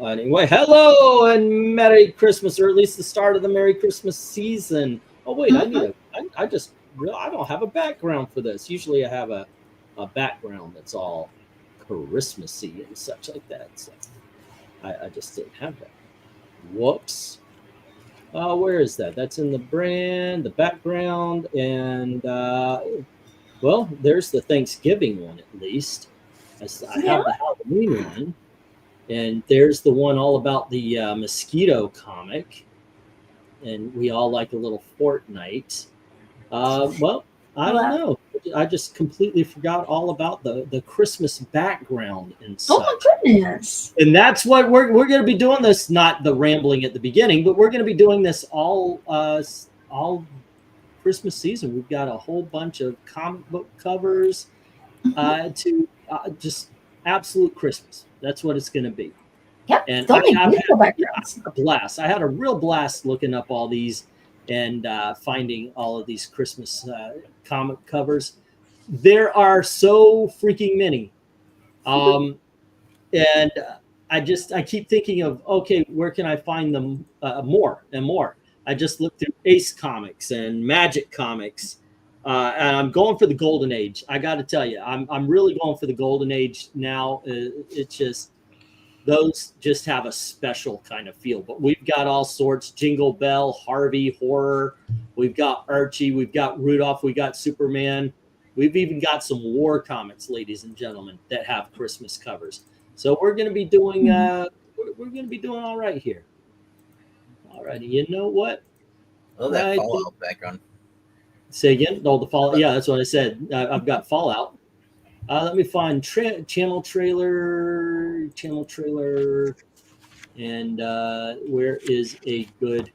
Anyway, hello and Merry Christmas, or at least the start of the Merry Christmas season. Oh wait, I don't have a background for this. Usually I have a background that's all Christmassy and such like that. So I just didn't have that. Whoops. Where is that? That's in the brand, the background, and well, there's the Thanksgiving one at least. I have the Halloween one, and there's the one all about the mosquito comic, and we all like a little Fortnite. Well, I don't know. I just completely forgot all about the Christmas background and such. Oh my goodness! And that's what we're going to be doing this. Not the rambling at the beginning, but we're going to be doing this all Christmas season. We've got a whole bunch of comic book covers to just absolute Christmas. That's what it's going to be. Yep. And I had a blast. I had a real blast looking up all these and finding all of these Christmas comic covers. There are so freaking many. And I keep thinking of, okay, where can I find them more and more? I just looked through Ace Comics and Magic Comics, and I'm going for the Golden Age. I got to tell you, I'm really going for the Golden Age now. It's just, those just have a special kind of feel. But we've got all sorts: Jingle Bell, Harvey, horror. We've got Archie. We've got Rudolph. We got Superman. We've even got some war comics, ladies and gentlemen, that have Christmas covers. So we're going to be doing we're going to be doing all right here. All righty, you know what? Oh, that Fallout background. Say again? No, the Fallout. Yeah, that's what I said. I've got Fallout. Let me find channel trailer, and where is a good?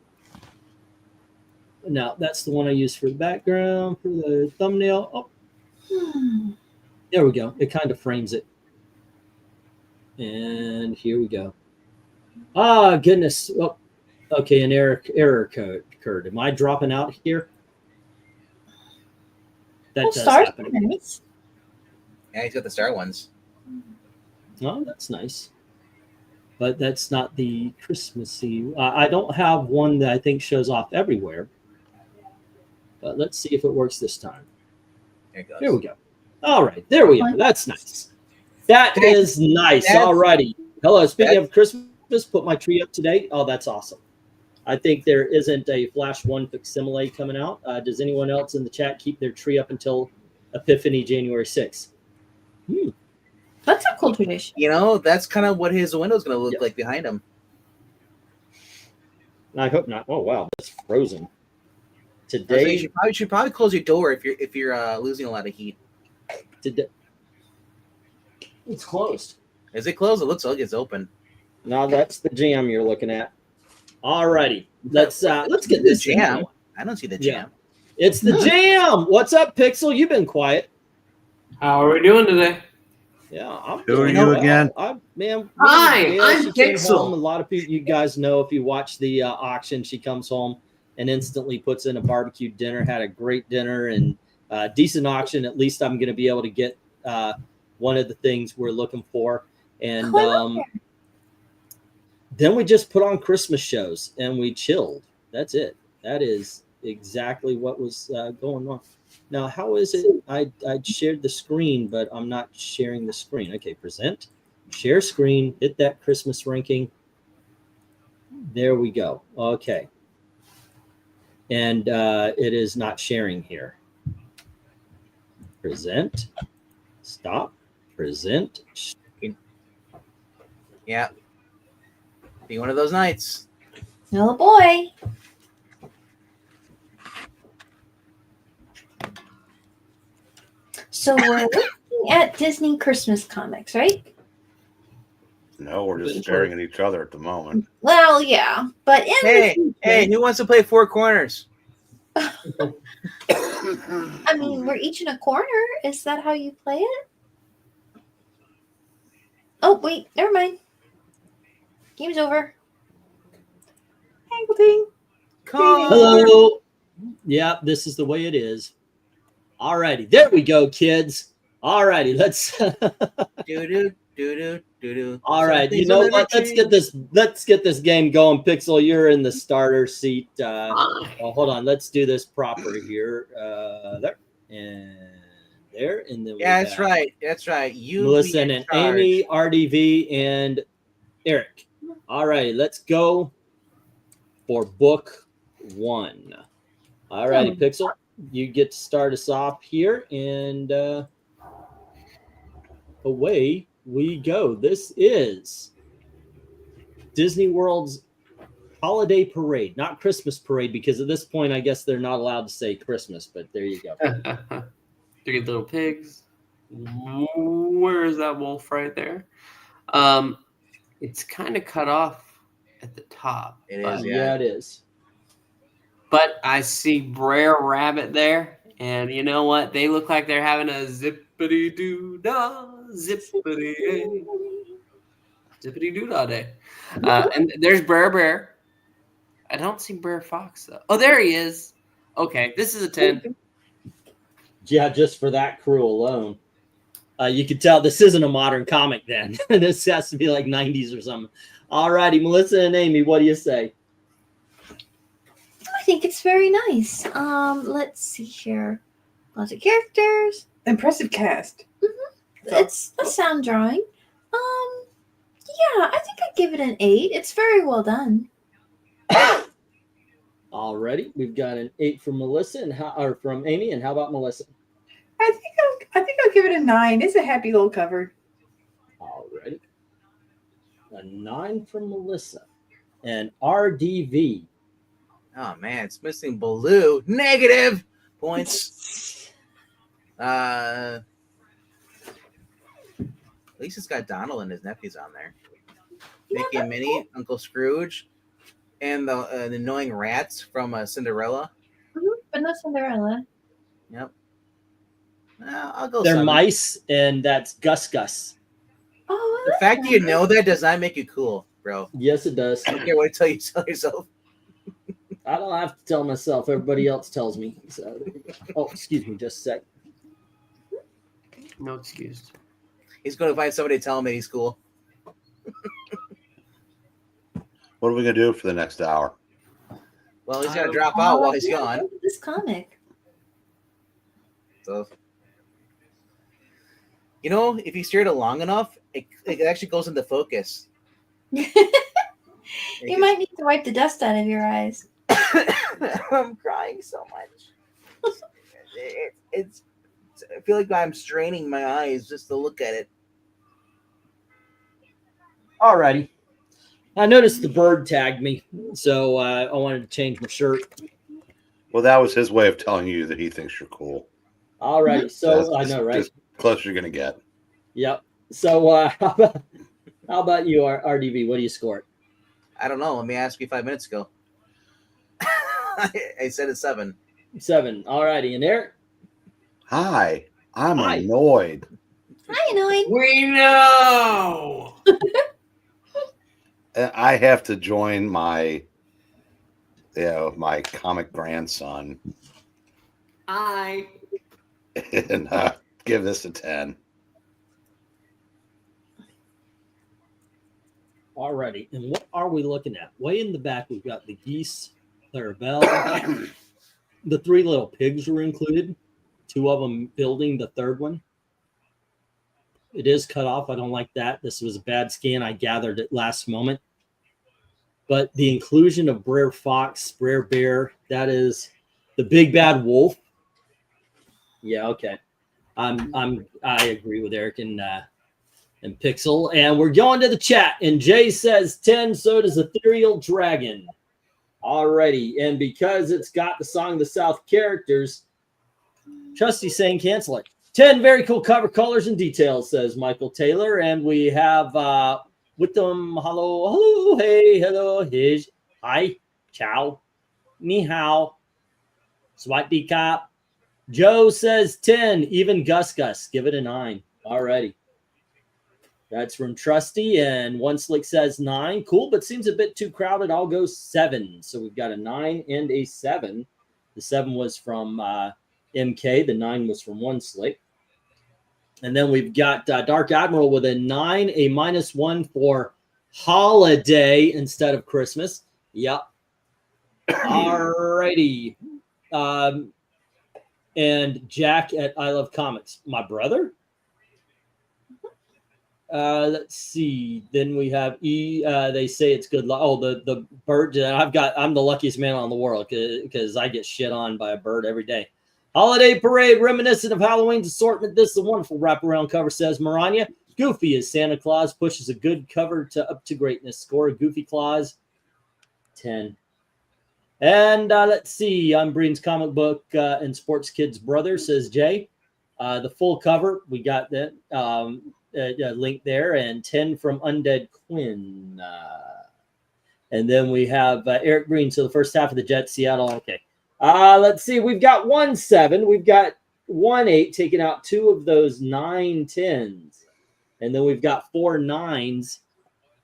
Now that's the one I use for the background, for the thumbnail. Oh, there we go. It kind of frames it. And here we go. Ah, goodness. Oh, okay, an error code occurred. Am I dropping out here? That does happen. Yeah, he's got the star ones. Oh, that's nice. But that's not the Christmassy. I don't have one that I think shows off everywhere. But let's see if it works this time. There it goes. Here we go. All right, there we are. That's nice. That is nice. All righty. Hello. Speaking of Christmas, put my tree up today. Oh, that's awesome. I think there isn't a Flash 1 facsimile coming out. Does anyone else in the chat keep their tree up until Epiphany January 6th? That's a cool tradition. You know, that's kind of what his window's going to look like behind him. I hope not. Oh wow, that's frozen. Today, you should probably close your door if you're losing a lot of heat. Today, it's closed. Is it closed? It looks like it's open. No, that's the jam you're looking at. All righty, let's get this jam. I don't see the jam. Yeah. It's the jam. What's up, Pixel? You've been quiet. How are we doing today? Yeah, I'm Who are you again? Man, Hi, I'm Pixel. A lot of people, you guys know, if you watch the auction, she comes home and instantly puts in a barbecue dinner. Had a great dinner and decent auction. At least I'm going to be able to get one of the things we're looking for. And then we just put on Christmas shows and we chilled. That's it. That is exactly what was going on. Now, how is it? I shared the screen, but I'm not sharing the screen. Okay, present, share screen, hit that Christmas ranking. There we go. Okay. And it is not sharing here. Present, stop, present. Yeah. Be one of those nights. Oh boy. So we're looking at Disney Christmas comics, right? No, we're just staring at each other at the moment. Well, yeah, but hey, who wants to play Four Corners? I mean, we're each in a corner. Is that how you play it? Oh, wait, never mind. Game's over. Hello. Yeah, this is the way it is. All righty, there we go, kids. All righty, let's. Do All right, you Something's know never what? Let's get this. Let's get this game going. Pixel, you're in the starter seat. Fine. Well, hold on. Let's do this proper here. There and there, and then Yeah, we that's have right. That's right. You Melissa be in and charge. Amy, RDV, and Eric. All right, let's go for book 1. All righty, Pixel, you get to start us off here, and away we go. This is Disney World's holiday parade, not Christmas parade, because at this point, I guess they're not allowed to say Christmas, but there you go. 3 little pigs. Where is that wolf right there? It's kind of cut off at the top. It but- is, Yeah, it is. But I see Brer Rabbit there, and you know what? They look like they're having a zippity-doo-dah, zippity zippity-doo-dah day. And there's Brer Bear. I don't see Brer Fox, though. Oh, there he is. Okay, this is a 10. Yeah, just for that crew alone. You could tell this isn't a modern comic then. This has to be like 90s or something. All righty, Melissa and Amy, what do you say? I think it's very nice. Let's see here. Lots of characters. Impressive cast. It's a sound drawing. Yeah, I think I'd give it an 8. It's very well done. Alrighty, we've got an 8 from Melissa and from Amy, and how about Melissa? I think I'll give it a 9. It's a happy little cover. Alrighty, a 9 from Melissa, and RDV. Oh man, it's missing Baloo. Negative points. At least it's got Donald and his nephews on there. Mickey and Minnie, Uncle Scrooge, and the annoying rats from Cinderella. But no Cinderella. Yep. I'll go. They're 7. mice, and that's Gus Gus. Oh, The fact that you know that does not make you cool, bro. Yes, it does. I don't care what you tell yourself. I don't have to tell myself. Everybody else tells me. So, oh, excuse me, just a sec. No excuse. He's going to find somebody to tell him that he's cool. What are we gonna do for the next hour? Well, he's gonna drop out while he's gone. This comic. So, you know, if you steer it long enough, it actually goes into focus. You might need to wipe the dust out of your eyes. I'm crying so much. I feel like I'm straining my eyes just to look at it. Alrighty. I noticed the bird tagged me, so I wanted to change my shirt. Well, that was his way of telling you that he thinks you're cool. Alrighty, so I That's know, right? Just close you're gonna get. Yep. So how about you, RDV? What do you score it? I don't know. Let me ask you 5 minutes ago. I said it's 7. 7. Alrighty, and Eric? Hi, I'm Hi. annoyed. Hi, Annoyed. We know. I have to join my comic grandson and give this a 10. Alrighty, and what are we looking at? Way in the back, we've got the geese, Clarabelle. The 3 little pigs were included. 2 of them building the 3rd one. It is cut off. I don't like that. This was a bad scan. I gathered it last moment. But the inclusion of Brer Fox, Brer Bear, that is the big bad wolf. Yeah, okay. I agree with Eric and Pixel. And we're going to the chat. And Jay says 10, so does Ethereal Dragon. Alrighty. And because it's got the Song of the South characters, Trusty's saying cancel it. 10 very cool cover colors and details, says Michael Taylor. And we have with them, hello, hey, hello, hey, hi, ciao, ni hao, swatikap. Joe says 10, even Gus Gus, give it a 9. Alrighty. That's from Trusty, and One Slick says 9. Cool, but seems a bit too crowded. I'll go 7. So we've got a 9 and a 7. The 7 was from MK. The 9 was from One Slick. And then we've got Dark Admiral with a 9, a -1 for holiday instead of Christmas. Yep. Alrighty. And Jack at I Love Comics. My brother? Let's see. Then we have E. They say it's good luck. Oh, the bird. I'm the luckiest man on the world because I get shit on by a bird every day. Holiday parade reminiscent of Halloween's assortment. This is a wonderful wraparound cover, says Maranya. Goofy as Santa Claus pushes a good cover to up to greatness. Score a Goofy Claus 10. And let's see. I'm Breen's comic book and sports kids brother, says Jay. The full cover, we got that link there, and 10 from Undead Quinn. And then we have Eric Breen. So the first half of the Jets, Seattle. Okay. Let's see. We've got 1-7. We've got 1-8, taking out 2 of those 9 10s. And then we've got 4 9s.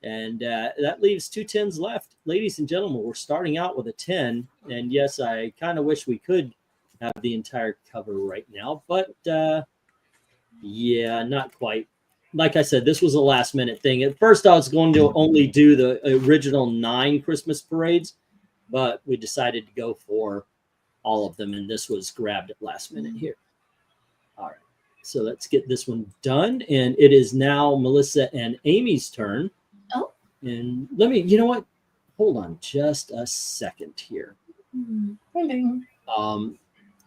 And that leaves 2 10s left. Ladies and gentlemen, we're starting out with a 10. And yes, I kind of wish we could have the entire cover right now. But yeah, not quite. Like I said, this was a last minute thing. At first, I was going to only do the original 9 Christmas parades. But we decided to go for all of them. And this was grabbed at last minute here. All right. So let's get this one done. And it is now Melissa and Amy's turn. Oh. And let me, you know what? Hold on just a second here.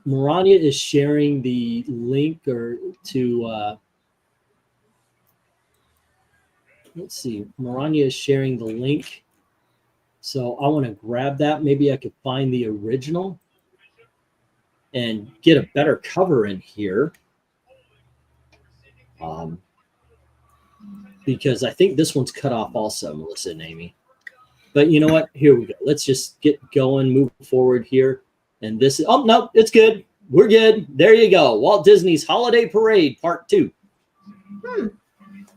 Maranya is sharing the link to let's see. Maranya is sharing the link. So I want to grab that. Maybe I could find the original and get a better cover in here. Because I think this one's cut off also, Melissa and Amy. But you know what? Here we go. Let's just get going, move forward here. And this is, oh, no, it's good. We're good. There you go. Walt Disney's Holiday Parade, Part 2.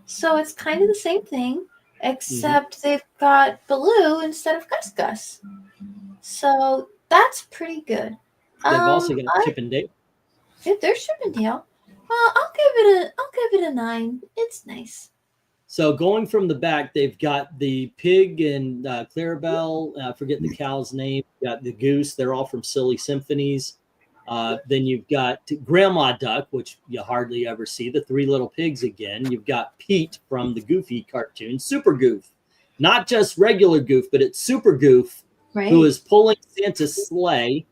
So it's kind of the same thing, except they've got Baloo instead of Gus Gus. So that's pretty good. They've also got Chip and Dale. If there's Chip and Dale, I'll give it a 9. It's nice. So going from the back, they've got the pig and Clarabelle. I forget the cow's name. You got the goose. They're all from Silly Symphonies. Then you've got Grandma Duck, which you hardly ever see. The 3 little pigs again. You've got Pete from the Goofy cartoon, Super Goof. Not just regular Goof, but it's Super Goof, who is pulling Santa's sleigh.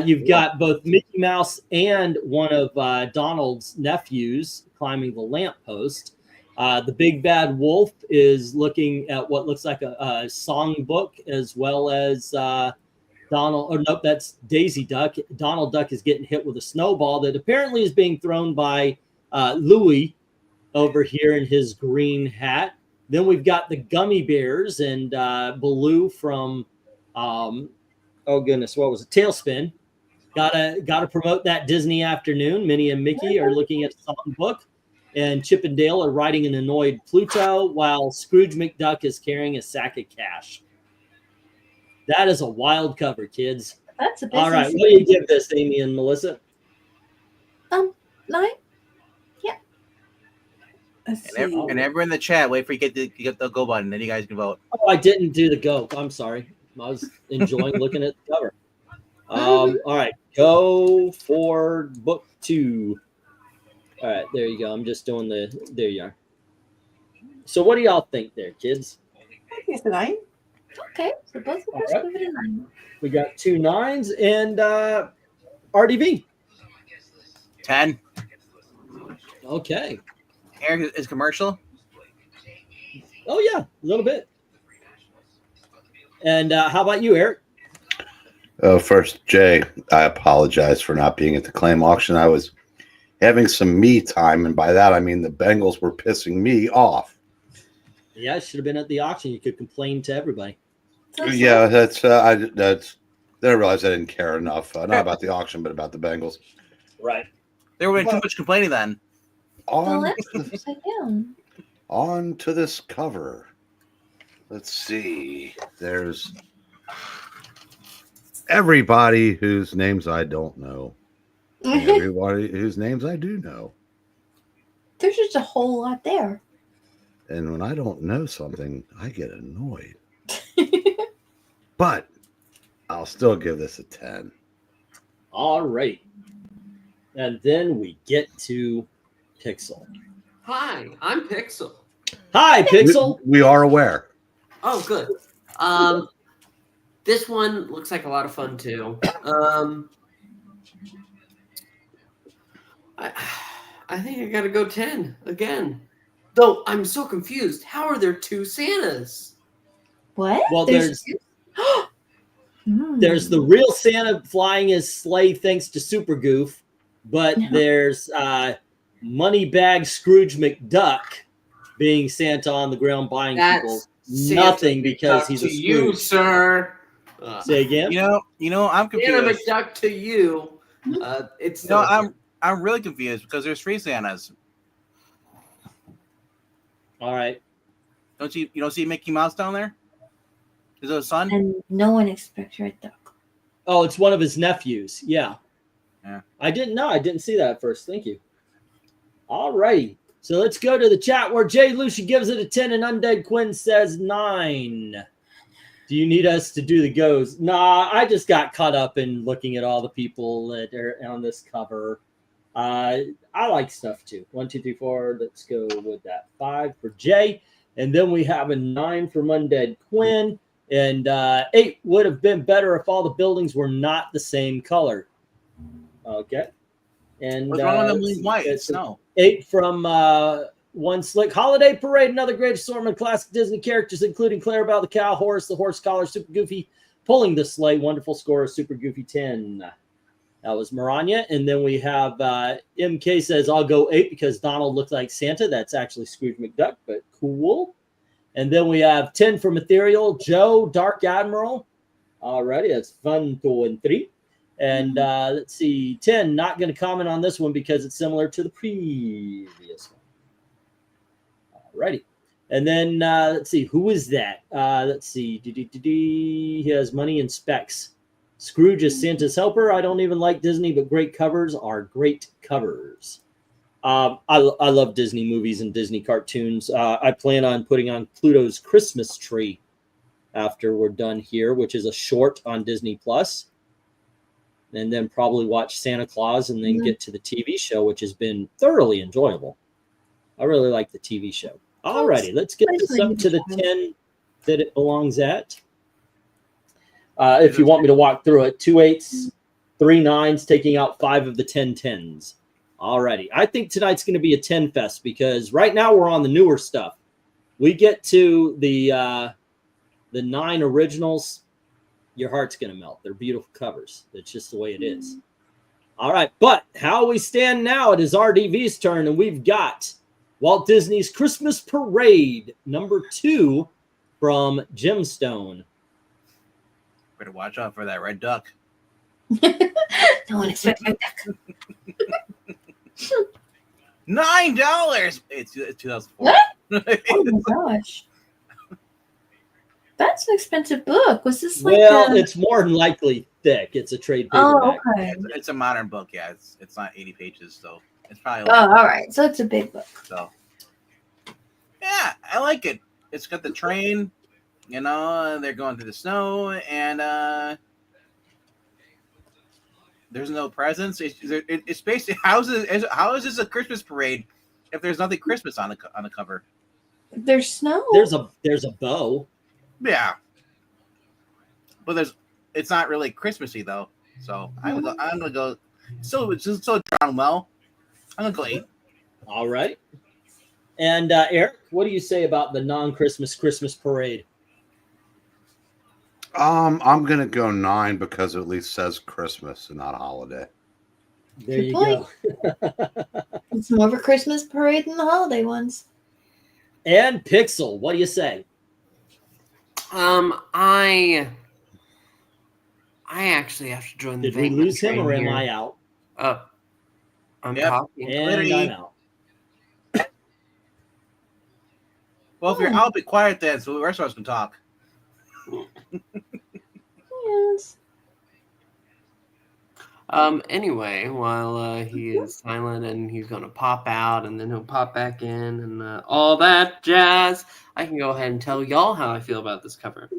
You've got both Mickey Mouse and one of Donald's nephews climbing the lamppost. The Big Bad Wolf is looking at what looks like a songbook, as well as Donald. Oh, nope, that's Daisy Duck. Donald Duck is getting hit with a snowball that apparently is being thrown by Louie over here in his green hat. Then we've got the Gummy Bears and Baloo from, oh goodness, what was it? Tailspin. Gotta promote that Disney afternoon. Minnie and Mickey are looking at a songbook. And Chip and Dale are riding an annoyed Pluto, while Scrooge McDuck is carrying a sack of cash. That is a wild cover, kids. That's a business. All right, what do you give this, Amy and Melissa? 9. Yeah. Let's And, see. and everyone in the chat, wait for you to get the go button, then you guys can vote. Oh, I didn't do the go. I'm sorry. I was enjoying looking at the cover. All right, go for book 2. All right, there you go. I'm just doing there you are. So what do y'all think there, kids? I think it's a 9. Okay, so both of us give it a 9. We got 2 9s and RDV. 10. Okay. Eric is commercial. Oh, yeah, a little bit. And how about you, Eric? First, Jay, I apologize for not being at the claim auction. I was having some me time, and by that I mean the Bengals were pissing me off. Yeah, I should have been at the auction. You could complain to everybody. Yeah, that's then I realized I didn't care enough, not about the auction, but about the Bengals. Right. There would be too much complaining then. On to this cover. Let's see. There's everybody whose names I don't know. And everybody whose names I do know. There's just a whole lot there. And when I don't know something, I get annoyed. But I'll still give this a 10. All right. And then we get to Pixel. Hi, I'm Pixel. Hi, Pixel. We are aware. Oh, good. This one looks like a lot of fun too. I think I gotta go 10 again. Though I'm so confused. How are there 2 Santas? What? Well, There's the real Santa flying his sleigh thanks to Super Goof, but there's Moneybag Scrooge McDuck being Santa on the ground buying people nothing because he's a Scrooge. You, sir. Say again. You know, I'm confused. Santa McDuck to you. It's I'm really confused because there's 3 Santas. All right. You don't see Mickey Mouse down there? Is it a son? And no one expects Red Duck. Oh, it's one of his nephews. Yeah. Yeah. I didn't know. I didn't see that at first. Thank you. All righty. So let's go to the chat where Jay Lucia gives it a 10 and Undead Quinn says 9. Do you need us to do the goes? Nah, I just got caught up in looking at all the people that are on this cover. I like stuff too. 1, 2, 3, 4. Let's go with that. 5 for Jay. And then we have a 9 from Undead Quinn. And 8 would have been better if all the buildings were not the same color. Okay. And what's wrong with them white? It's snow. 8 from One Slick. Holiday Parade, another great assortment of classic Disney characters, including Clarabelle the Cow, Horace the Horse Collar, Super Goofy pulling the sleigh. Wonderful score, Super Goofy 10. That was Maranya. And then we have MK says, I'll go 8 because Donald looks like Santa. That's actually Scrooge McDuck, but cool. And then we have 10 from Ethereal, Joe, Dark Admiral. Alrighty, that's fun, 2 and 3. And let's see, 10, not going to comment on this one because it's similar to the previous one. Alrighty. And then let's see, who is that? Let's see, he has money and specs. Scrooge is Santa's helper. I don't even like Disney, but great covers are great covers. I love Disney movies and Disney cartoons. I plan on putting on Pluto's Christmas Tree after we're done here, which is a short on Disney Plus. And then probably watch Santa Claus and then get to the TV show, which has been thoroughly enjoyable. I really like the TV show. Alrighty, let's get this up to the 10 that it belongs at. If you want me to walk through it, 2 8s, 3 9s, taking out 5 of the 10 10s. Alrighty, I think tonight's going to be a 10 fest because right now we're on the newer stuff. We get to the 9 originals, your heart's going to melt. They're beautiful covers. That's just the way it is. All right, but how we stand now, it is RDV's turn, and we've got Walt Disney's Christmas Parade, number 2 from Gemstone. Better watch out for that red duck. No one expects Red Duck. $9. It's 2004. What? Oh my gosh. That's an expensive book. Was this like it's more than likely thick. It's a trade paperback. Oh, okay. It's a modern book, yeah. It's not 80 pages, so it's probably Oh, all right. So it's a big book. So yeah, I like it. It's got the train, you know, they're going through the snow, and there's no presents. It's basically how is this a Christmas parade if there's nothing Christmas on the cover? There's snow. There's a bow. Yeah, but it's not really Christmassy though. So I'm gonna go. So it's just so drawn well. I'm gonna go 8. All right. And Eric, what do you say about the non-Christmas Christmas parade? I'm gonna go 9 because it at least says Christmas and not holiday. There you go. It's more of a Christmas parade than the holiday ones. And Pixel, what do you say? I actually have to join the. Did we lose him or am I out? I'm talking. And I'm out. Well, if you're out, be quiet then, so the rest of us can talk. Yes. Anyway, while he is silent and he's gonna pop out and then he'll pop back in and all that jazz, I can go ahead and tell y'all how I feel about this cover.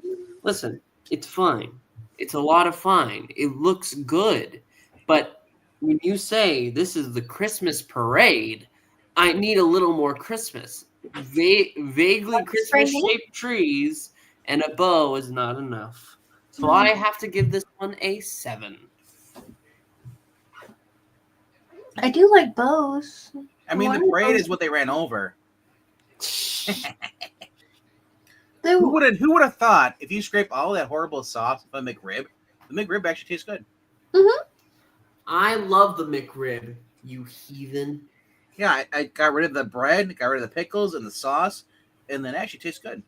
Listen, it's fine. It's a lot of fine. It looks good. But when you say this is the Christmas parade, I need a little more Christmas. Vaguely Christmas-shaped trees and a bow is not enough. So I have to give this one a 7. I do like bows. I mean, the parade is what they ran over. Who would have thought if you scrape all that horrible sauce from a McRib, the McRib actually tastes good. I love the McRib, you heathen. Yeah, I got rid of the bread, got rid of the pickles and the sauce, and then it actually tastes good.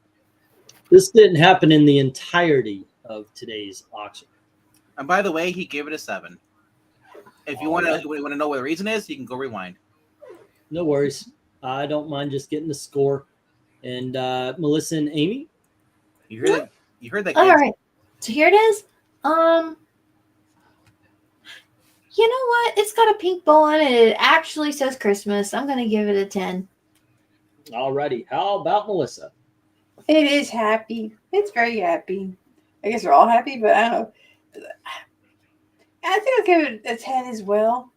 This didn't happen in the entirety of today's auction. And by the way, he gave it a 7. If you want to know what the reason is, you can go rewind. No worries. I don't mind just getting the score. And Melissa and Amy? You heard that? You heard that? All right. So here it is. You know what? It's got a pink bow on it. It actually says Christmas. I'm going to give it a 10. Alrighty. How about Melissa? It is happy. It's very happy. I guess we're all happy, but I don't know. I think I'll give it a 10 as well.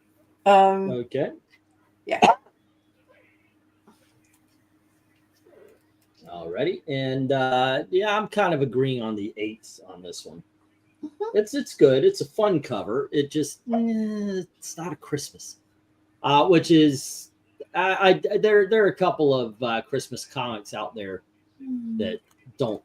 Okay. Yeah. Alrighty. And yeah, I'm kind of agreeing on the 8s on this one. It's good. It's a fun cover. It just it's not a Christmas, which is there are a couple of Christmas comics out there that don't.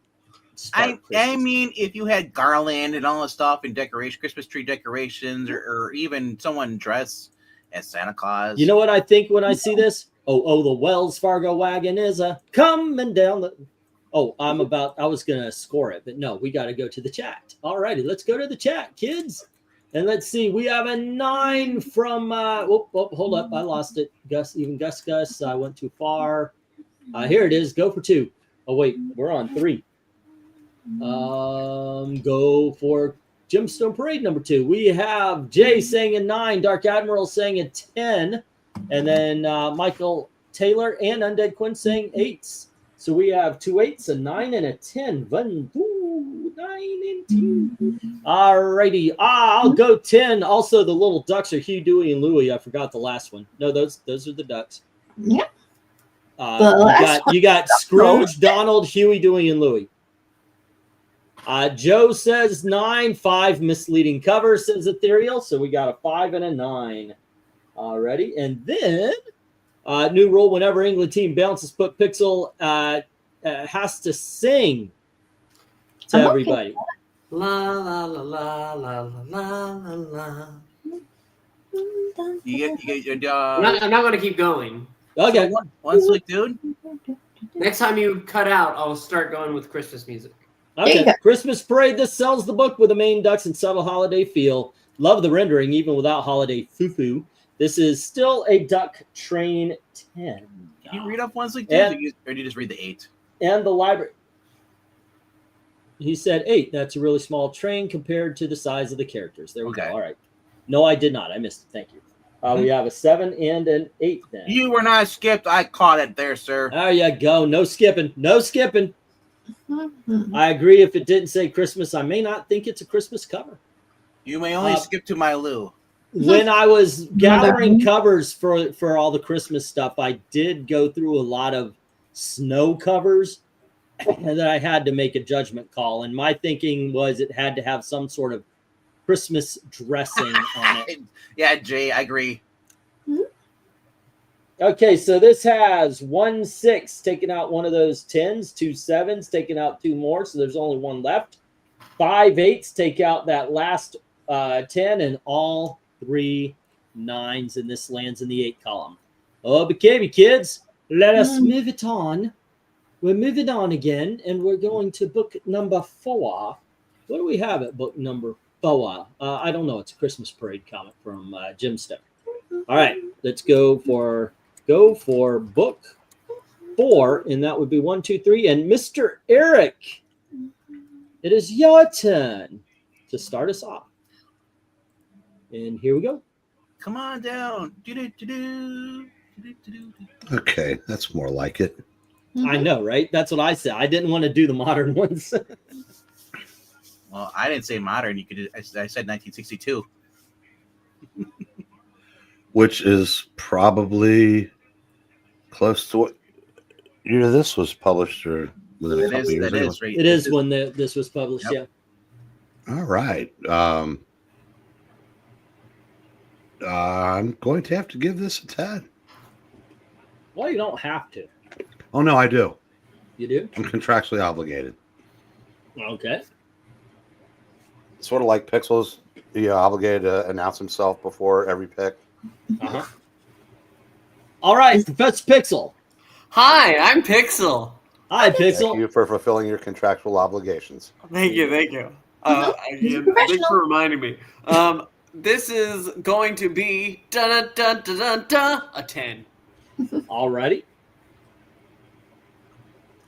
I mean, if you had garland and all this stuff and decoration, Christmas tree decorations, or even someone dressed as Santa Claus. You know what I think when I see this? Oh, the Wells Fargo wagon is coming down the. Oh, I was going to score it, but no, we got to go to the chat. All righty, let's go to the chat, kids. And let's see. We have a 9 from, hold up. I lost it. Gus, I went too far. Here it is. Go for 2. Oh, wait, we're on 3. Go for Gemstone Parade number 2. We have Jay saying a 9, Dark Admiral saying a 10, and then Michael Taylor and Undead Quinn saying 8s. So we have 2 8s, a 9, and a 10. 1, 2, 9, and 10. All righty. I'll go 10. Also, the little ducks are Hugh, Dewey, and Louie. I forgot the last one. No, those are the ducks. Yeah. You got Scrooge, Donald, Huey, Dewey, and Louie. Joe says 9, 5 misleading cover, says Ethereal. So we got a 5 and a 9. Alrighty. And then new rule, whenever England team bounces, put Pixel has to sing to everybody. La la la la la la la la. You get I'm not going to keep going. Okay. One slick dude. Next time you cut out, I'll start going with Christmas music. Okay. Christmas Parade. This sells the book with the main ducks and subtle holiday feel. Love the rendering, even without holiday foo-foo. This is still a duck train 10. Can you read up one slick dude, or do you just read the 8? And the library. He said 8. That's a really small train compared to the size of the characters. There we go. All right. No, I did not. I missed it. Thank you. We have a 7 and an 8 then. You were not skipped. I caught it there, sir. There you go. No skipping. No skipping. I agree. If it didn't say Christmas, I may not think it's a Christmas cover. You may only skip to my Lou. When I was gathering covers for all the Christmas stuff, I did go through a lot of snow covers and that I had to make a judgment call. And my thinking was it had to have some sort of Christmas dressing on it. Yeah, Jay, I agree. Okay, so this has 1 6 taking out one of those 10s, 2 7s taking out 2 more, so there's only 1 left. 5 8s take out that last 10, and all 3 9s, and this lands in the 8 column. Oh, BKB kids, let us move it on. We're moving on again, and we're going to book number 4. What do we have at book number 4? I don't know. It's a Christmas Parade comic from Jim Step. All right, let's go for book 4, and that would be 1 2 3. And Mr. Eric, it is your turn to start us off. And here we go. Come on down. Okay, that's more like it. I know, right? That's what I said. I didn't want to do the modern ones. Well, I didn't say modern. I said 1962. Which is probably close to what year this was published, or within a couple years ago. Right. It is when this was published. Yep. Yeah. All right. I'm going to have to give this a 10. Well, you don't have to. Oh, no, I do. You do? I'm contractually obligated. Okay. Sort of like Pixels, obligated to announce himself before every pick. Uh-huh. All right, Professor Pixel. Hi, I'm Pixel. Hi, Thank Pixel. you for fulfilling your contractual obligations. Thank you. He's a Thanks professional. for reminding me. This is going to be a 10. All righty.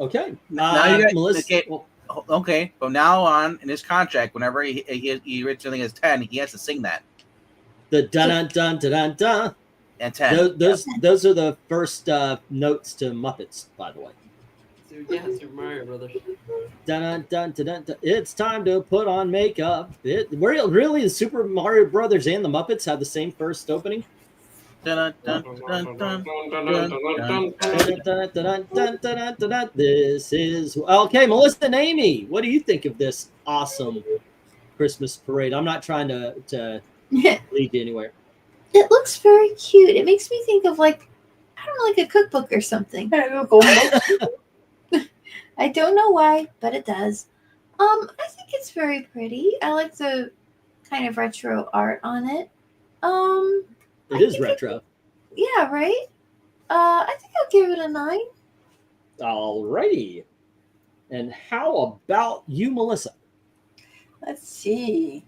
Okay. Now you got- Melissa. okay. Well, Okay, from now on in his contract, whenever he reaches something as 10, he has to sing that. the dun dun dun dun dun. And 10. Those are the first notes to Muppets, by the way. Yeah, Super Mario Brothers. Dun dun dun dun dun. It's time to put on makeup. Really, the Super Mario Brothers and the Muppets have the same first opening. Dun, dun, dun, dun, dun. This is okay. Melissa and Amy, what do you think of this awesome Christmas parade? I'm not trying to lead you anywhere. It looks very cute. It makes me think of like a cookbook or something. I don't know why, but it does. I think it's very pretty. I like the kind of retro art on it. It is retro. Yeah, right? I think I'll give it a 9. Alrighty. And how about you, Melissa? Let's see.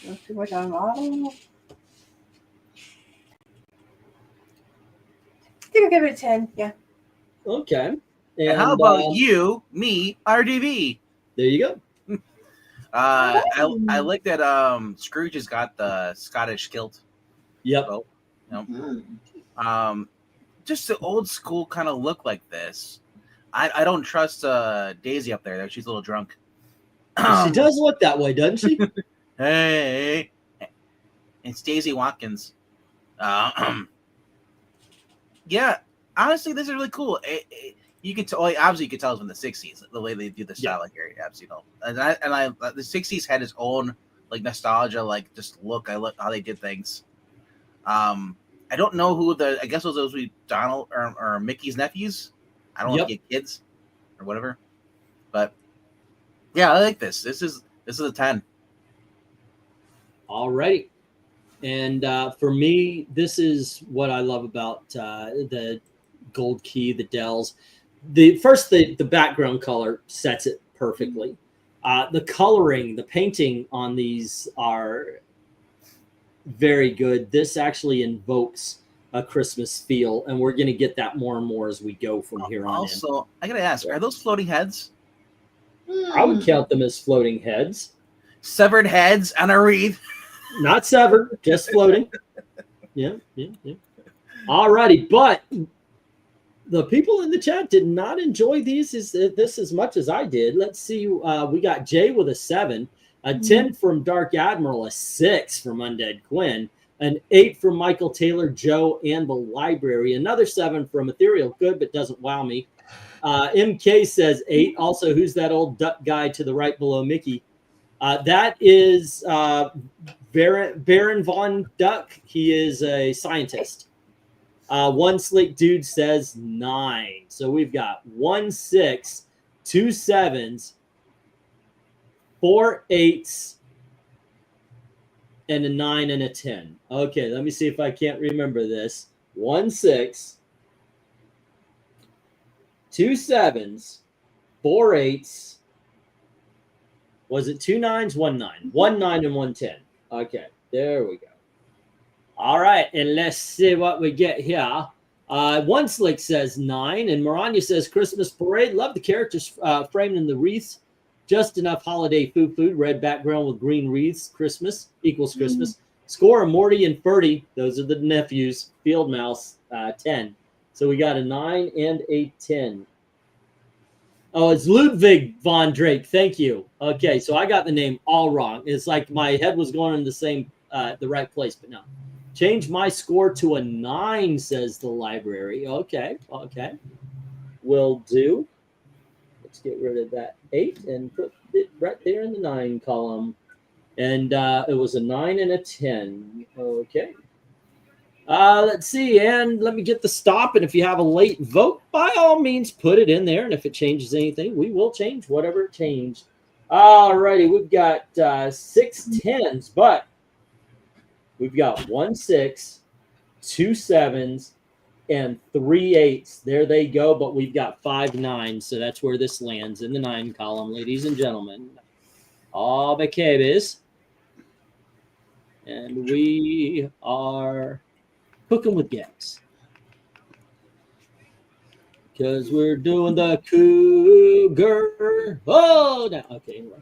Let's see what I'm on. I think I'll give it a 10. Yeah. Okay. And how about you, me, RDV? There you go. I like that Scrooge has got the Scottish kilt. Yep. So, just the old school kind of look like this. I don't trust Daisy up there. She's a little drunk. She does look that way, doesn't she? Hey, it's Daisy Watkins. Yeah, honestly, this is really cool. You can tell, obviously, you can tell it's from the '60s, the way they do the style here. Absolutely, and I the '60s had its own like nostalgia, like just look. I look how they did things. I don't know who I guess those would be Donald or Mickey's nephews. I don't know if you get kids or whatever, but yeah, I like this. This is a 10. Alrighty. And for me, this is what I love about the Gold Key, the Dells. The background color sets it perfectly. The coloring, the painting on these are very good. This actually invokes a Christmas feel, and we're going to get that more and more as we go from here on in. Also, I got to ask, are those floating heads? I would count them as floating heads. Severed heads on a wreath. Not severed, just floating. Yeah. All righty, but the people in the chat did not enjoy this as much as I did. Let's see. We got Jay with a 7, a 10 from Dark Admiral, a 6 from Undead Quinn, an 8 from Michael Taylor, Joe, and the Library, another 7 from Ethereal Good, but doesn't wow me. MK says 8. Also, who's that old duck guy to the right below Mickey? That is Baron Von Duck. He is a scientist. One Slick Dude says 9. So we've got 1 6, 2 7s, 4 8s, and a 9 and a 10. Okay, let me see if I can't remember this. 1 6, 2 7s, 4 8s. Was it 2 9s, 1 9? 1 9 and 1 10. Okay, there we go. All right, and let's see what we get here. One Slick says 9, and Maranya says Christmas parade. Love the characters framed in the wreaths. Just enough holiday food. Red background with green wreaths. Christmas equals Christmas. Score, Morty and Ferdy. Those are the nephews. Field Mouse, 10. So we got a 9 and a 10. Oh, it's Ludwig von Drake. Thank you. Okay, so I got the name all wrong. It's like my head was going in the right place, but no. Change my score to a 9, says the library. Okay. Will do. Let's get rid of that 8 and put it right there in the 9 column. And it was a 9 and a 10. Okay. Let's see. And let me get the stop. And if you have a late vote, by all means, put it in there. And if it changes anything, we will change whatever it changed. All righty. We've got 6 10s, but we've got 1 6, 2 7s, and 3 8s. There they go. But we've got 5 9s. So that's where this lands in the 9 column, ladies and gentlemen. All the cables. And we are cooking with gas. Because we're doing the cougar. Oh, no. Okay, anyway.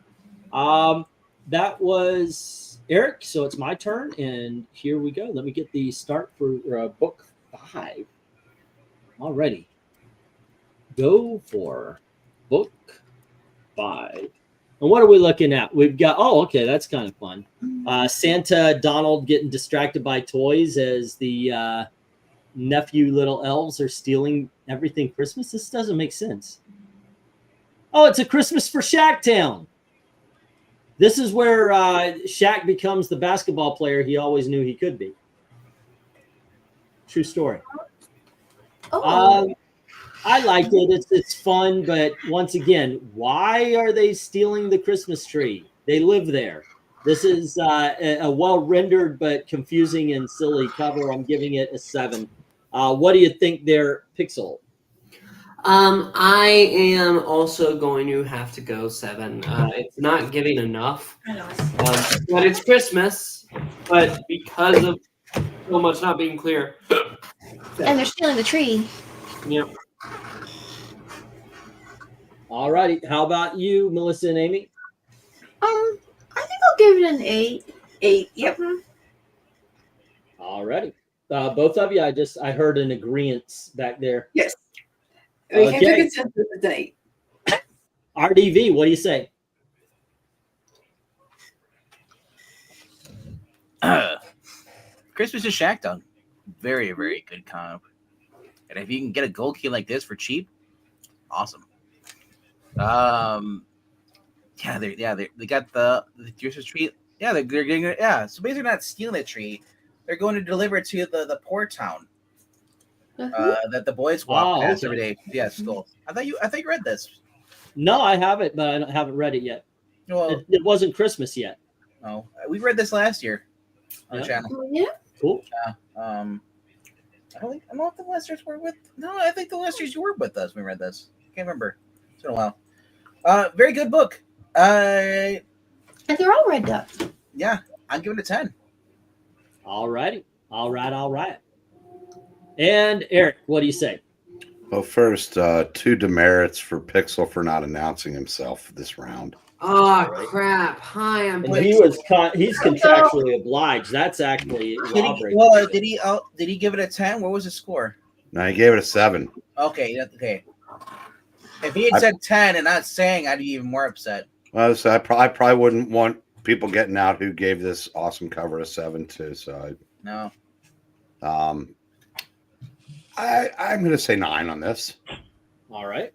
That was Eric, so it's my turn. And here we go. Let me get the start for book 5. Alrighty. Go for book 5. And what are we looking at? We've got, oh, okay, that's kind of fun. Santa Donald getting distracted by toys as the nephew little elves are stealing everything Christmas. This doesn't make sense. Oh, it's a Christmas for Shacktown. This is where Shaq becomes the basketball player he always knew he could be. True story. Oh. I liked it. It's fun, but once again, why are they stealing the Christmas tree? They live there. This is a well-rendered but confusing and silly cover. I'm giving it a 7. What do you think there, Pixel? I am also going to have to go 7. It's not giving enough. But it's Christmas, but because of so much not being clear. And they're stealing the tree. Yep. All righty. How about you, Melissa and Amy? I think I'll give it an 8. 8. Yep. All righty. Both of you, I heard an agreement back there. Yes. We Okay. came to consensus it's an 8. RDV, what do you say? Christmas is Shacktown. Very, very good comp. And if you can get a gold key like this for cheap, awesome. They got the Christmas tree. Yeah, they're getting it. Yeah, so basically not stealing the tree. They're going to deliver it to the poor town that the boys walk past every day. Yeah, school. I thought you read this. No, I haven't, but I haven't read it yet. Well, it wasn't Christmas yet. No, we read this last year on the channel. Yeah. Cool. I don't know if the listeners were with. No, I think the listeners you were with us when we read this. Can't remember. It's been a while. Very good book. And they're all red up. Yeah, I'll give it a 10. All righty. All right. And Eric, what do you say? Well, first, 2 demerits for Pixel for not announcing himself this round. Oh, crap. Hi, I'm And he's contractually obliged. That's actually Did he give it a 10? What was his score? No, he gave it a 7. Okay. If he had said 10 and not saying, I'd be even more upset. Well, so I probably wouldn't want people getting out who gave this awesome cover a 7 too. So No. I'm going to say 9 on this. All right.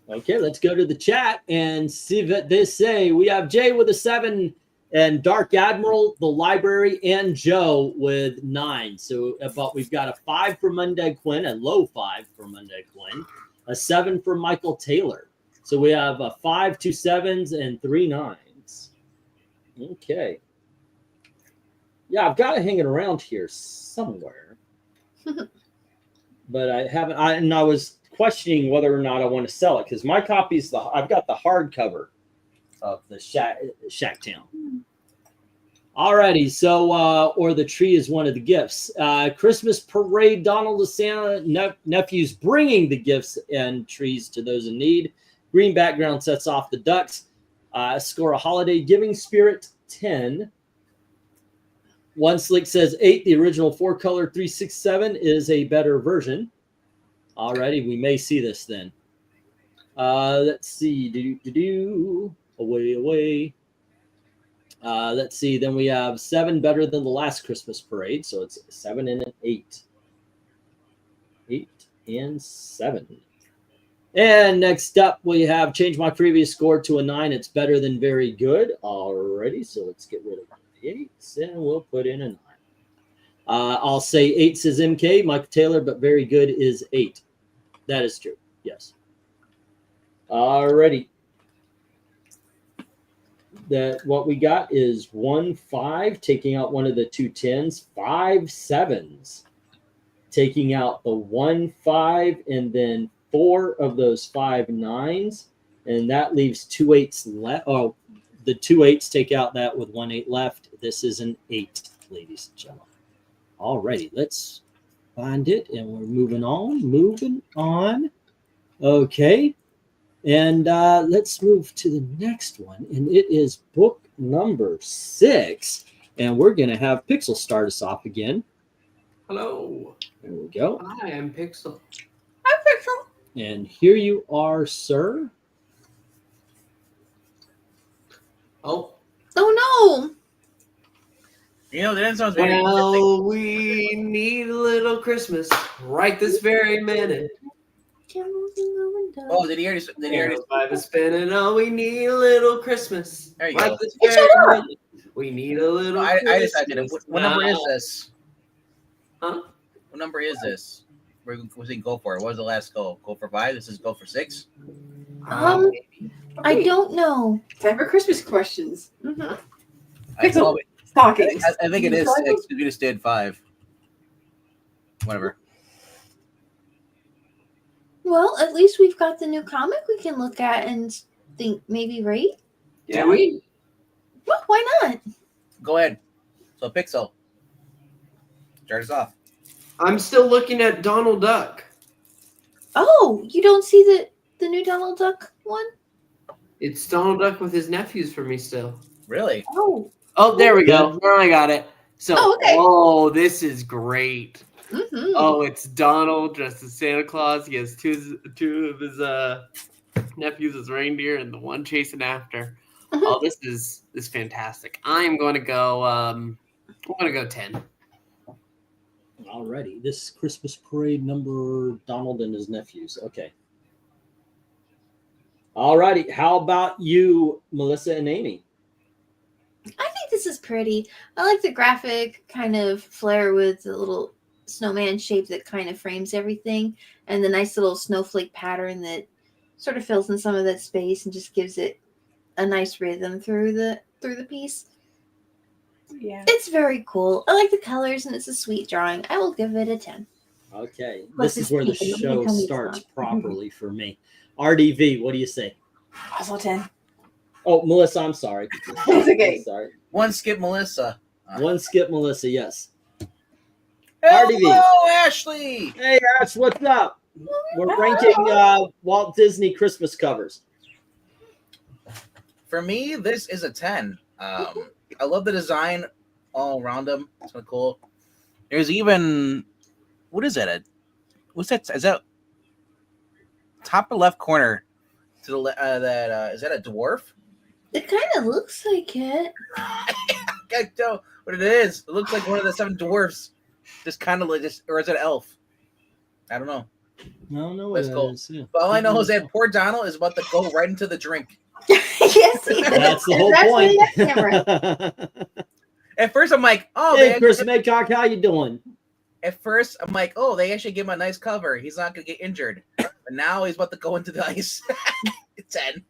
Okay, let's go to the chat and see what they say. We have Jay with a 7 and Dark Admiral, the library, and Joe with 9. So but we've got a 5 for Monday Quinn, a low 5 for Monday Quinn, a 7 for Michael Taylor. So we have a 5, 2 7s, and 3 9s. Okay. Yeah, I've got it hanging around here somewhere. But I haven't. I was questioning whether or not I want to sell it because my copy's I've got the hardcover of the Shacktown. Alrighty, so or the tree is one of the gifts. Christmas parade, Donald the Santa nephews bringing the gifts and trees to those in need. Green background sets off the ducks. Score a holiday giving spirit 10. One Slick says 8. The original 4-color 367 is a better version. Alrighty, we may see this then. Let's see. Away. Let's see. Then we have 7 better than the last Christmas parade. So it's 7 and an 8. 8 and 7. And next up, we have changed my previous score to a 9. It's better than very good. Alrighty, so let's get rid of the 8s and we'll put in a 9. I'll say 8 says MK, Michael Taylor, but very good is 8. That is true. Yes. Alrighty. That what we got is 1 5, taking out one of the 2 10s, 5 7s, taking out the 1 5, and then 4 of those 5 9s, and that leaves 2 8s left. Oh, the 2 8s take out that with 1 8 left. This is an 8, ladies and gentlemen. Alrighty, let's find it, and we're moving on. Okay, and let's move to the next one, and it is book number 6, and we're gonna have Pixel start us off again. Hello. There we go. I am Pixel. Hi, Pixel. And here you are, sir. Oh. Oh no! You know, that sounds very interesting. Well, we need a little Christmas right this very minute. Oh, did he already? Five is spinning. Oh, we need a little Christmas There you right go. this Hey, very shut up. minute. We need a little. I Christmas decided it. What number is now. this? Huh? What number is this? Where was he go for? What was the last go? Go for 5? This is go for 6? I don't know. Time for Christmas questions. Mhm. Pixel. Stockings. I think it is 6. We just did 5. Whatever. Well, at least we've got the new comic we can look at and think maybe rate. Yeah, we. Well, why not? Go ahead. So, Pixel. Start us off. I'm still looking at Donald Duck. Oh, you don't see the new Donald Duck one? It's Donald Duck with his nephews for me still. Really? Oh. Oh, there we go. Now I got it. So, Oh, okay. oh, this is great. Mm-hmm. Oh, it's Donald dressed as Santa Claus. He has two of his nephews as reindeer, and the one chasing after. Mhm. Oh, this is fantastic. I'm going to go. I'm going to go 10. Alrighty, this Christmas parade number Donald and his nephews. Okay. Alrighty, how about you, Melissa and Amy? I think this is pretty. I like the graphic kind of flair with the little snowman shape that kind of frames everything, and the nice little snowflake pattern that sort of fills in some of that space and just gives it a nice rhythm through the piece. Yeah. It's very cool. I like the colors, and it's a sweet drawing. I will give it a 10. Okay, Plus this is it's where the pink, and you show can tell me it's starts not. properly for me. RDV, what do you say? Also 10. Oh, Melissa, I'm sorry. It's okay. I'm sorry. One skip, Melissa. One skip, Melissa, yes. Hello, Ashley. Hey, Ash, what's up? We're ranking Walt Disney Christmas covers. For me, this is a 10. I love the design all around them. It's kind of cool. There's even, what is that? What's that? Is that top left corner to the is that a dwarf? It kind of looks like it. I can't tell what it is. It looks like one of the 7 dwarfs. Just kind of like or is it an elf? I don't know. I don't know what That's that cool. is, yeah. But all I know is that poor Donald is about to go right into the drink. Yes, he is. That's the It's whole actually point. that camera. At first, I'm like, oh, Hey, man. Chris Maycock, how you doing? At first, I'm like, oh, they actually give him a nice cover. He's not going to get injured. But now he's about to go into the ice. 10.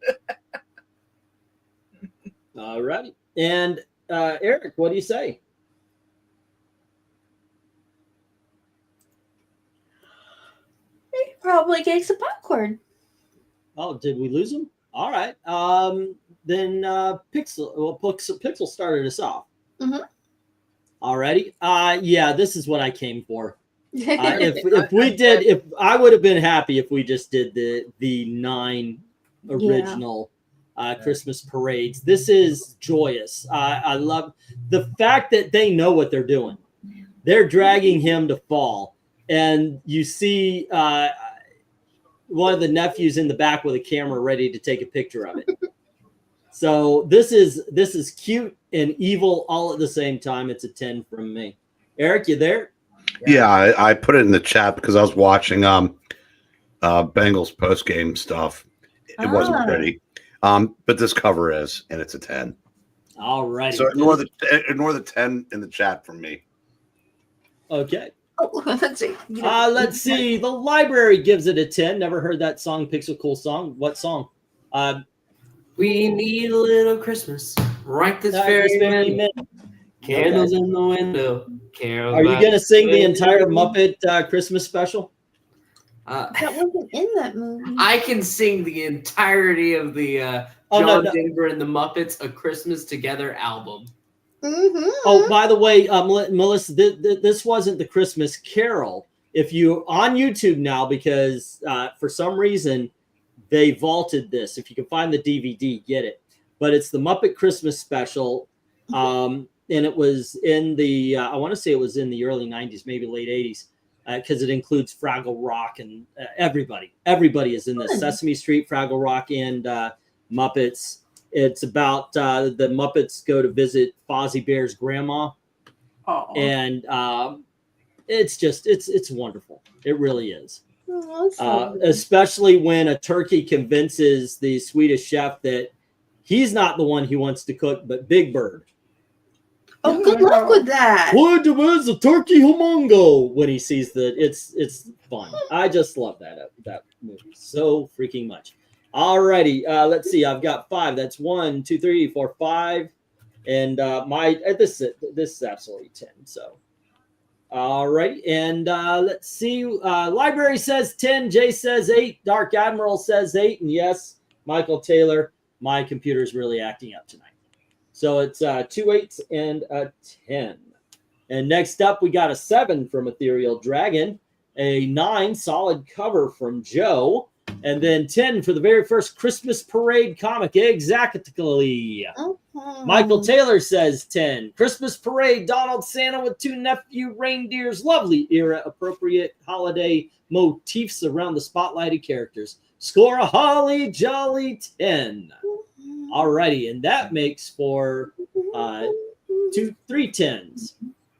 All righty. And Eric, what do you say? He probably takes a popcorn. Oh, did we lose him? All right. Then Pixel started us off. Mhm. Alrighty. Yeah, this is what I came for. If I would have been happy if we just did the 9 original Christmas parades. This is joyous. I love the fact that they know what they're doing. They're dragging him to fall, and you see one of the nephews in the back with a camera ready to take a picture of it. So this is cute and evil all at the same time. It's a 10 from me. Eric, you there? Yeah, I put it in the chat because I was watching Bengals post game stuff. It wasn't pretty, but this cover is, and it's a 10. All right. So ignore the 10 in the chat from me. Okay. Oh, let's see. Let's see. The library gives it a 10. Never heard that song. Pixel Cool song. What song? We need a little Christmas right this very minute. Candles in the window. Carols. Are you going to sing the entire Muppet Christmas special? That wasn't in that movie. I can sing the entirety of the John Denver and the Muppets A Christmas Together album. Mm-hmm. Oh, by the way, Melissa, this wasn't the Christmas Carol. If you on YouTube now, because for some reason they vaulted this. If you can find the DVD, get it. But it's the Muppet Christmas special, and it was in the I want to say it was in the early '90s, maybe late '80s, because it includes Fraggle Rock and everybody. Everybody is in this. Sesame Street, Fraggle Rock, and Muppets. It's about the Muppets go to visit Fozzie Bear's grandma. Oh. And it's wonderful. It really is. Especially when a turkey convinces the Swedish chef that he's not the one he wants to cook, but Big Bird. Oh, good luck with that. What is a turkey humongo? When he sees it's fun. I just love that movie so freaking much. Alrighty, let's see. I've got 5. That's 1, 2, 3, 4, 5, and this is absolutely 10. So, alrighty, and let's see. Library says 10. Jay says 8. Dark Admiral says 8, and yes, Michael Taylor. My computer's really acting up tonight. So it's 2 8s and a 10. And next up, we got a 7 from Ethereal Dragon, a 9 solid cover from Joe. And then 10 for the very first Christmas Parade comic, exactly. Michael Taylor says 10. Christmas Parade, Donald Santa with 2 nephew reindeers. Lovely era-appropriate holiday motifs around the spotlighted characters. Score a holly jolly 10. Alrighty, and that makes for 3 10s.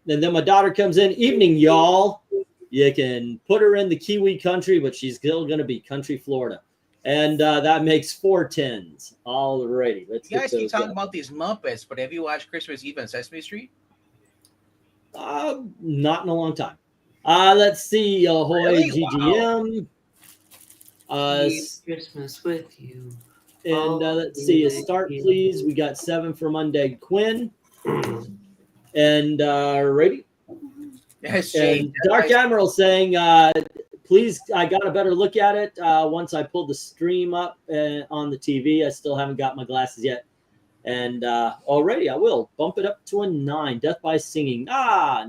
And then my daughter comes in. Evening, y'all. You can put her in the Kiwi country, but she's still going to be country Florida. And that makes 4 10s. Alrighty. Let's you get guys those keep talking up. about these Muppets, but have you watched Christmas Eve on Sesame Street? Not in a long time. Let's see. Ahoy, Really? GGM. Christmas with you. And let's see. A start, please. We got 7 from Undead Quinn. And ready? Yes, and Dark Admiral saying, please, I got a better look at it once I pulled the stream up on the TV. I still haven't got my glasses yet. And already I will bump it up to a 9. Death by Singing. Nah.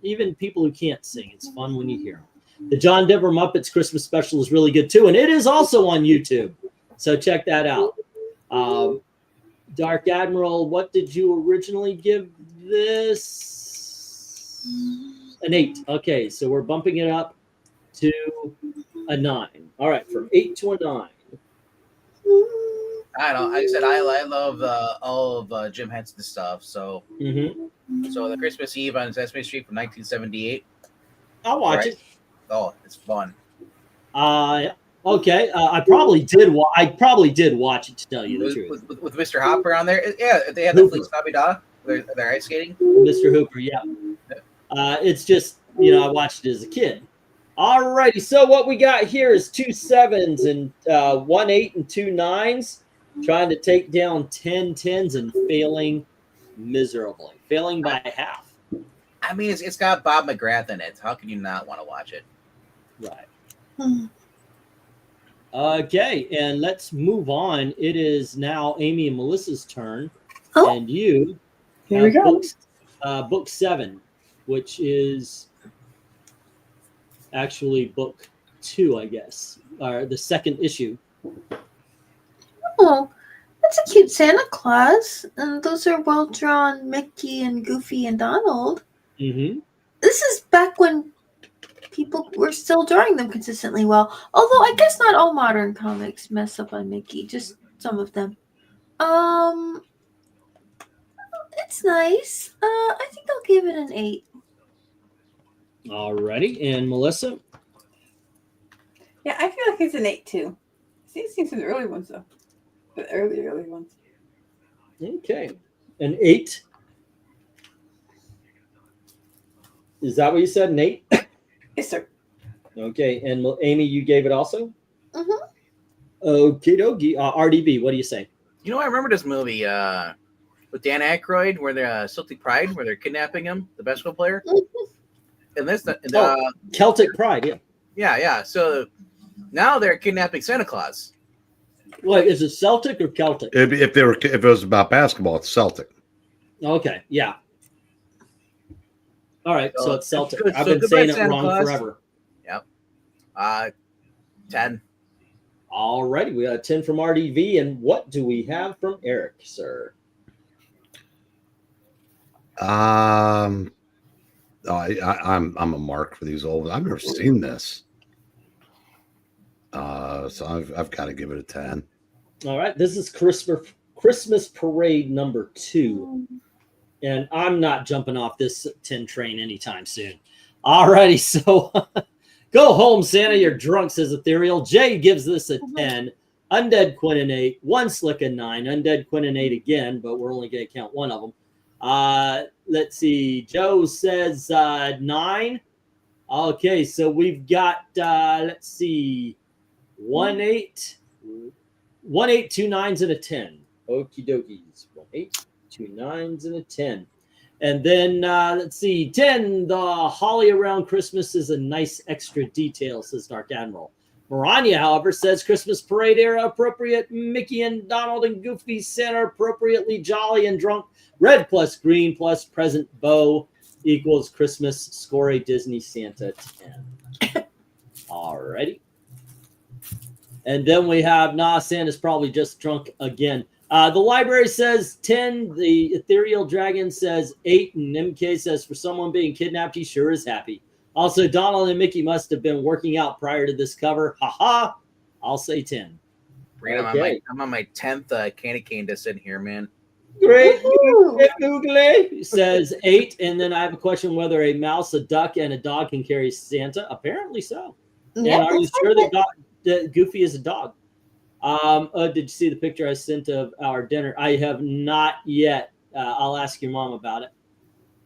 Even people who can't sing, it's fun when you hear them. The John Denver Muppets Christmas special is really good too. And it is also on YouTube. So check that out. Dark Admiral, what did you originally give this? An 8. Okay, so we're bumping it up to a 9. All right, from 8 to a 9. I don't know. Like I said, I love all of Jim Henson's stuff. So, so the Christmas Eve on Sesame Street from 1978. I'll watch it. Oh, it's fun. Okay. I probably did watch it, to tell you the truth. With Mr. Hopper on there. Yeah, they had the Fleet Snobby Da. They're ice skating. Mr. Hooper, yeah. It's just, I watched it as a kid. All righty. So what we got here is 2 7s and 1 8 and 2 9s. Trying to take down 10 10s and failing miserably. Failing by half. I mean, it's got Bob McGrath in it. How can you not want to watch it? Right. Okay, and let's move on. It is now Amy and Melissa's turn. Oh. And you Here we go. Book 7, which is actually book 2, I guess, or the second issue. Oh, that's a cute Santa Claus. And those are well drawn Mickey and Goofy and Donald. Mm-hmm. This is back when people were still drawing them consistently well. Although I guess not all modern comics mess up on Mickey, just some of them. It's nice. I think I'll give it an 8. Alrighty, and Melissa? Yeah, I feel like it's an 8 too. I've seen some early ones though. The early ones. Okay. An 8? Is that what you said, an 8? Yes, sir. Okay, and Amy, you gave it also? Mm-hmm. Okie dokie. RDB, what do you say? You know, I remember this movie with Dan Aykroyd, where they're Celtic Pride, where they're kidnapping him, the basketball player. And this, Celtic Pride, yeah. Yeah. So now they're kidnapping Santa Claus. Wait, is it Celtic or Celtic? If it was about basketball, it's Celtic. Okay, yeah. All right, so it's Celtic. Good, I've so been saying it Santa wrong Claus. forever. Yep. 10. All righty, we got a 10 from RDV, and what do we have from Eric, sir? I'm a mark for these old. I've never seen this, so I've got to give it a 10. All right, this is Christmas Parade number 2, and I'm not jumping off this 10 train anytime soon. All righty, so go home, Santa. You're drunk, says Ethereal. Jay gives this a 10. Undead Quinn an 8. One Slick a 9. Undead Quinn an 8 again, but we're only going to count one of them. Let's see. Joe says 9. Okay, so we've got let's see, 1 8, 1 8, 2 9s, and a 10. Okie dokies. 1 8, 2 9s, and a 10. And then let's see, 10. The holly around Christmas is a nice extra detail, says Dark Admiral. Maranya, however, says Christmas parade era appropriate. Mickey and Donald and Goofy Santa appropriately jolly and drunk. Red plus green plus present bow equals Christmas. Score a Disney Santa 10. Alrighty. And then we have, Santa's probably just drunk again. The library says 10. The Ethereal Dragon says 8. And MK says for someone being kidnapped, he sure is happy. Also, Donald and Mickey must have been working out prior to this cover. Haha. I'll say 10. Okay. I'm on my 10th candy cane to sit here, man. Great. Google says 8. And then I have a question whether a mouse, a duck, and a dog can carry Santa. Apparently so. Yeah, and are you sure that Goofy is a dog? Did you see the picture I sent of our dinner? I have not yet. I'll ask your mom about it.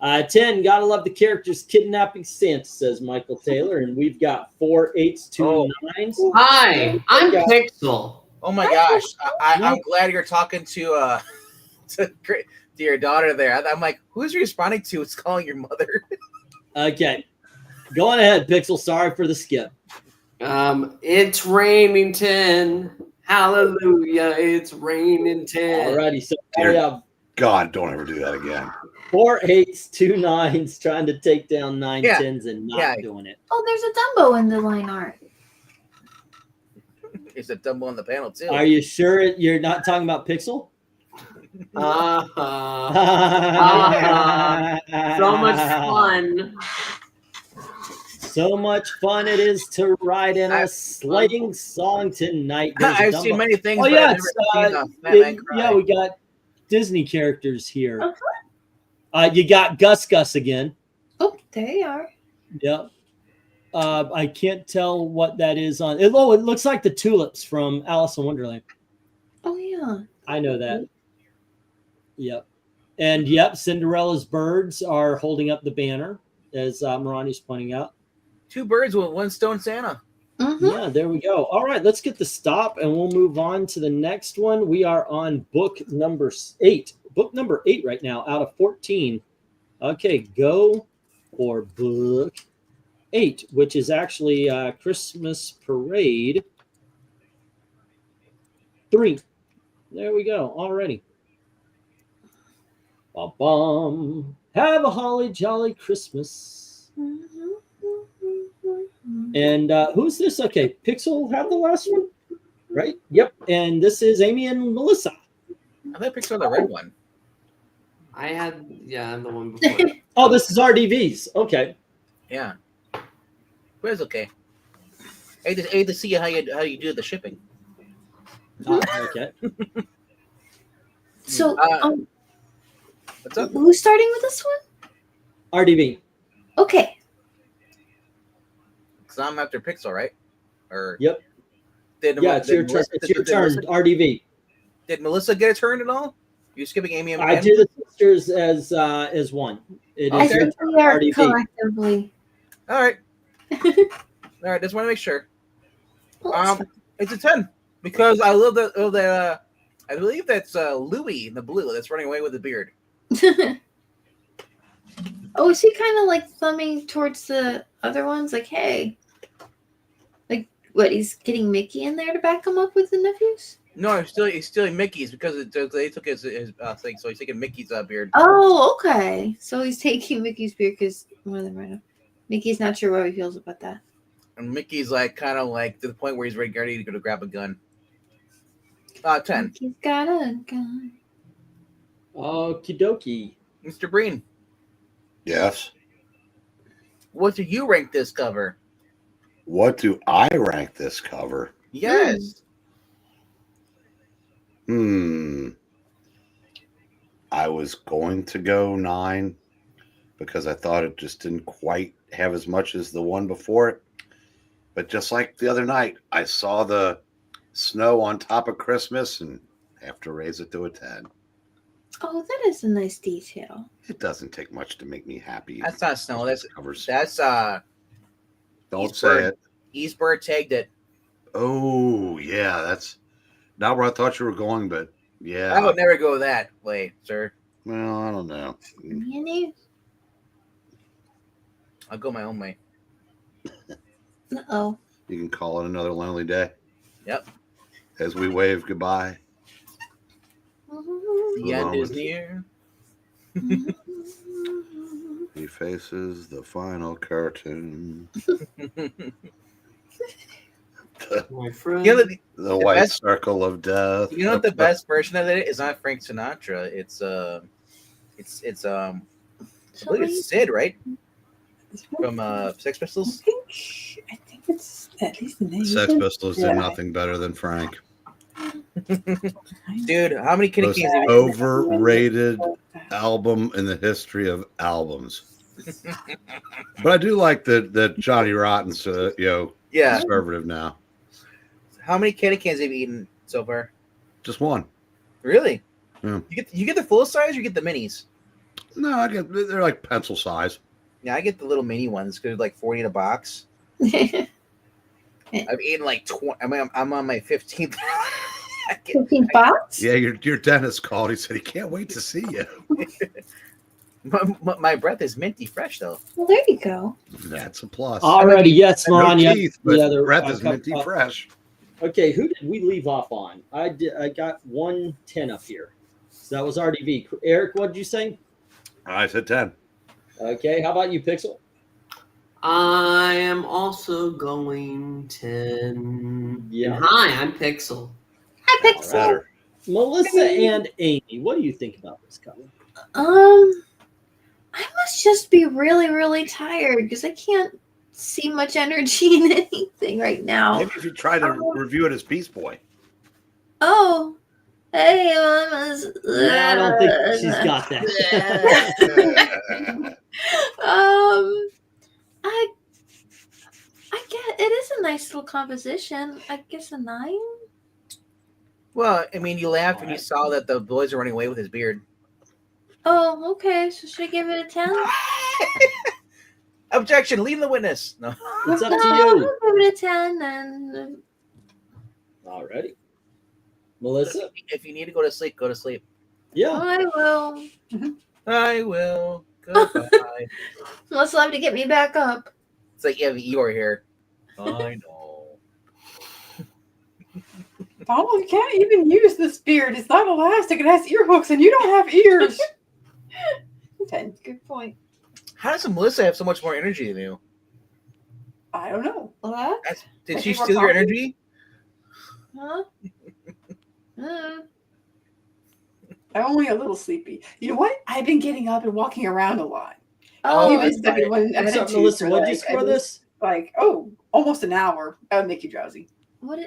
10, gotta love the characters kidnapping Santa, says Michael Taylor. And we've got 4 8s, 2 9s. Hi, I'm Pixel. Oh my gosh. I'm glad you're talking to your daughter there. I'm like, who's responding to? It's calling your mother. Okay. Go on ahead, Pixel. Sorry for the skip. It's raining 10. Hallelujah, it's raining 10. Alrighty, so God, don't ever do that again. 4 8s, 2 9s, trying to take down 9 10s and not doing it. Oh, there's a Dumbo in the line art. There's a Dumbo on the panel too. Are you sure you're not talking about Pixel? So much fun. So much fun it is to ride in a sledding song tonight. I've seen many things. Oh, but yeah, I've never seen yeah, we got Disney characters here. You got Gus again. Oh, there you are. Yep. I can't tell what that is on. It looks like the tulips from Alice in Wonderland. Oh, yeah. I know that. Yep. And yep, Cinderella's birds are holding up the banner, as Marani's pointing out. 2 birds with 1 stone Santa. Mm-hmm. Yeah, there we go. All right, let's get the stop and we'll move on to the next one. We are on book number 8. Book number 8 right now out of 14. Okay, go for book 8, which is actually Christmas Parade 3. There we go. Already. Ba-bum. Have a holly jolly Christmas. And who's this? Okay, Pixel have the last one. Right? Yep. And this is Amy and Melissa. I thought Pixar the red one. I had, yeah, I'm the one before that. Oh, this is RDV's. Okay. Yeah. But it's okay. I hate to see how you do the shipping. Okay. So, What's up? who's starting with this one? RDV. Okay. Because I'm after Pixel, right? Or Yep. Yeah, it's your turn. It's your turn, RDV. Did Melissa get a turn at all? You're skipping Amy and I do the sisters as one. It I is your think turn, we are RDV. collectively. All right. All right. Just want to make sure. It's a 10 because I love that. I believe that's Louis in the blue that's running away with the beard. Oh, is he kind of like thumbing towards the other ones? Like, hey. Like, what? He's getting Mickey in there to back him up with the nephews? No, he's stealing Mickey's because they took his thing, so he's taking Mickey's beard. Oh, okay. So he's taking Mickey's beard because one of them right now. Mickey's not sure how he feels about that. And Mickey's like kind of like to the point where he's ready to go to grab a gun. 10. Mickey's got a gun. Okie dokie. Mr. Breen, Yes. what do you rank this cover? What do I rank this cover? Yes. I was going to go 9 because I thought it just didn't quite have as much as the one before it. But just like the other night, I saw the snow on top of Christmas and have to raise it to a 10. Oh, that is a nice detail. It doesn't take much to make me happy. That's not snow. That's covers. Don't Eastburn. say it. Eastburn tagged it. Oh yeah, that's not where I thought you were going, but yeah. I would never go that way, sir. Well, I don't know. Mayonnaise? I'll go my own way. Uh-oh. You can call it another lonely day. Yep. As we wave goodbye. The end is near. He faces the final curtain. My friend. You know, The white best- circle of death. you know what the best version of it is? Not Frank Sinatra. It's I believe it's Sid, right? From Sex Pistols. I think it's at least the name. Sex Pistols did Yeah. nothing better than Frank. Dude, how many kitty Most cans have you overrated album in the history of albums. But I do like that Johnny Rotten's Yeah. conservative now. How many candy cans have you eaten so far? Just one. Really? Yeah. You get the full size or you get the minis? No, they're like pencil size. Yeah, I get the little mini ones because like 40 in a box. I've eaten like 20. I'm on my 15th. 15 box? Yeah, your dentist called. He said he can't wait to see you. My breath is minty fresh though. Well, there you go. That's a plus. Alrighty, yes, No Maranya. teeth, but The other- breath is minty fresh. Okay, who did we leave off on? I got 110 up here. So that was RDV. Eric, what did you say? I said 10. Okay, how about you, Pixel? I am also going 10. Yeah. And hi, I'm Pixel. Hi, Pixel. Better. Melissa and Amy, what do you think about this cover? I must just be really, really tired because I can't see much energy in anything right now. Maybe if you try to review it as Beast Boy. Oh, hey, Mama's. I don't think she's got that. I get it is a nice little composition. I guess a 9. Well, I mean, you laughed when you saw that the boys are running away with his beard. Oh, okay. So should I give it a 10? Objection! Leave the witness. No. It's up to I'll you. give it a 10 and Alrighty. Melissa? If you need to go to sleep, go to sleep. Yeah. I will. I will. Goodbye. Unless you'll have to get me back up. It's like you have Eeyore here. I know. Donald, you can't even use this beard. It's not elastic. It has ear hooks, and you don't have ears. Okay, good point. How does Melissa have so much more energy than you? I don't know. What? Did Like she more steal your coffee? energy? Huh? I'm only a little sleepy. You know what? I've been getting up and walking around a lot. Oh, You've been that's stuck in one What's up, attitude Melissa? for What'd you like, score this? like, almost an hour. That would make you drowsy. what?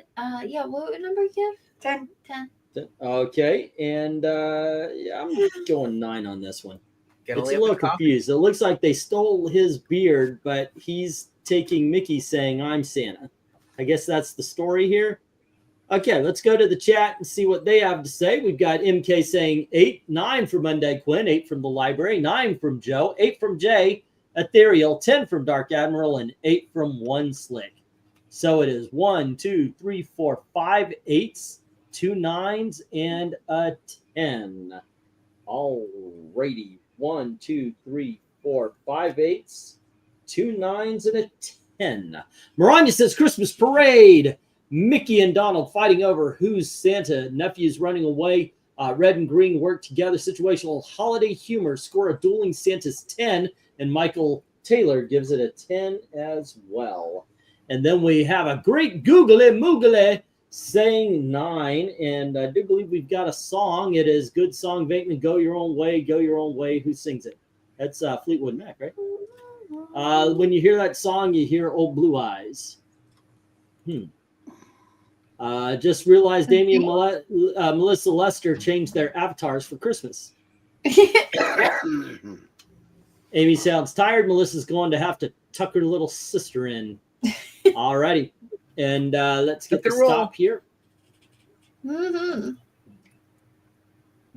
Yeah. What number you 10. have? 10. Okay, and yeah, I'm going 9 on this one. Get It's a little confused. It looks like they stole his beard, but he's taking Mickey saying, "I'm Santa." I guess that's the story here. Okay, let's go to the chat and see what they have to say. We've got MK saying 8, 9 from Monday Quinn, 8 from the library, 9 from Joe, 8 from Jay, Ethereal, 10 from Dark Admiral, and 8 from One Slick. So it is 1, 2, 3, 4, 5 8s, 2 9s, and a 10. Alrighty. 1, 2, 3, 4, 5 8s, 2 9s, and a 10. Maranya says Christmas parade. Mickey and Donald fighting over who's Santa. Nephews running away. Red and green work together. Situational holiday humor. Score a dueling Santa's 10. And Michael Taylor gives it a 10 as well. And then we have a great googly moogly saying 9. And I do believe we've got a song. It is Good Song, Venkman, Go Your Own Way, Go Your Own Way. Who sings it? That's Fleetwood Mac, right? When you hear that song, you hear Old Blue Eyes. Just realized Damien Melissa Lester changed their avatars for Christmas. Amy sounds tired. Melissa's going to have to tuck her little sister in. Alrighty. And let's get the stop here. Mm-hmm.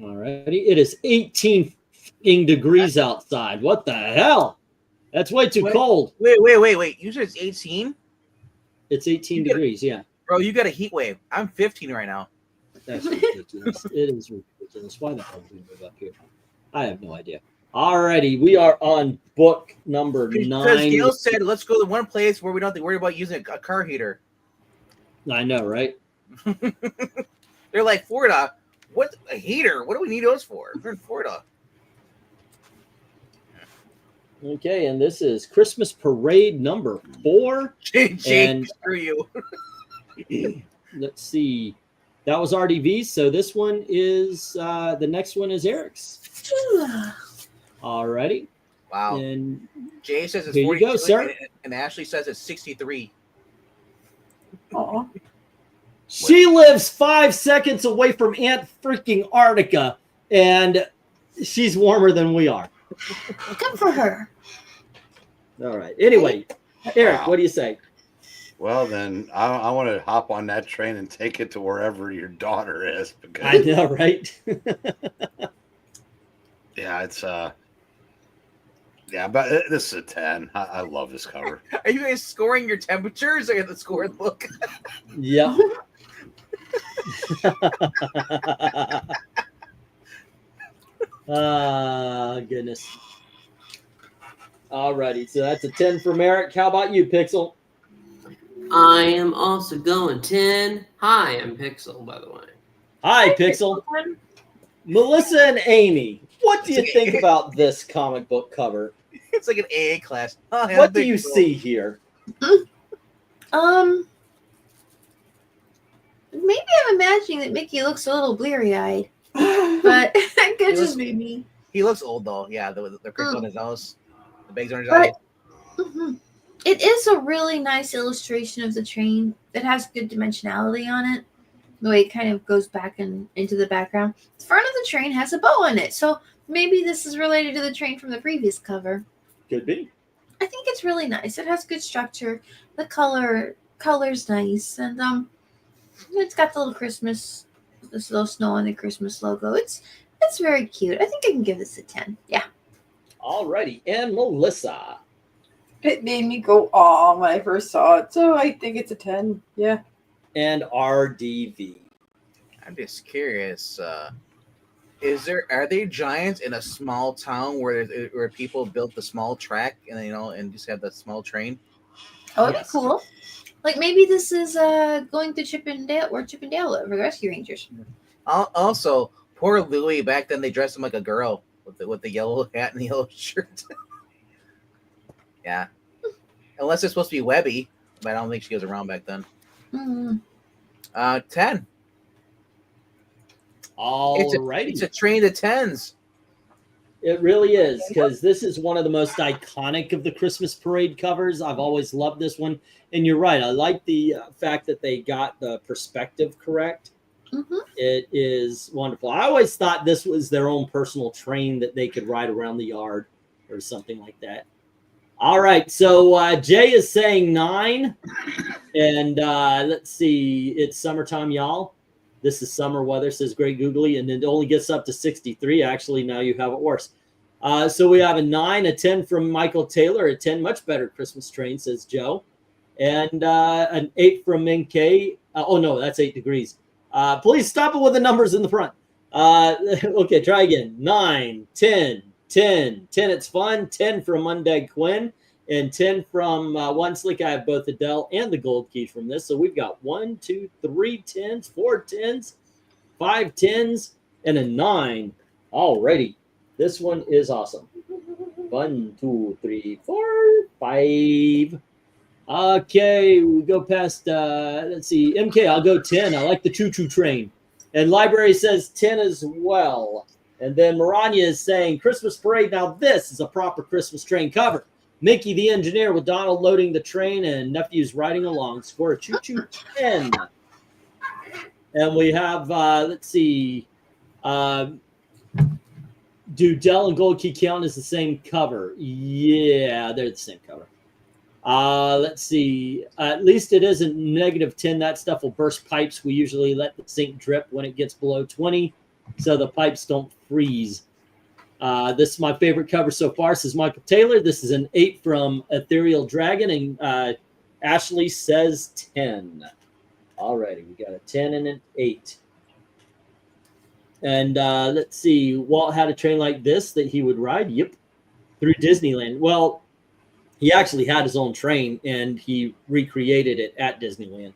Alrighty. It is 18 degrees outside. What the hell? That's way too cold. Wait. You said it's 18? It's 18 degrees, yeah. Bro, you got a heat wave. I'm 15 right now. That's ridiculous. It is ridiculous. Why the hell did we move up here? I have no idea. Alrighty, we are on book number 9. Because Dale said, let's go to one place where we don't have to worry about using a car heater. I know, right? They're like, Florida, what a heater? What do we need those for? We're in Florida. Okay, and this is Christmas Parade number 4. Jake, screw you. Let's see. That was RDV, so this one is the next one is Eric's. Alrighty. Wow. And Jay says it's here 42, you go, sir. and Ashley says it's 63. Aw. She lives 5 seconds away from Ant freaking Antarctica, and she's warmer than we are. Good for her. All right. Anyway, Eric, Wow. what do you say? Well, then I want to hop on that train and take it to wherever your daughter is. I Because know, right? yeah, it's yeah, but this is a 10. I love this cover. Are you guys scoring your temperatures? I got the score book. Yeah. Goodness. Alrighty, so that's a 10 from Eric. How about you, Pixel? I am also going 10. Hi, I'm Pixel, by the way. Hi, Pixel. Melissa and Amy, what do you think about this comic book cover? It's like an AA class. What do you see here? Maybe I'm imagining that Mickey looks a little bleary-eyed, but that could just be me. He looks old though. Yeah, the crinkle on his nose, the bags on his But eyes. it is a really nice illustration of the train. It has good dimensionality on it. The way it kind of goes back into the background. The front of the train has a bow on it, so maybe this is related to the train from the previous cover. Could be. I think it's really nice. It has good structure. The color's nice, and it's got the little Christmas, this little snow on the Christmas logo. It's very cute. I think I can give this a 10. Yeah. Alrighty, and Melissa. It made me go aw when I first saw it, so I think it's a 10. Yeah. And RDV. I'm just curious. Are they giants in a small town where people built the small track and just have that small train? Oh, that'd Yes. be cool. Like maybe this is going to Chip and Dale for the Rescue Rangers. Also, poor Louie. Back then, they dressed him like a girl with the yellow hat and the yellow shirt. Yeah, unless it's supposed to be Webby, but I don't think she was around back then. Mm. 10. All righty. It's a train to 10s. It really is, because this is one of the most iconic of the Christmas parade covers. I've always loved this one. And you're right. I like the fact that they got the perspective correct. It is wonderful. I always thought this was their own personal train that they could ride around the yard or something like that. All right. So Jay is saying 9. And let's see. It's summertime, y'all. This is summer weather, says Greg Googly, and it only gets up to 63. Actually, now you have it worse. So we have a 9, a 10 from Michael Taylor, a 10, much better Christmas train, says Joe, and an 8 from MK. Oh, no, that's 8 degrees. Please stop it with the numbers in the front. Okay, try again. 9, 10, 10, 10. It's fun. 10 from Undead Quinn. And 10 from One Slick. I have both the Dell and the gold key from this. So we've got 1, 2, 3 10s, 4 10s, 5 10s, and a 9. Alrighty. This one is awesome. 1, 2, 3, 4, 5. Okay, we go past, let's see. MK, I'll go 10. I like the choo-choo train. And Library says 10 as well. And then Maranya is saying Christmas Parade. Now this is a proper Christmas train cover. Mickey the engineer with Donald loading the train and nephews riding along. Score a choo-choo 10. And we have, let's see, do Dell and Gold Key count as the same cover? Yeah, they're the same cover. Let's see. At least it isn't -10. That stuff will burst pipes. We usually let the sink drip when it gets below 20, so the pipes don't freeze. This is my favorite cover so far, says Michael Taylor. This is an 8 from Ethereal Dragon, and Ashley says 10. Alrighty, we got a 10 and an 8. And let's see, Walt had a train like this that he would ride. Yep, through Disneyland. Well, he actually had his own train, and he recreated it at Disneyland.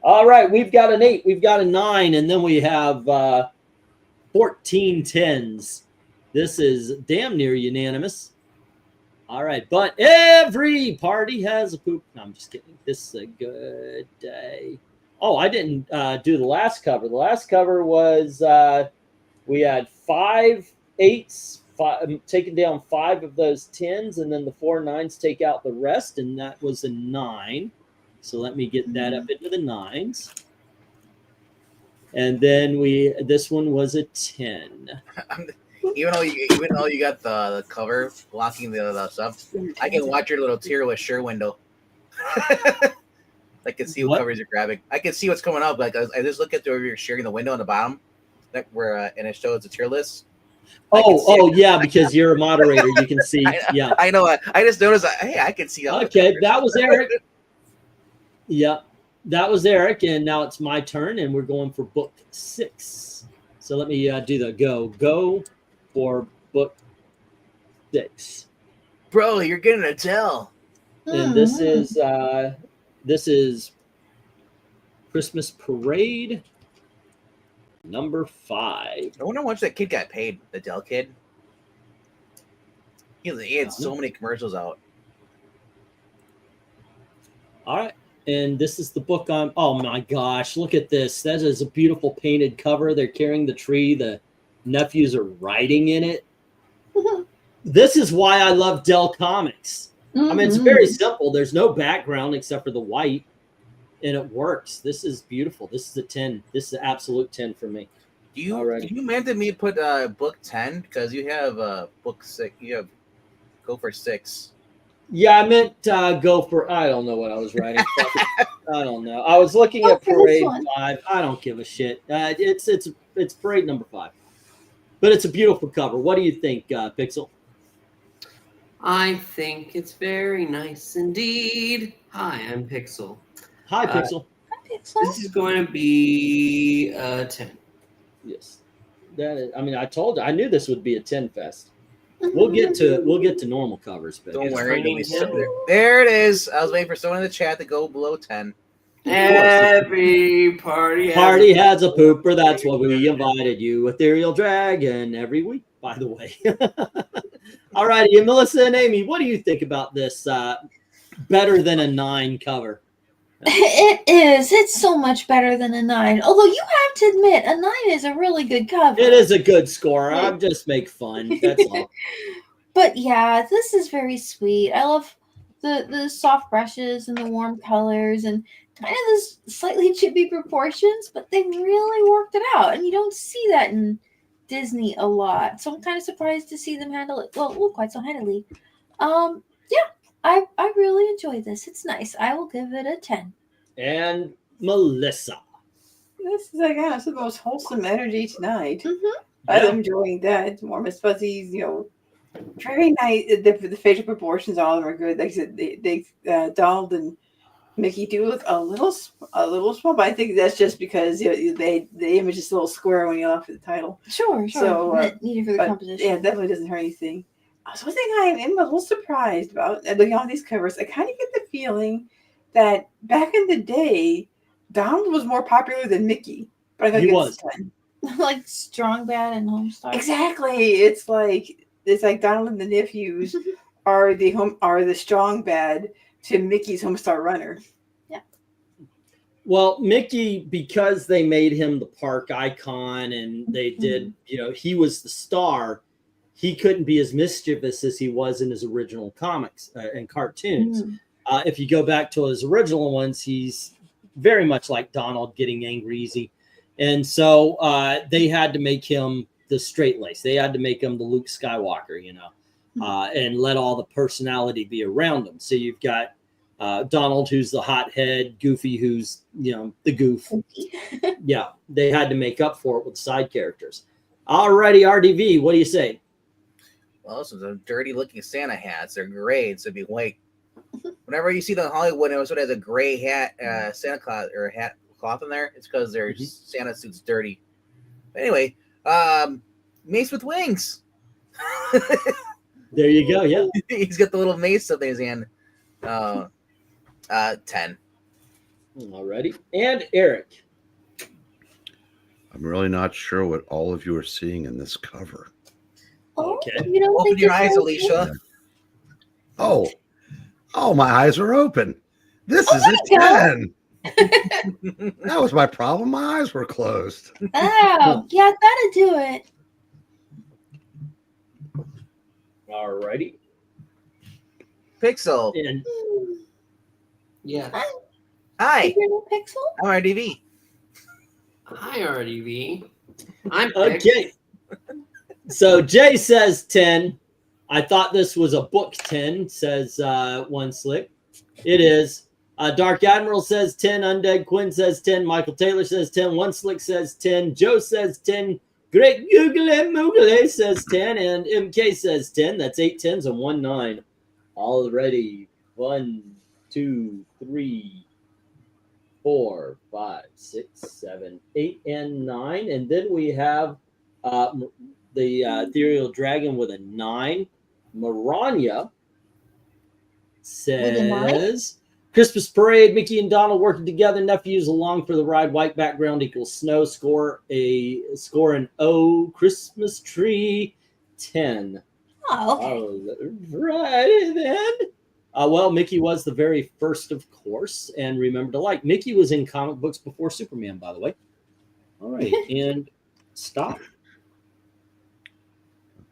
All right, we've got an 8, we've got a 9, and then we have 14 10s. This is damn near unanimous. All right, but every party has a poop. No, I'm just kidding. This is a good day. Oh, I didn't do the last cover. The last cover was we had 5 8s, taking down 5 of those 10s, and then the 4 9s take out the rest, and that was a 9. So let me get that up into the 9s. And then this one was a 10. Even though you got the cover blocking the stuff, I can watch your little tearless share window. I can see what covers you're grabbing. I can see what's coming up. Like I just look at where you're sharing the window on the bottom, where and it shows the tier list. Oh yeah, because you're a moderator, you can see. Yeah, I know. I just noticed. Hey, I can see. Okay, that was Eric. Yeah, that was Eric, and now it's my turn, and we're going for book 6. So let me do the go for book 6. Bro, you're getting a Dell. And this is Christmas Parade number 5. I wonder how much that kid got paid, the Dell kid. He had so many commercials out. All right. And this is the book on, oh my gosh, look at this. That is a beautiful painted cover. They're carrying the tree. The nephews are riding in it. This is why I love Dell Comics. I mean, it's very simple. There's no background except for the white, and it works. This is beautiful. This is a 10. This is an absolute 10 for me. Do you mandate me put book 10? Because you have book 6. You have go for 6. Yeah, I meant go for, I don't know what I was writing. I don't know. I was looking at Parade 5. I don't give a shit. It's Parade number 5. But it's a beautiful cover. What do you think, Pixel? I think it's very nice indeed. Hi, I'm Pixel. Hi, Pixel. Hi, Pixel. This is going to be a 10. Yes. That is, I mean, I told you. I knew this would be a 10 fest. We'll get to normal covers, but don't worry. There it is. I was waiting for someone in the chat to go below 10. Every party has a pooper. That's why we invited you, Ethereal Dragon, every week, by the way. All righty, and Melissa and Amy, what do you think about this better than a 9 cover? It is. It's so much better than a 9. Although you have to admit, a 9 is a really good cover. It is a good score. I just make fun. That's all. But yeah, this is very sweet. I love the soft brushes and the warm colors and kind of this slightly chibi proportions, but they really worked it out. And you don't see that in Disney a lot. So I'm kind of surprised to see them handle it well quite so handily. Yeah, I really enjoy this. It's nice. I will give it a 10. And Melissa. This is like it's the most wholesome energy tonight. Mm-hmm. I'm enjoying that. Warm as fuzzies, very nice. The facial proportions, all of them are good. Like I said, they Donald and Mickey do look a little small, but I think that's just because the image is a little square when you look at the title. Sure. So needed for the composition. Yeah, definitely doesn't hurt anything. So one thing I am a little surprised about looking at all these covers, I kind of get the feeling that back in the day, Donald was more popular than Mickey. But I He was. Like Strong Bad and Homestar. Exactly. It's like Donald and the nephews are the strong bad to Mickey's Homestar Runner. Yeah. Well, Mickey, because they made him the park icon and they did, he was the star. He couldn't be as mischievous as he was in his original comics and cartoons. If you go back to his original ones, he's very much like Donald, getting angry easy. And so they had to make him the straight lace. They had to make him the Luke Skywalker, and let all the personality be around him. So you've got Donald, who's the hothead, Goofy, who's, the goof. Yeah, they had to make up for it with side characters. Alrighty, RDV, what do you say? Well, some dirty looking Santa hats. They're gray, so it'd be white. Whenever you see the Hollywood episode has a gray hat, Santa Claus or hat cloth in there, it's because their Santa suit's dirty. But anyway, mace with wings. There you go. Yeah, he's got the little mace up in his hand. 10. Alrighty, and Eric. I'm really not sure what all of you are seeing in this cover. Okay. You don't Open think your it's eyes, so Alicia. Oh, my eyes are open. This is a 10. That was my problem. My eyes were closed. Oh, yeah, that'll do it. Alrighty. Pixel. And Yeah. Hi. Is there no Pixel? I'm RDV. Hi, RDV. I'm okay. So Jay says 10. I thought this was a book 10, says One Slick. It is. Dark Admiral says 10. Undead Quinn says 10. Michael Taylor says 10. One Slick says 10. Joe says 10. Great Google Moogle says 10. And MK says 10. That's 8 10s and 1 9. Already. 1, 2, 3, 4, 5, 6, 7, 8, and 9. And then we have the Ethereal Dragon with a 9. Maranya says Christmas Parade, Mickey and Donald working together, nephews along for the ride, white background equals snow, score an O, Christmas tree 10. Oh, okay. Right then. Well, Mickey was the very first, of course, and remember to like. Mickey was in comic books before Superman, by the way. All right, and stop.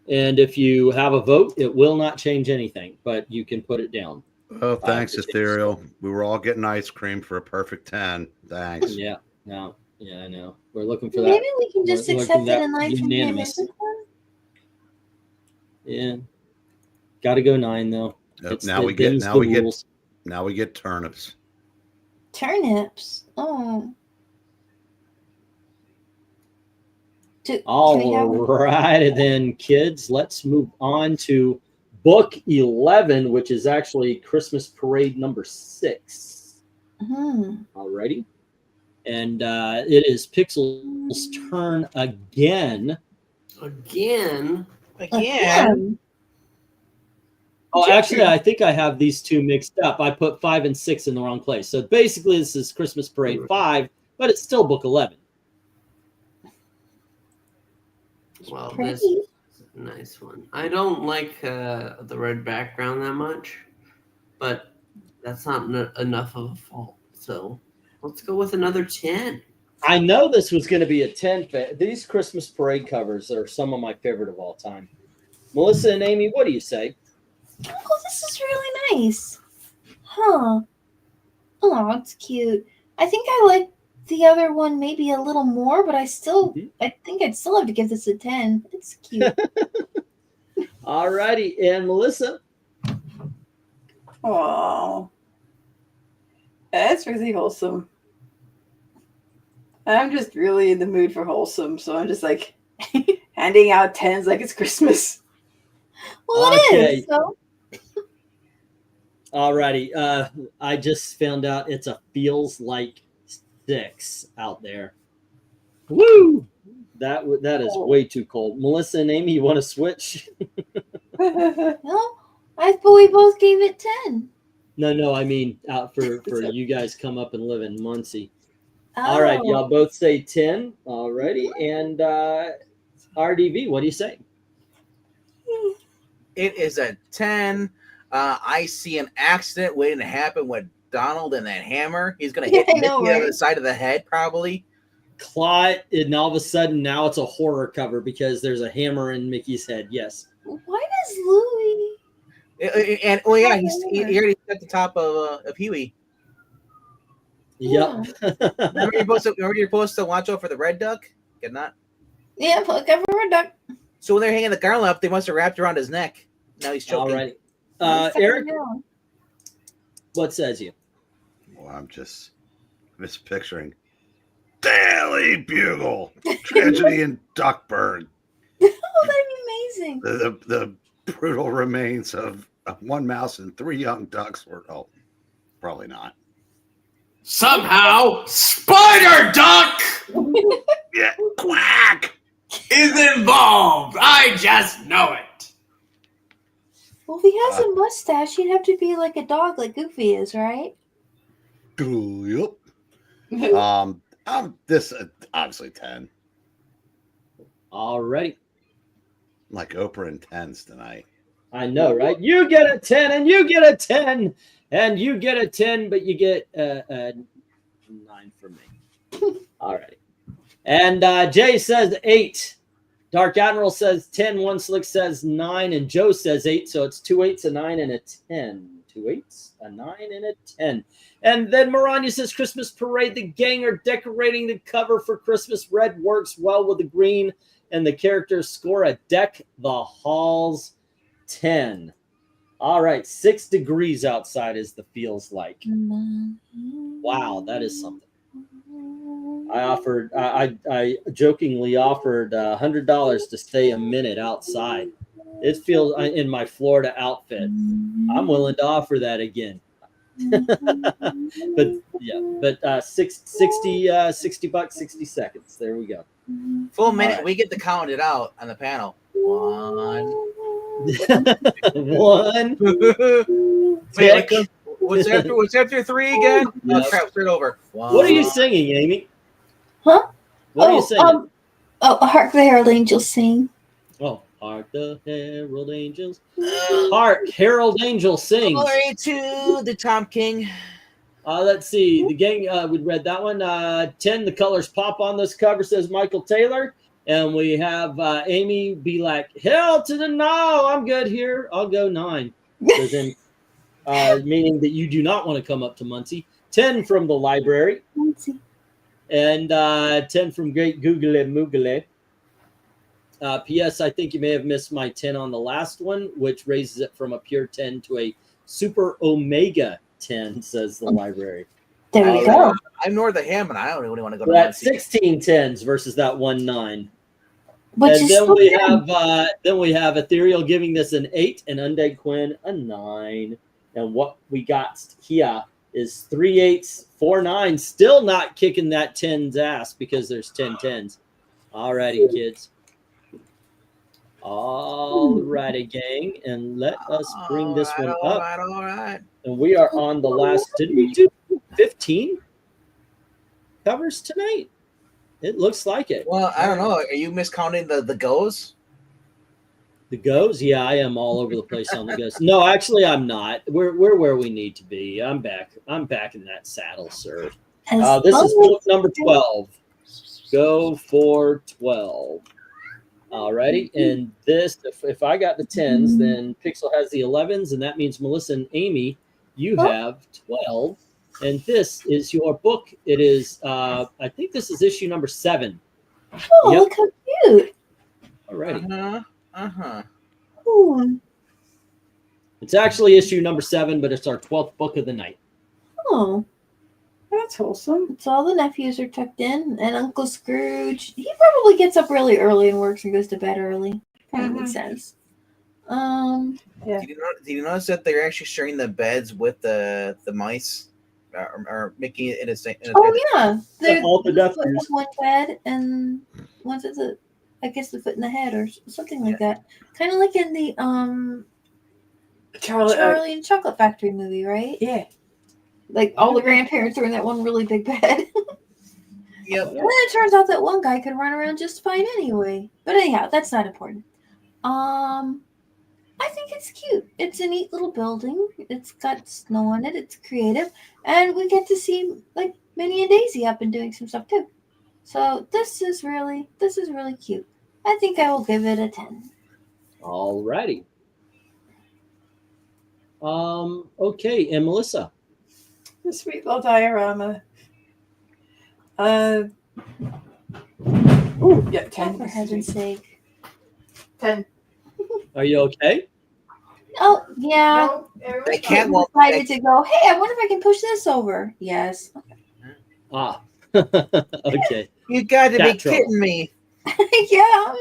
And if you have a vote, it will not change anything, but you can put it down. Oh, thanks, Ethereal. We were all getting ice cream for a perfect 10. Thanks. Yeah, no, yeah, I know. We're looking for that. Maybe we can just We're accept looking it that and like unanimous. Yeah, got to go 9 though. Now we get turnips. Turnips. Oh. All right, then, kids, let's move on to book 11, which is actually Christmas Parade number 6. All righty. And it is Pixel's turn again. Again. Oh, actually, I think I have these two mixed up. I put 5 and 6 in the wrong place. So basically, this is Christmas Parade 5, but it's still book 11. Well, this is a nice one. I don't like the red background that much, but that's not enough of a fault. So let's go with another 10. I know this was going to be a 10. These Christmas parade covers are some of my favorite of all time. Melissa and Amy, what do you say? Oh, this is really nice. Huh. Oh, it's cute. I think I like the other one maybe a little more, but I think I'd still have to give this a 10. It's cute. All righty. And Melissa? Oh, that's really wholesome. I'm just really in the mood for wholesome, so I'm just like handing out 10s like it's Christmas. Well, it is. So. All righty. I just found out it's a feels like 6 out there. Woo! That is way too cold. Melissa and Amy, you want to switch? No, I thought we both gave it 10. No, I mean out for you guys come up and live in Muncie. Oh. All right, y'all both say 10. All righty. And RDV, what do you say? It is a 10. I see an accident waiting to happen with Donald and that hammer. He's going to hit Mickey on the side of the head, probably. Clot, and all of a sudden now it's a horror cover because there's a hammer in Mickey's head. Yes. Why does Louie? And he already at the top of Huey. Yep. Remember you're supposed to watch out for the red duck? Get not? Yeah, look out for a duck. So when they're hanging the garland up, they must have wrapped around his neck. Now he's choking. All right. Eric, what says you? Well, I'm just picturing Daily Bugle, Tragedy in Duckburg. Oh, that'd be amazing. The brutal remains of one mouse and 3 young ducks were, probably not. Somehow, Spider Duck Yeah, quack! is involved. I just know it. Well, if he has a mustache, he'd have to be like a dog like Goofy is, right? Yep. This obviously 10. Alrighty. Like Oprah and 10s tonight. I know, right? You get a 10 and you get a 10 and you get a 10, but you get a 9 from me. Alrighty. And Jay says 8. Dark Admiral says 10. One Slick says 9. And Joe says 8. So it's 2 8s, a 9, and a 10. 2 8s, a 9, and a 10. And then Maranya says Christmas Parade. The gang are decorating the cover for Christmas. Red works well with the green. And the characters score a Deck the Halls 10. All right. 6 degrees outside is the feels like. Wow, that is something. I jokingly offered $100 to stay a minute outside. It feels in my Florida outfit. I'm willing to offer that again. But 60 bucks, 60 seconds. There we go. Full minute. Right. We get to count it out on the panel. 1. 1. Wait, what's after 3 again? Yep. Oh, crap, start over. 1. What are you singing, Amy? Huh? What are you singing? Hark the Herald Angels Sing. Oh, hark the herald angels. Hark, herald angels sing. Glory to the Tom King. Let's see. The gang, we read that one. 10, the colors pop on this cover, says Michael Taylor. And we have Amy be like, hell to the no, I'm good here. I'll go 9. Then, meaning that you do not want to come up to Muncie. 10 from the library. Muncie. And 10 from Great Google Moogle. P.S. I think you may have missed my 10 on the last one, which raises it from a pure 10 to a super omega 10, says the library. There we go. I'm North of Hammond. I don't really want to go to That's Muncie. 16 10s versus that 1 9. Which And is then we have Ethereal giving this an 8 and Undead Quinn a 9. And what we got here is 3 8s, 4 9s, still not kicking that 10's ass because there's 10 10s. Alrighty, kids. Alrighty, gang, and let us bring this one up. All right. And we are on the last. Did we do 15 covers tonight? It looks like it. Well, I don't know. Are you miscounting the goes? The goes? Yeah, I am all over the place on the goes. No, actually, I'm not. We're where we need to be. I'm back. I'm back in that saddle, sir. This is book number 12. Go for 12. Alrighty, and this, if I got the 10s, then Pixel has the 11s, and that means Melissa and Amy, you have 12. And this is your book. It is, I think this is issue number 7. Oh, look how cute. Alrighty. Ooh. It's actually issue number 7, but it's our 12th book of the night. Oh. That's wholesome. So all the nephews are tucked in, and Uncle Scrooge, he probably gets up really early and works and goes to bed early. Kind of makes sense. Yeah. Did you notice that they're actually sharing the beds with the mice, or making it in a Yeah, they're all the foot nephews. on one bed, and one's at the, I guess, the foot in the head or something like that. Kind of like in the Charlie and Chocolate Factory movie, right? Yeah. Like all the grandparents are in that one really big bed. Yep. And then it turns out that one guy could run around just fine anyway. But anyhow, that's not important. I think it's cute. It's a neat little building. It's got snow on it. It's creative. And we get to see like Minnie and Daisy up and doing some stuff too. So this is really cute. I think I will give it a 10. Alrighty. Okay, and Melissa. The sweet little diorama. Ooh, yeah, 10. For heaven's sake. 10. Are you okay? Oh, yeah. No, They can't walk. Decided to go, hey, I wonder if I can push this over. Yes. Ah. Okay. You got to be Cat trouble. kidding me. Yeah.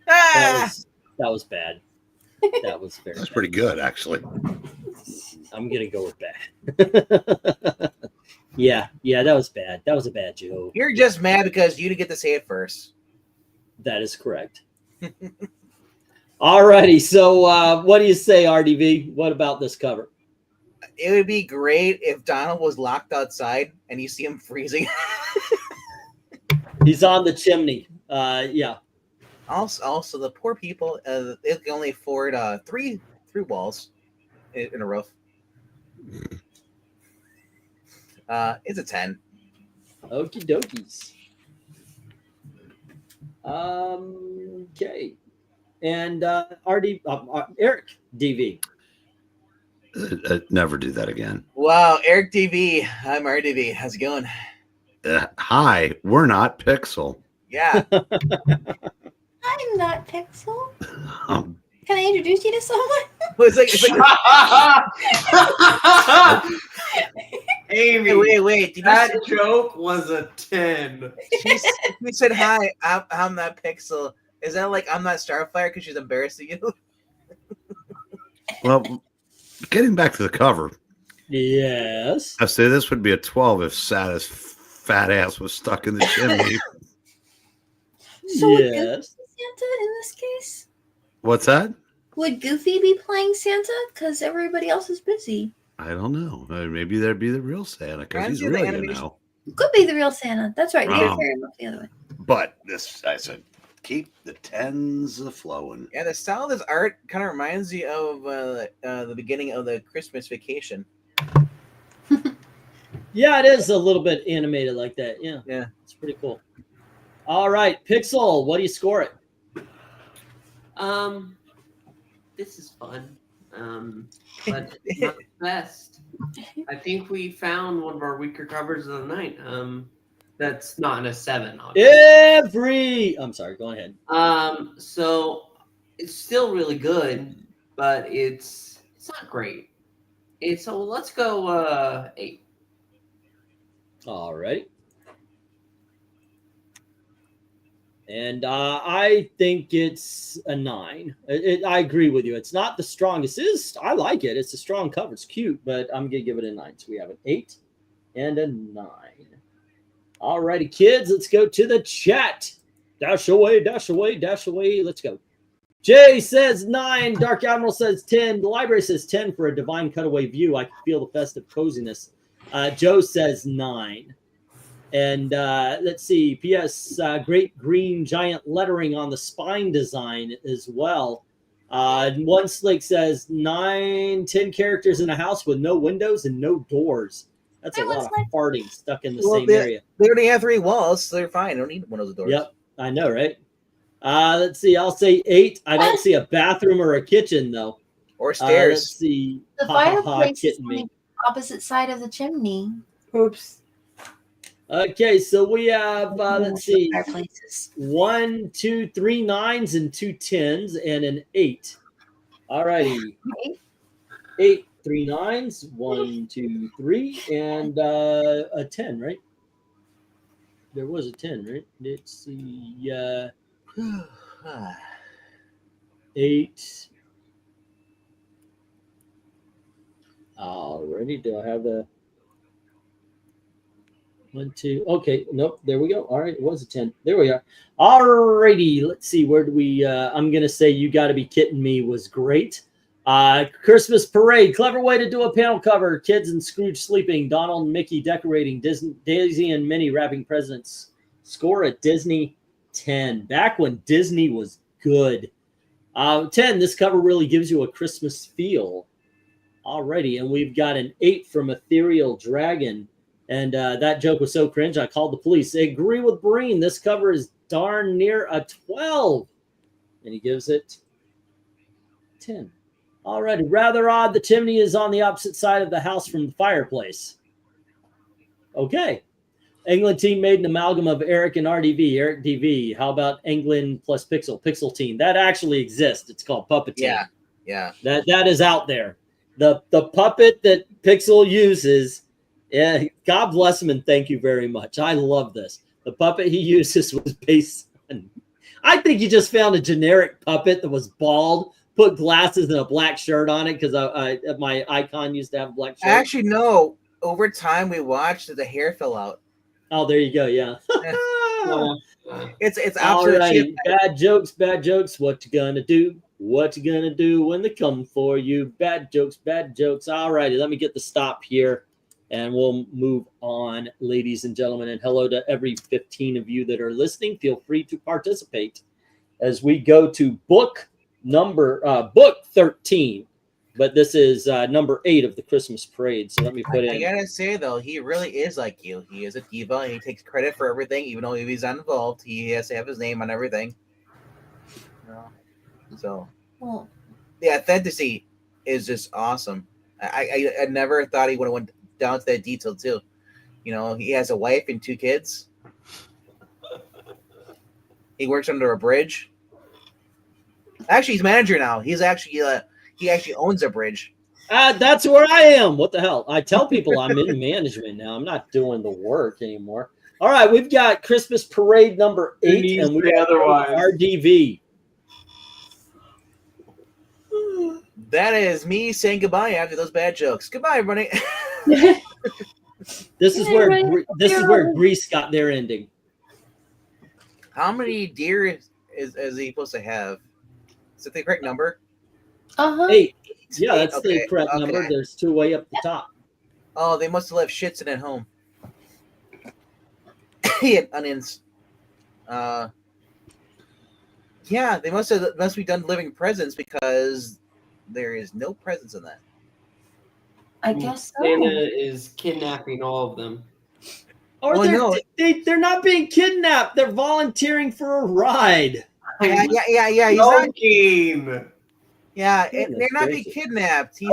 That was bad. That was very That's bad. pretty good, actually. I'm gonna go with bad. yeah, that was bad. That was a bad joke. You're just mad because you didn't get to say it first. That is correct. Alrighty, so what do you say, RDV? What about this cover? It would be great if Donald was locked outside and you see him freezing. He's on the chimney. Yeah. Also, the poor people, they can only afford three walls in a roof. It's a 10. Okie dokies. Okay. And Eric DV. Never do that again. Wow, Eric TV. I'm RDV. How's it going? Hi, we're not Pixel. Yeah. I'm not Pixel. Can I introduce you to someone? It's like Amy, wait. Did that joke was a 10. she said, hi, I'm not Pixel. Is that like I'm not Starfire because she's embarrassing you? Well, getting back to the cover, Yes. I say this would be a 12 if Sada's fat ass was stuck in the chimney. So would Goofy Yes. be Santa in this case? What's that? Would Goofy be playing Santa? Because everybody else is busy. I don't know. Maybe there'd be the real Santa because he's Fancy the really, animation. Could be the real Santa. That's right. Um, Very much the other way. But this, I said, keep the 10s flowing. Yeah, the style of this art kind of reminds you of the beginning of the Christmas Vacation. Yeah, it is a little bit animated like that. Yeah. Yeah. It's pretty cool. All right, Pixel, what do you score it? This is fun. But not the best. I think we found one of our weaker covers of the night. That's not in a 7, obviously. I'm sorry, go ahead. So it's still really good, but it's not great. So let's go 8. All right. And I think it's a 9. I agree with you. It's not the strongest. I like it. It's a strong cover. It's cute, but I'm going to give it a 9. So we have an 8 and a 9. All righty, kids, let's go to the chat. Dash away, dash away, dash away. Let's go. Jay says 9. Dark Admiral says 10. The library says 10 for a divine cutaway view. I can feel the festive coziness. Joe says 9. And let's see, P.S. Great green giant lettering on the spine design as well. One slick says 9, 10 characters in a house with no windows and no doors. That's a lot of farting stuck in the same area. They already have 3 walls, so they're fine. They don't need windows and doors. Yep, I know, right? Let's see, I'll say 8. I don't see a bathroom or a kitchen, though. Or stairs. Let's see. The fireplace is on the opposite side of the chimney. Oops. Okay, so we have, let's see, Fireplaces. 1, 2, 3 9s and 2 10s and an 8. All righty. 8, 3 9s, 1, 2, 3, and a 10, right? There was a 10, right? Let's see. 8. Alrighty, do I have the 1, 2? Okay, nope. There we go. All right, it was a 10. There we are. Alrighty, let's see. Where do we? I'm gonna say "You Gotta Be Kidding Me" was great. Christmas parade, clever way to do a panel cover. Kids and Scrooge sleeping. Donald and Mickey decorating. Daisy and Minnie wrapping presents. Score at Disney 10. Back when Disney was good. 10. This cover really gives you a Christmas feel. Alrighty, and we've got an 8 from Ethereal Dragon. And that joke was so cringe, I called the police. I agree with Breen. This cover is darn near a 12. And he gives it 10. Alrighty, rather odd. The chimney is on the opposite side of the house from the fireplace. Okay. England team made an amalgam of Eric and RDV. Eric DV. How about England plus Pixel? Pixel team. That actually exists. It's called Puppet Team. Yeah. That is out there. The puppet that Pixel uses. Yeah, God bless him and thank you very much. I love this. The puppet he uses was based on. I think he just found a generic puppet that was bald, put glasses and a black shirt on it because my icon used to have a black shirt. Actually, no. Over time, we watched that the hair fell out. Oh, there you go. Yeah. It's All absolute right. shit. Bad jokes. What you gonna do? What you gonna do when they come for you? Bad jokes. All righty. Let me get the stop here. And we'll move on, ladies and gentlemen. And hello to every 15 of you that are listening. Feel free to participate as we go to book 13. But this is number 8 of the Christmas parade. So let me put in. I gotta say though, he really is like you. He is a diva. He takes credit for everything, even though he's not involved. He has to have his name on everything. So, Well, the authenticity is just awesome. I never thought he would have went down to that detail too. You know, he has a wife and 2 kids. He works under a bridge. Actually, he's manager now. He's actually he actually owns a bridge. That's where I am. What the hell? I tell people I'm in management now. I'm not doing the work anymore. All right, we've got Christmas parade number 8, and we got RDV. That is me saying goodbye after those bad jokes. Goodbye, everybody. This is where Greece got their ending. How many deer is he supposed to have? Is it the correct number? 8. Yeah, that's Okay, the correct number. There's 2 way up the top. Oh, they must have left shits in at home. He had onions. Yeah, they must be done living presents because there is no presents in that. I guess so. Santa is kidnapping all of them. Or they're not being kidnapped. They're volunteering for a ride. Yeah. He's not. Yeah, they're not being kidnapped. He's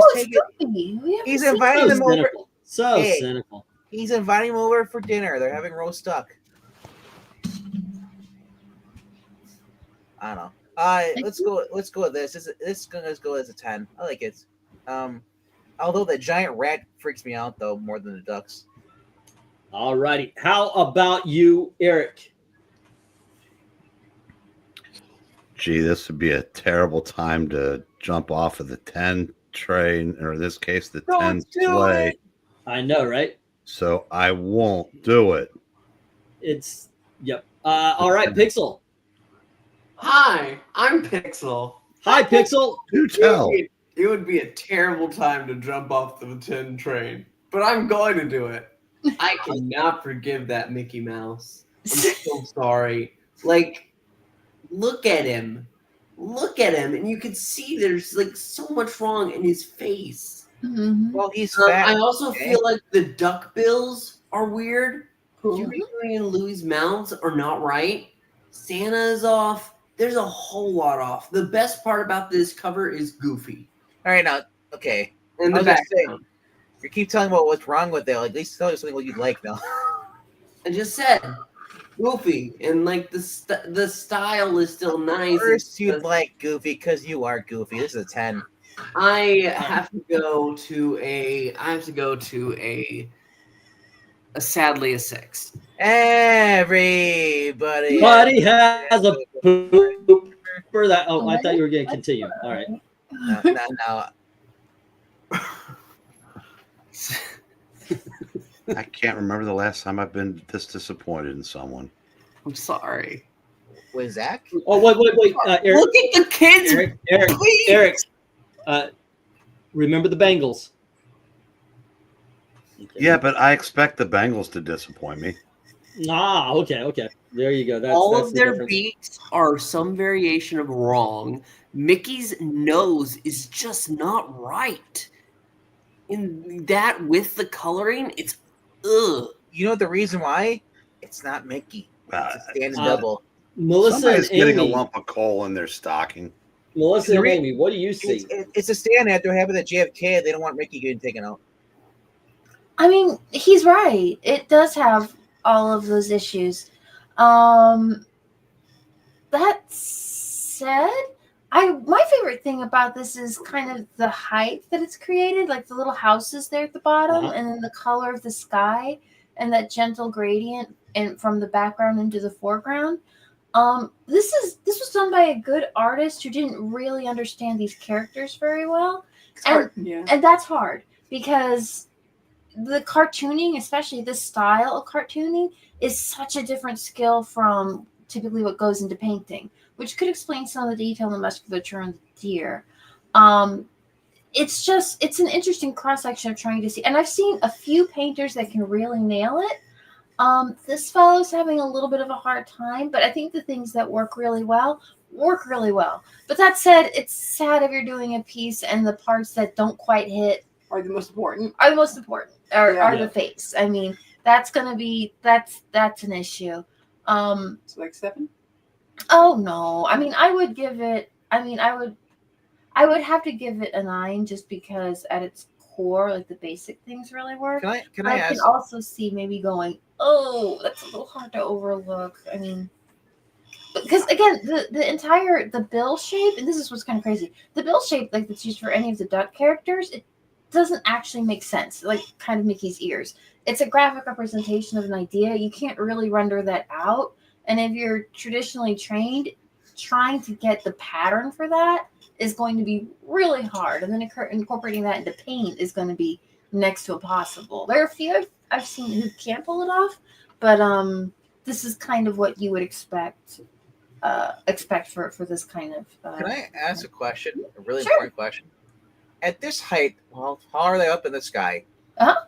He's inviting them over. Cynical. He's inviting them over for dinner. They're having roast duck. I don't know. Let's go with this. This is gonna go as a 10. I like it. Although the giant rat freaks me out though more than the ducks. All righty. How about you, Eric? Gee, this would be a terrible time to jump off of the 10 train, or in this case, the 10 sleigh. I know, right? So I won't do it. Yep. All right, Pixel. Hi, I'm Pixel. Hi, Pixel. Do tell. It would be a terrible time to jump off the 10 train, but I'm going to do it. I cannot forgive that Mickey Mouse. I'm so sorry. Like, look at him. Look at him, and you can see there's like so much wrong in his face. Mhm. Well, he's fat. I also okay? feel like the duck bills are weird. Cool. Yuri and Louis' mouths are not right. Santa is off. There's a whole lot off. The best part about this cover is Goofy. All right, now, okay. And I the was gonna say, background. you keep telling about what's wrong with it. Like, at least tell us something what you'd like now. I just said Goofy, and like the style is still nice. First, you'd like Goofy because you are Goofy. This is a 10. I have to go to a. Sadly a 6. Everybody. Buddy has a poop for that. Oh, I thought you were going to continue. All right. No. I can't remember the last time I've been this disappointed in someone. I'm sorry. With Zach? Oh, wait. Eric, Look at the kids. Eric. Remember the Bengals. Okay. Yeah, but I expect the Bengals to disappoint me. Ah, okay. There you go. That's All that's of the their difference. beats are some variation of wrong. Mickey's nose is just not right. In that with the coloring, it's ugh. You know the reason why? It's not Mickey. It's a standing double. Melissa Somebody's and getting a Amy. lump of coal in their stocking. Melissa and Amy, what do you see? It's a stand after having the JFK. They don't want Mickey getting taken out. I mean, he's right. It does have all of those issues. That said, my favorite thing about this is kind of the height that it's created, like the little houses there at the bottom, and then the color of the sky and that gentle gradient and from the background into the foreground. This was done by a good artist who didn't really understand these characters very well. And that's hard because the cartooning, especially this style of cartooning, is such a different skill from typically what goes into painting, which could explain some of the detail in the musculature and the deer. It's an interesting cross-section of trying to see. And I've seen a few painters that can really nail it. This fellow's having a little bit of a hard time, but I think the things that work really well. But that said, it's sad if you're doing a piece and the parts that don't quite hit Are the most important. are the face. I mean, that's an issue. So like 7? Oh no. I mean, I would have to give it a 9 just because at its core, like the basic things really work. Can I can ask? also see maybe going, oh, that's a little hard to overlook. I mean, because again, the bill shape, and this is what's kind of crazy. The bill shape, like that's used for any of the duck characters, it doesn't actually make sense. Like kind of Mickey's ears. It's a graphic representation of an idea. You can't really render that out. And if you're traditionally trained, trying to get the pattern for that is going to be really hard. And then incorporating that into paint is going to be next to impossible. There are a few I've seen who can pull it off, but this is kind of what you would expect for this kind of. Can I ask a question? A really Sure. important question. At this height, how are they up in the sky? Uh-huh.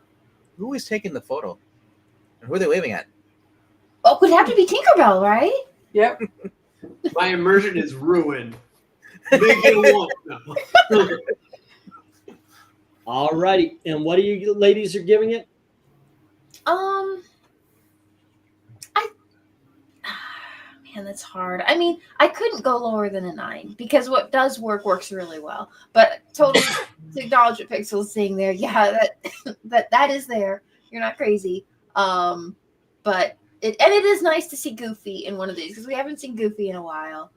Who is taking the photo? And who are they waving at? Well, it would have to be Tinkerbell, right? Yep. My immersion is ruined. They get one. No. All righty. And what are you ladies are giving it? Man, that's hard. I mean, I couldn't go lower than a 9 because what does works really well. But totally to acknowledge what Pixel's saying there. Yeah, that is there. You're not crazy. But it is nice to see Goofy in one of these because we haven't seen Goofy in a while.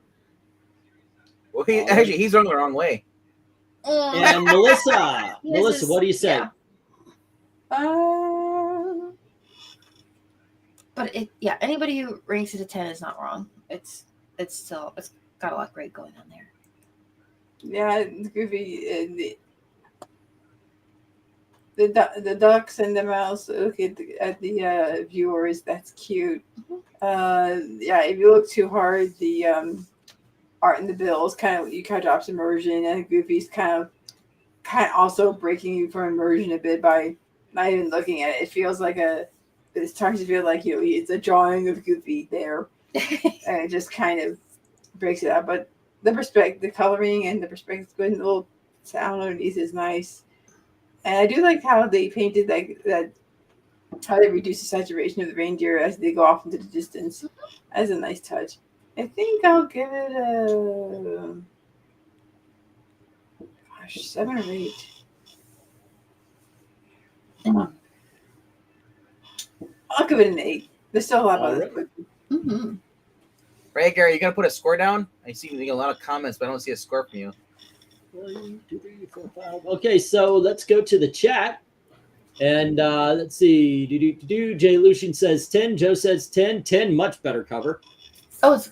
Well, he's going the wrong way. And Melissa, He has his- what do you say? yeah. But anybody who ranks it a 10 is not wrong. It's got a lot great going on there. Yeah, it's Goofy. The ducks and the mouse. Look at the viewers. That's cute. Yeah, if you look too hard, the art in the bills kind of drops immersion, and Goofy's kind of also breaking you from immersion a bit by not even looking at it. It feels like it starts to feel like it's a drawing of Goofy there, and it just kind of breaks it up. But the coloring and the perspective, good, and the little sound underneath is nice. And I do like how they painted that. How they reduce the saturation of the reindeer as they go off into the distance. That's a nice touch. I think I'll give it a 7 or 8. I'll give it an 8. There's still a lot of other. Mm-hmm. Right, Gary, you gonna put a score down? I see you get a lot of comments, but I don't see a score from you. 1, 2, 3, 4, 5. Okay, so let's go to the chat. And let's see. Jay Lucian says 10. Joe says 10. 10, much better cover. Oh, it's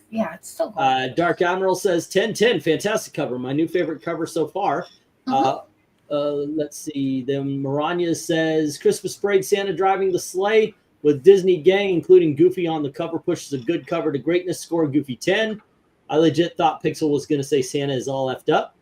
still cool. Dark Admiral says 10. 10, fantastic cover. My new favorite cover so far. Let's see. Then Maranya says Christmas Parade Santa driving the sleigh with Disney gang, including Goofy on the cover, pushes a good cover to greatness. Score Goofy 10. I legit thought Pixel was going to say Santa is all effed up.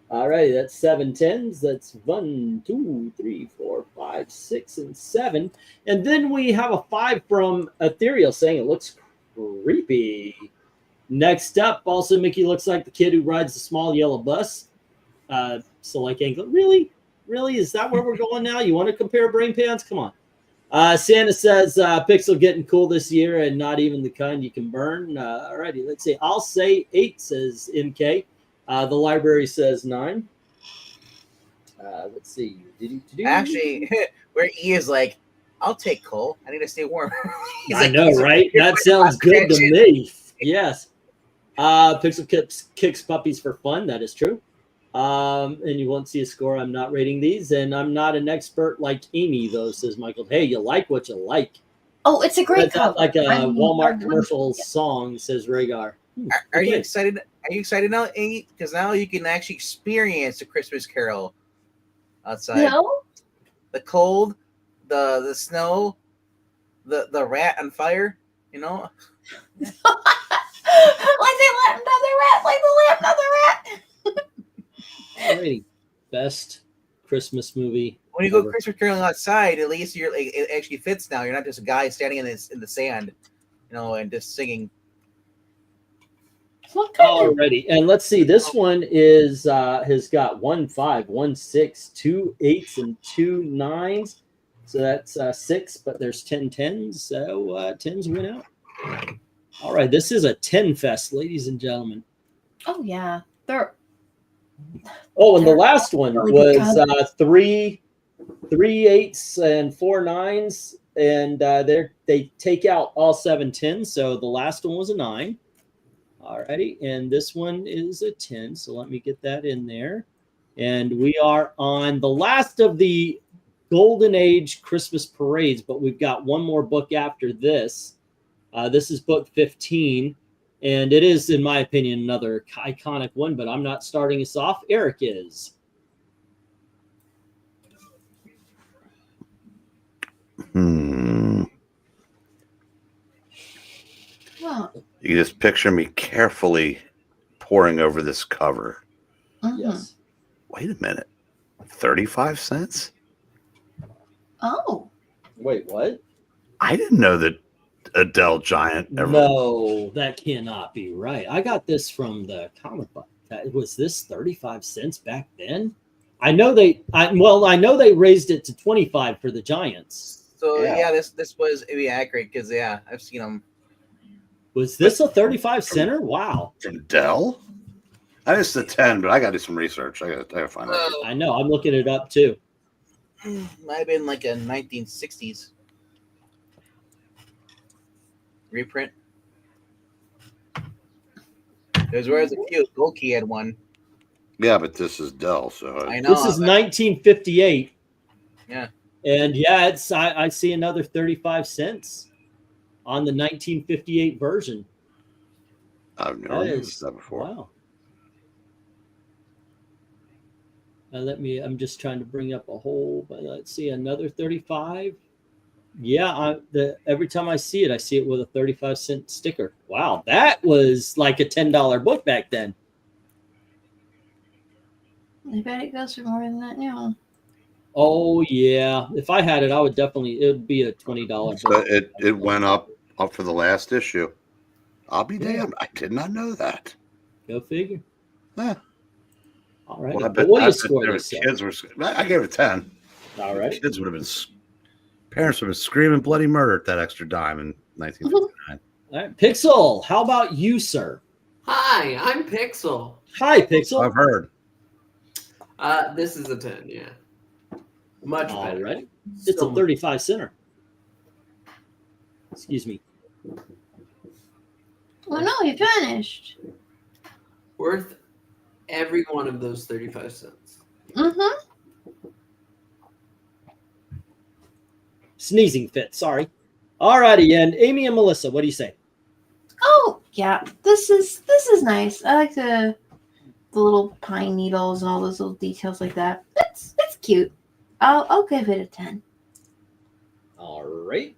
All right, that's 7 10s. That's 1, 2, 3, 4, 5, 6, and 7. And then we have a 5 from Ethereal saying it looks creepy. Next up, also Mickey looks like the kid who rides the small yellow bus. So like Angle, really? Is that where we're going now? You want to compare brain pans? Come on. Santa says Pixel getting cool this year and not even the kind you can burn. All righty, let's see. I'll say 8, says MK. The library says 9. Let's see. Actually, where E is like, I'll take coal. I need to stay warm. I know, right? That sounds good to me. Yes. Pixel kicks puppies for fun. That is true. And you won't see a score. I'm not rating these. And I'm not an expert like Amy, though, says Michael. Hey, you like what you like. Oh, it's a great cover. Like a Walmart commercial song, says Rhaegar. Are you excited? Are you excited now, Amy? Because now you can actually experience the Christmas Carol outside. No? The cold, the snow, the rat on fire. You know. Like they let another rat. Like they let another rat. Alrighty. Best Christmas movie. When you go Christmas caroling outside, at least you're like it actually fits now. You're not just a guy standing in the sand, and just singing. Alrighty, and let's see. This one is has got 1 5, 1 6, 2 8s, and 2 9s. So that's 6, but there's 10 10s. So 10s went out. All right, this is a 10 fest, ladies and gentlemen. Oh yeah, they're. Oh, and the last one was 3 8s and 4 9s, and they take out all 7 10s. So the last one was a 9. Alrighty, and this one is a 10. So let me get that in there. And we are on the last of the Golden Age Christmas parades, but we've got one more book after this. This is book 15. And it is, in my opinion, another iconic one, but I'm not starting us off. Eric is. Well, You just picture me carefully poring over this cover. Yes. Wait a minute. 35 cents? Oh. Wait, what? I didn't know that a Dell Giant ever. No, that cannot be right. I got this from the comic book. Was this 35 cents back then? I know I know they raised it to 25 for the Giants. So yeah, this was maybe accurate because I've seen them. Was this a 35 center? Wow. From Dell? I know it's the 10, but I got to do some research. I got to find out. I know. I'm looking it up too. Might have been like a 1960s reprint. There's a few. Gold Key had one. Yeah, but this is Dell, so I know. This is 1958. Yeah. And yeah, I see another 35 cents on the 1958 version. I've never noticed that before. Wow. I'm just trying to bring up a whole, but let's see, another 35. Yeah, every time I see it with a 35-cent sticker. Wow, that was like a $10 book back then. I bet it goes for more than that now. Oh yeah, if I had it, I would definitely. It would be a $20 So bill. it went up for the last issue. I'll be damned. I did not know that. Go figure. Huh. All right. Well, I But bet, what do I you bet score there this? was kids were. I gave it a 10. All right. Kids would have been. Parents would have been screaming bloody murder at that extra dime in 1959. All right, Pixel. How about you, sir? Hi, I'm Pixel. Hi, Pixel. I've heard. This is a 10, yeah. Much All better. right. It's So a 35 center. Excuse me. Well, no, you finished. worth every one of those 35 cents. Mm-hmm. Sneezing fit. Sorry. All righty. And Amy and Melissa, what do you say? Oh, yeah. This is nice. I like the little pine needles and all those little details like that. It's cute. I'll give it a 10. All right.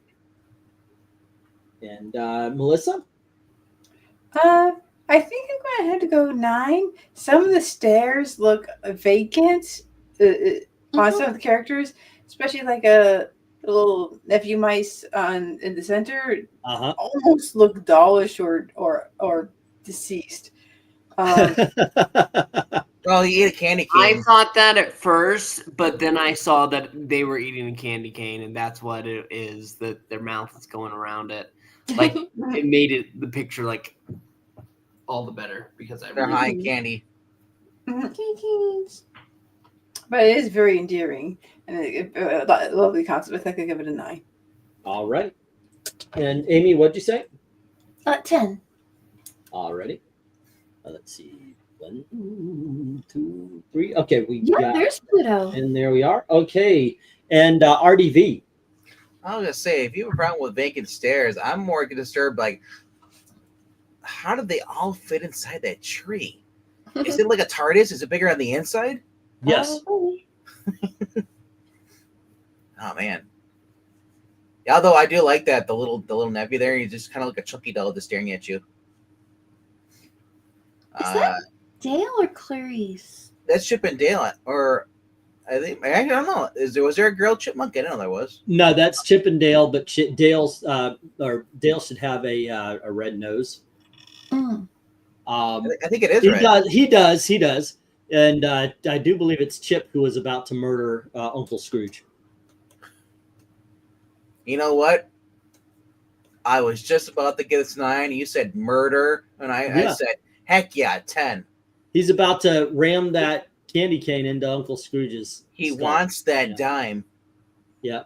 And Melissa? I think I'm gonna have to go 9. Some of the stairs look vacant on some of the characters, especially like a little nephew mice in the center. Uh-huh. Almost look dollish or deceased. Well, he ate a candy I cane. thought that at first, but then I saw that they were eating a candy cane, and that's what it is, that their mouth is going around it. Like, it made the picture, like, all the better, because I They're really high candy. But it is very endearing and a lovely concept. I think I give it a 9. All right. And Amy, what'd you say? 10. All righty. Let's see. 1, 2, 3. Okay, we Yeah, got. there's Pluto. And there we are. Okay. And RDV. I was gonna say, if you have a problem with vacant stairs, I'm more disturbed. Like, how did they all fit inside that tree? Is it like a TARDIS? Is it bigger on the inside? Yes. Probably. Oh man. Yeah, although I do like that the little nephew there. He's just kind of like a chunky doll just staring at you. Is that Dale or Clarice? That's Chip and Dale, or I think I don't know. Was there a girl chipmunk? I didn't know there was. No, that's Chip and Dale, but Dale's or Dale should have a red nose. Mm. I think it is. He Right. does. He does. And I do believe it's Chip who was about to murder Uncle Scrooge. You know what? I was just about to get this 9. You said murder, and I said, heck yeah, 10. He's about to ram that candy cane into Uncle Scrooge's He skull. wants that dime. Yeah.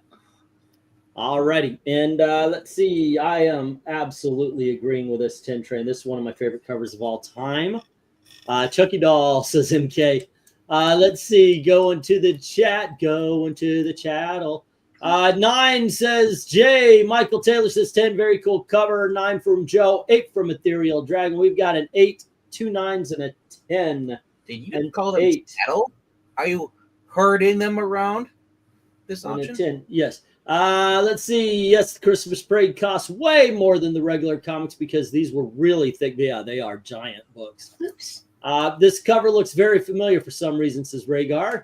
Alrighty. And let's see. I am absolutely agreeing with this 10 train. This is one of my favorite covers of all time. Chucky Doll, says MK. Let's see. Going to the chat. Chattel. 9 says Jay. Michael Taylor says 10. Very cool cover. 9 from Joe. 8 from Ethereal Dragon. We've got an 8, 2 9s, and a 10. Did you And call them 8. cattle? Are you herding them around this And a auction? 10. Yes. Let's see. Yes, the Christmas Parade costs way more than the regular comics because these were really thick. Yeah, they are giant books. Oops. This cover looks very familiar for some reason, says Rhaegar.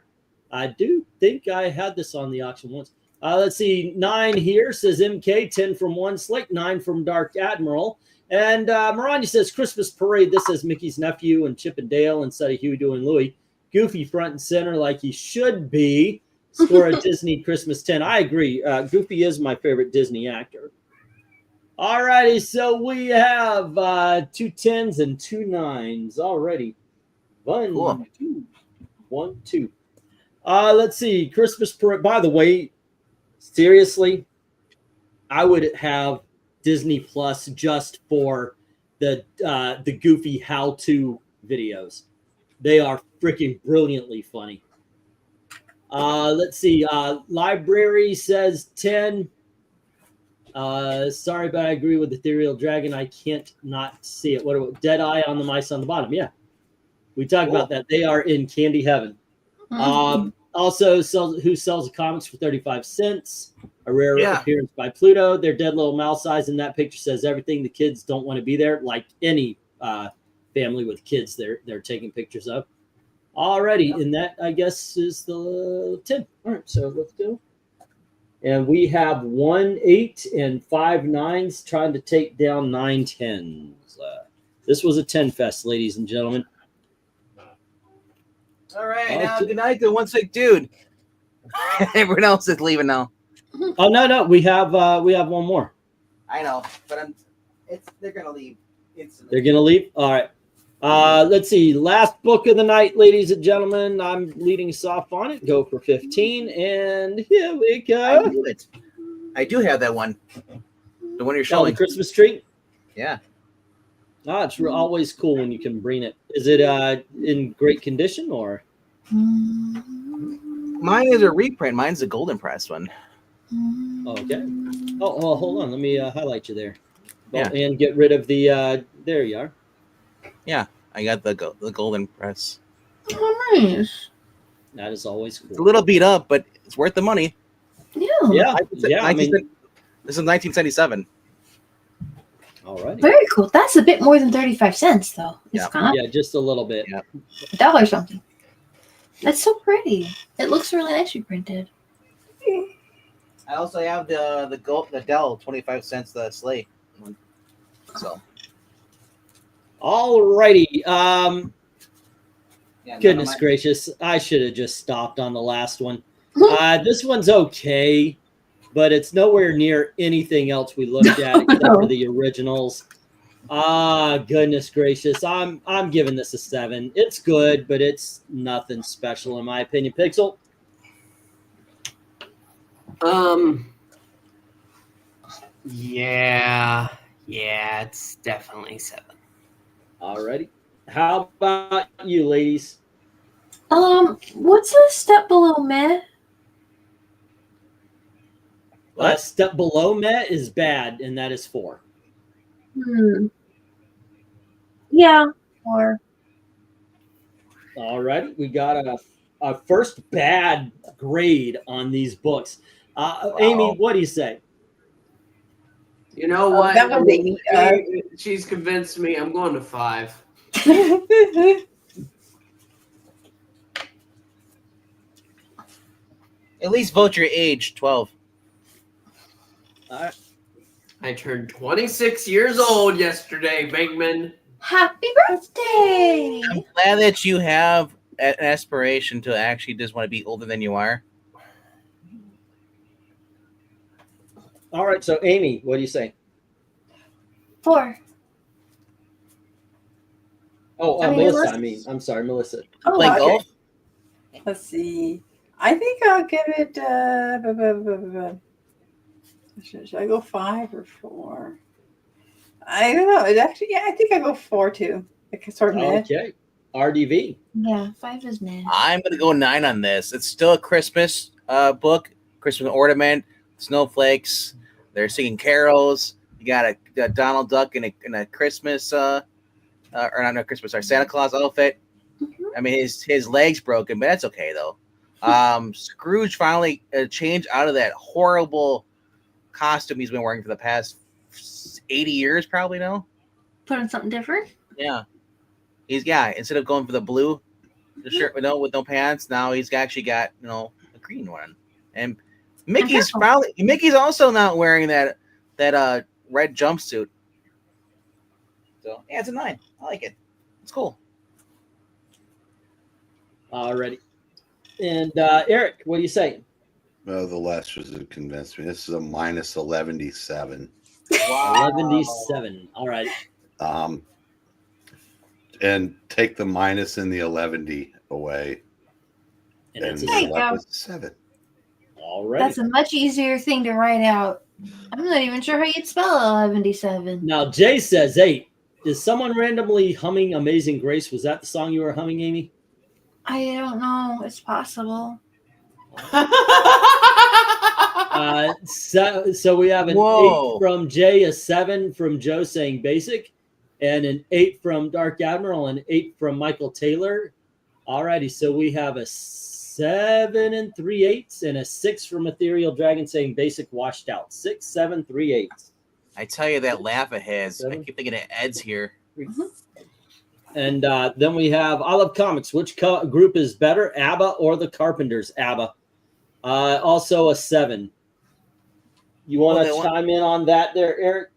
I do think I had this on the auction once. Let's see. 9 here, says MK. 10 from One Slick. 9 from Dark Admiral. And Maranya says Christmas Parade. This says Mickey's nephew and Chip and Dale instead of Huey, Dewey, and Louie. Goofy front and center like he should be. Score a Disney Christmas 10. I agree. Goofy is my favorite Disney actor. All righty, so we have 2 10s and 2 9s already. 1, Cool. 2, 1, 2. Let's see. Christmas Parade. By the way, seriously, I would have Disney Plus just for the Goofy how-to videos. They are freaking brilliantly funny. Let's see. Library says 10. Sorry, but I agree with Ethereal Dragon. I can't not see it. What Dead Eye on the mice on the bottom? Yeah, we talked about that. They are in candy heaven. Also, who sells the comics for 35 cents? A rare appearance by Pluto. Their dead little mouse eyes in that picture says everything the kids don't want to be there. Like any family with kids, they're taking pictures of. Alrighty, and that I guess is the 10. All right, so let's go. And we have 1 8 and 5 9s trying to take down 9 10s. This was a 10 fest, ladies and gentlemen. All right, Oh, now t- good night to one sick dude. Everyone else is leaving now. Oh no, we have one more. I know, but they're gonna leave instantly. They're gonna leave. All right. Let's see. Last book of the night, ladies and gentlemen. I'm leading us off on it. Go for 15, and here we I go. do it. I do have that one. The one you're Oh, the showing. Christmas tree. Yeah. It's always cool when you can bring it. Is it in great condition or? Mine is a reprint. Mine's the golden press one. Okay. Oh, well, hold on. Let me highlight you there. Yeah. And get rid of the. There you are. Yeah, I got the golden press. Oh, nice. That is always cool. It's a little beat up, but it's worth the money. Yeah. Yeah. Yeah. I mean, This is 1977. all right. Very cool. That's a bit more than 35 cents, though. It's Yeah. kind Yeah, just a little bit. Yeah. of $1 something. That's so pretty. It looks really nicely printed. I also have the Dell 25 cents the sleigh one. So All righty. yeah, Goodness gracious. I should have just stopped on the last one. This one's okay, but it's nowhere near anything else we looked at except for the originals. Goodness gracious. I'm giving this a 7. It's good, but it's nothing special in my opinion. Pixel? Yeah, it's definitely 7. Alrighty. How about you, ladies? What's a step below meh? Step below Met is bad, and that is 4. Yeah, or Alrighty. We got a first bad grade on these books. Amy, what do you say? You know what? that was Amy. She's convinced me. I'm going to 5. At least vote your age, 12. I turned 26 years old yesterday, Venkman. happy birthday! I'm glad that you have an aspiration to actually just want to be older than you are. All right. So, Amy, what do you say? 4. Oh, I mean, Melissa. unless- I mean, I'm sorry, Melissa. Oh, Play okay. golf? Let's see. I think I'll give it. Should I go 5 or 4? I don't know. It actually, yeah, I think I go 4 too. Like sort of meh. Okay. RDV. yeah, 5 is meh. I'm going to go 9 on this. It's still a Christmas book, Christmas ornament, snowflakes. They're singing carols. You got a Donald Duck in a Christmas, or not Christmas, or Santa Claus outfit. I mean, his leg's broken, but that's okay, though. Scrooge finally changed out of that horrible costume he's been wearing for the past 80 years, probably now. Put on something different? Yeah. Instead of going for the blue the shirt with no pants, now he's actually got, a green one. And Mickey's also not wearing that red jumpsuit. So yeah, it's a 9. I like it. It's cool. Alrighty. And Eric, what do you say? Well, the last was that convinced me. This is a minus 11-7. Wow. 77. All right. And take the minus in the 11 away. And And it's a There you you're left go. with a 7. all right. That's a much easier thing to write out. I'm not even sure how you'd spell 77. Now, Jay says 8. Is someone randomly humming Amazing Grace? Was that the song you were humming, Amy? I don't know. It's possible. So we have an Whoa. 8 from Jay, a 7 from Joe saying basic, and an 8 from Dark Admiral, and 8 from Michael Taylor. Alrighty, so we have a 7 and 3/8, and a 6 from Ethereal Dragon saying basic washed out. 6, 7, 3/8. I tell you that laugh it has. I 7. keep thinking of Ed's here. And then we have I Love Comics. Which group is better, ABBA or the Carpenters? ABBA. Also a 7. You want to chime in on that there, Eric?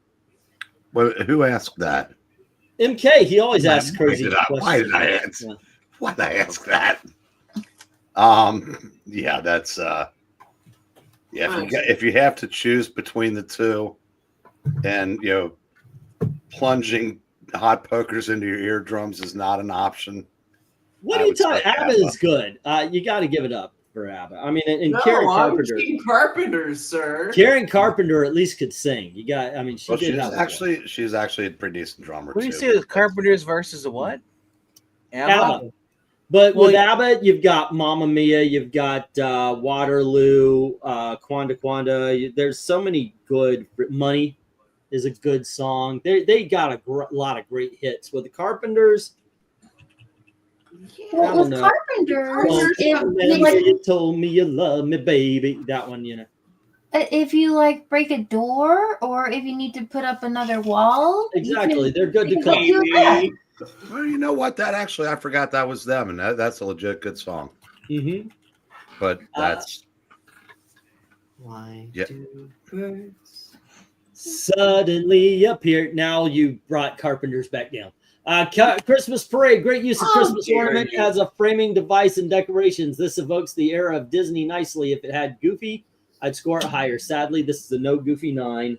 Well, who asked that? MK. He always asks crazy questions. Why did I ask? Yeah. Why did I ask that? Yeah, that's yeah. If you have to choose between the two, and plunging hot pokers into your eardrums is not an option. What are you talking? ABBA is good. You got to give it up for ABBA. I mean, and No, Karen I'm Carpenter. Team Carpenters, sir. Karen Carpenter at least could sing. You got. I mean, she's actually a pretty decent drummer. What do you too. say? The Carpenters versus the what? ABBA. But with ABBA, you've got Mamma Mia, you've got Waterloo, Quanda Quanda. There's so many good. Money is a good song. They got a lot of great hits. With the Carpenters, Well, with Carpenters, you told me you love me, baby. That one, if you like break a door, or if you need to put up another wall, exactly. They're good to go do that. Well, you know what? That actually, I forgot that was them, and that's a legit good song. Mm-hmm. But that's why yeah. do birds suddenly appear? Now you brought Carpenters back down. Christmas parade, great use of Christmas ornament as a framing device and decorations. This evokes the era of Disney nicely. If it had Goofy, I'd score it higher. Sadly, this is a no Goofy 9.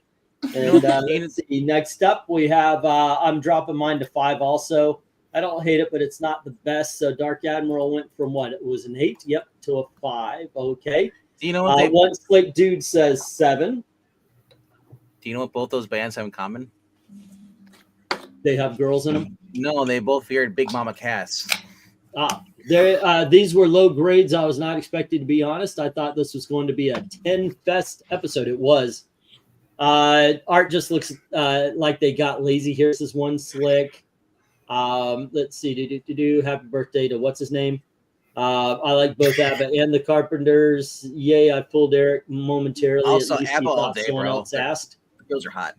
And let's see. Next up, we have I'm dropping mine to 5 also. I don't hate it, but it's not the best. So Dark Admiral went from what? It was an 8, yep, to a 5. Okay. Do you know what one slick dude says 7. Do you know what both those bands have in common? They have girls in them? No, they both feared Big Mama Cass. These were low grades. I was not expecting, to be honest. I thought this was going to be a 10 fest episode. It was. Art just looks like they got lazy. Here's this one slick. Let's see. Happy birthday to what's his name? I like both ABBA and the Carpenters. Yay! I pulled Eric momentarily. Also, At least ABBA he all thought day, someone bro. else asked. Those are hot.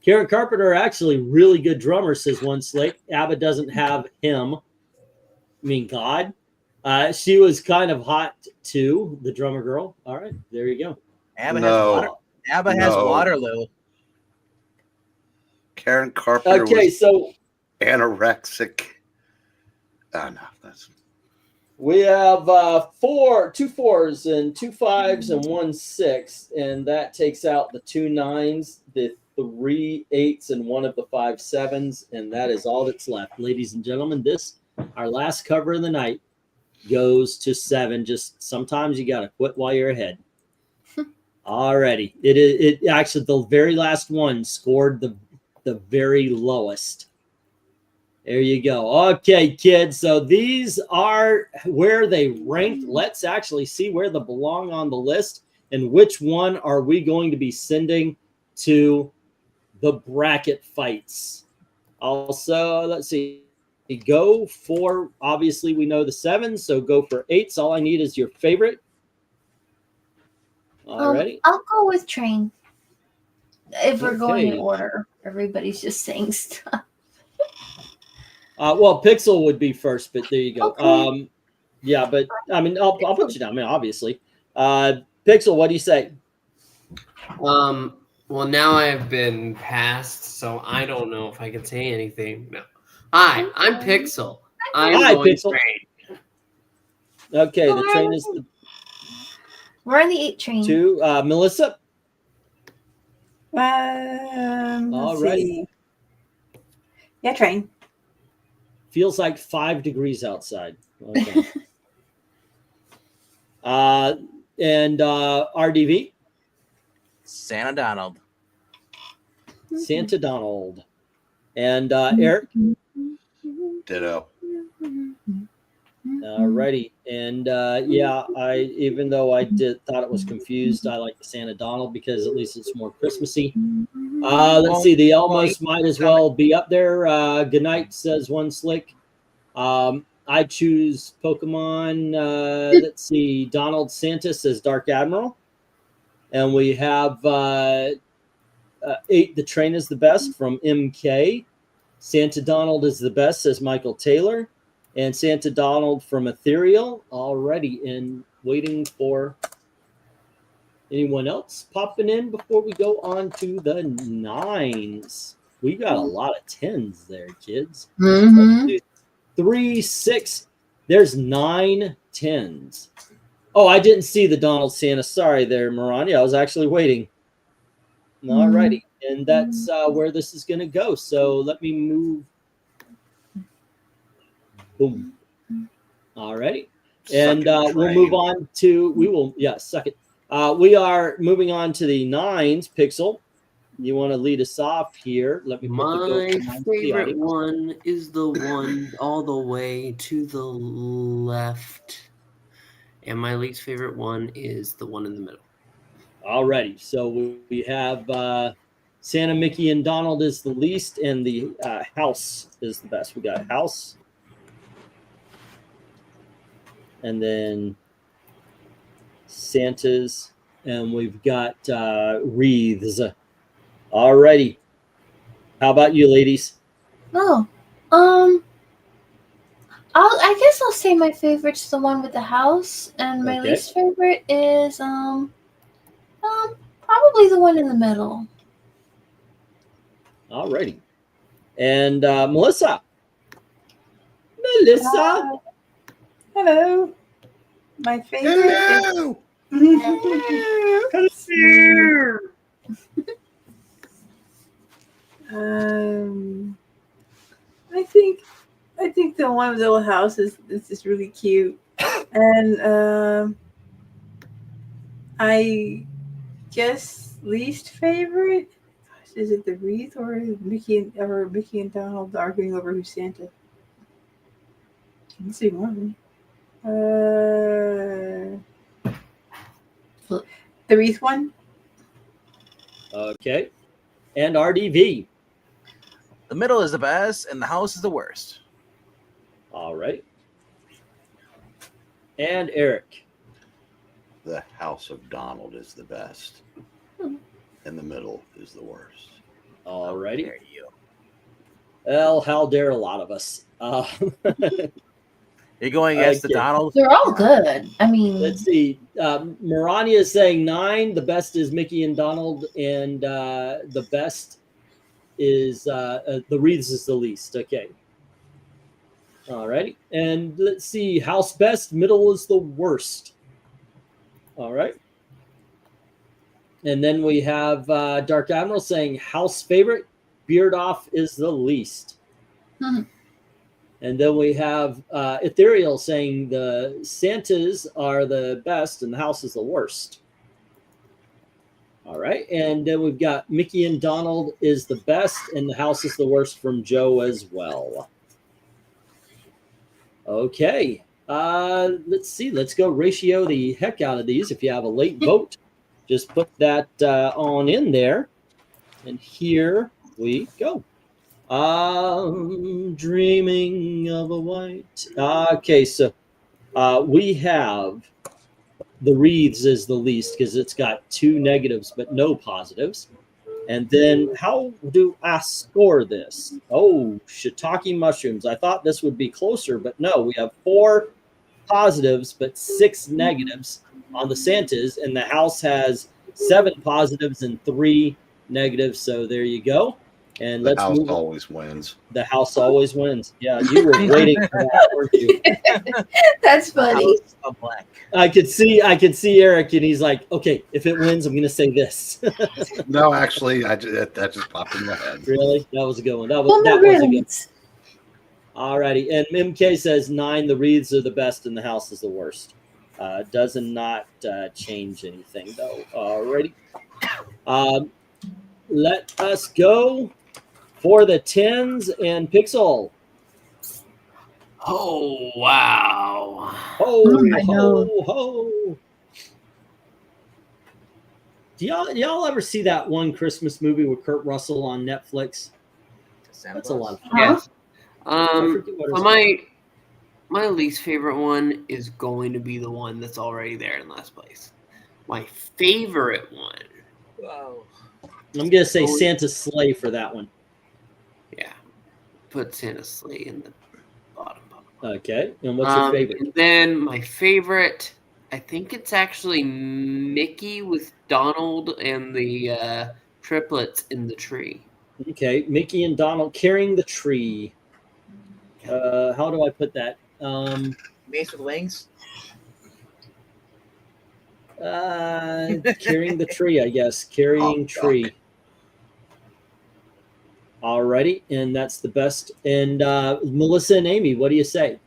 Karen Carpenter actually really good drummer, says one slick. ABBA doesn't have him. I mean, God. She was kind of hot too, the drummer girl. All right, there you go. ABBA has Waterloo. Karen Carpenter was so anorexic. Oh, no, that's... We have 2 4s and 2 5s and 1 6, and that takes out the 2 9s, the 3 8s, and 1 of the 5 7s, and that is all that's left. Ladies and gentlemen, our last cover of the night goes to 7. Just sometimes you got to quit while you're ahead. Alrighty. It actually, the very last one scored the very lowest. There you go. Okay, kids. So these are where they ranked. Let's actually see where they belong on the list and which one are we going to be sending to the bracket fights. Also, let's see. Go for, obviously, we know the 7s, so go for 8s. All I need is your favorite. Alrighty. I'll go with Train. If we're going in order, everybody's just saying stuff. Well, Pixel would be first, but there you go. Okay. Yeah, but I mean, I'll put you down. I mean, obviously. Pixel, what do you say? Well, now I've been passed, so I don't know if I can say anything. No. Hi, I'm Pixel. Hi, Pixel. Train. Okay, the train is the We're on the 8 train. 2. Melissa? All right. Yeah, Train. Feels like 5 degrees outside. Okay. And RDV? Santa Donald. Santa Donald. And Eric? Ditto. Alrighty. And yeah, even though I thought it was confused, I like the Santa Donald because at least it's more Christmassy. Let's see, the Elmos might as well be up there. Good night, says one slick. I choose Pokemon. Let's see, Donald Santa says Dark Admiral. And we have 8, the train is the best from MK. Santa Donald is the best, says Michael Taylor. And Santa Donald from Ethereal already in, waiting for anyone else popping in before we go on to the 9s. We got a lot of 10s there, kids. Mm-hmm. 3, 6. There's 9 10s. Oh, I didn't see the Donald Santa. Sorry there, Maranya. I was actually waiting. All righty. And that's where this is going to go. So let me move. Boom. All righty. And we'll move on to, suck it. We are moving on to the 9s, Pixel. You want to lead us off here? Let me put My favorite one is the one all the way to the left. And my least favorite one is the one in the middle. Alrighty. So we have Santa, Mickey, and Donald is the least, and the house is the best. We got house. And then Santa's. And we've got wreaths. Alrighty. How about you, ladies? Oh, I guess I'll say my favorite's the one with the house, and my least favorite is probably the one in the middle. Alrighty. And Melissa. Melissa. Hello. My favorite. Hello. Hello. I think the one with the little house is just really cute, and I guess least favorite. Gosh, is it the wreath or Mickey and Donald arguing over who's Santa? Let's see one. The wreath one. Okay. And RDV. The middle is the best, and the house is the worst. All right. And Eric. The House of Donald is the best, and the middle is the worst. All righty. There you go. Well, how dare a lot of us. You're going against the Donald? They're all good. I mean, let's see. Maranya is saying 9. The best is Mickey and Donald, and the best is the wreaths is the least. Okay. All righty. And let's see. House best, middle is the worst. All right. And then we have Dark Admiral saying house favorite, beard off is the least. And then we have Ethereal saying the Santas are the best and the house is the worst. All right. And then we've got Mickey and Donald is the best and the house is the worst from Joe as well. Okay. Let's see. Let's go ratio the heck out of these. If you have a late vote, just put that on in there. And here we go. Dreaming of a white. Okay, so we have the wreaths is the least because it's got 2 negatives but no positives. And then how do I score this? Oh, shiitake mushrooms. I thought this would be closer, but no, we have 4 positives but 6 negatives on the Santas, and the house has 7 positives and 3 negatives. So there you go. And the let's house move. Always wins. The house always wins. Yeah, you were waiting for that, weren't you? That's funny. Black. I could see Eric, and he's like, "Okay, if it wins, I'm going to say this." No, actually, that just popped in my head. Really, that was a good one. That was a good one. Alrighty, and MK says 9. The wreaths are the best, and the house is the worst. Does not change anything though. Alrighty, let us go for the 10s and Pixel. Oh, wow. Ho. Do y'all ever see that one Christmas movie with Kurt Russell on Netflix? That's a lot of fun. Yes. So my least favorite one is going to be the one that's already there in last place. My favorite one. Wow. I'm going to say Santa's Sleigh for that one. Yeah. put Santa Sleigh in the bottom. Okay, and what's your favorite? And then my favorite, I think it's actually Mickey with Donald and the triplets in the tree. Okay, Mickey and Donald carrying the tree. How do I put that? Mace with wings. Carrying the tree, I guess. Carrying tree. Alrighty, and that's the best. And Melissa and Amy, what do you say?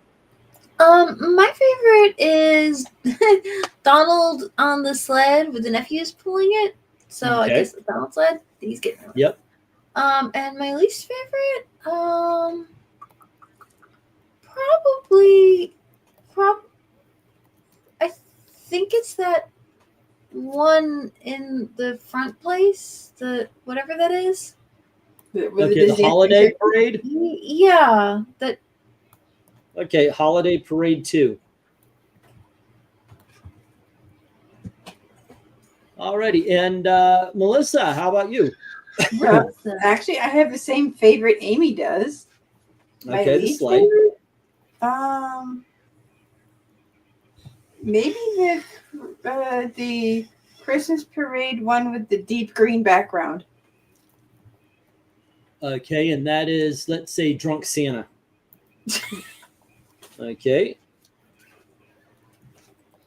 My favorite is Donald on the sled with the nephews pulling it. So I guess the Donald sled. He's getting it. Yep. And my least favorite, probably, I think it's that one in the front place, the whatever that is. The holiday parade. Yeah, that. Okay, holiday parade 2. Alrighty, and Melissa, how about you? Well, actually, I have the same favorite Amy does. My Okay, the least sleigh. favorite, maybe the Christmas parade one with the deep green background. Okay, and that is, let's say, Drunk Santa. Okay.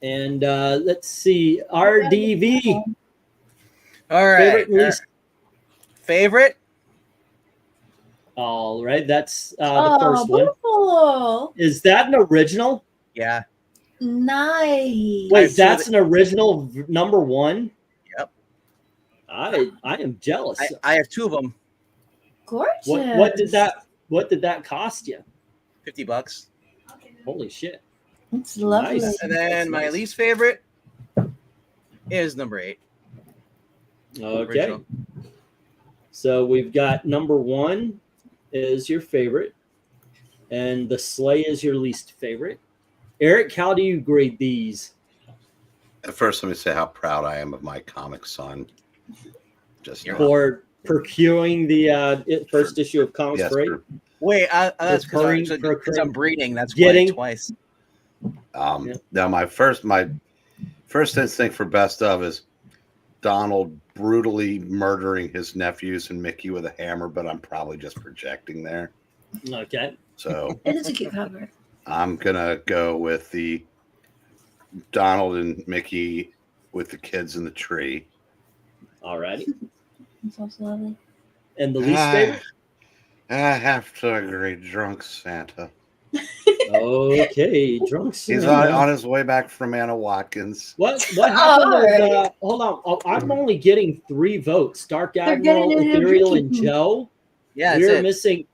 And let's see, RDV. All right. Favorite and least. Favorite? All right, that's the first one. Beautiful. Is that an original? Yeah. Nice. Wait, that's an original number 1? Yep. I am jealous. I have 2 of them. Gorgeous. What did that cost you? $50. Holy shit. It's lovely. Nice. And then That's my nice. least favorite is number 8. Okay. Original. So we've got number 1 is your favorite, and the sleigh is your least favorite. Eric, how do you grade these? First, let me say how proud I am of my comic son. Just For procuring the first issue of Comics yes, Parade? Wait, that's because I'm breeding. That's Getting- twice. Now my first instinct for best of is Donald brutally murdering his nephews and Mickey with a hammer, but I'm probably just projecting there. Okay. So It is a cute cover. I'm gonna go with the Donald and Mickey with the kids in the tree. Alrighty. It's also lovely. And the least favorite? I have to agree, Drunk Santa. Okay, Drunk He's Santa. on his way back from Anna Watkins. What happened with, Alright. hold on, I'm only getting 3 votes. Dark They're Admiral, getting it in Ethereal, and drinking. Joe. Yeah, We're that's it. missing,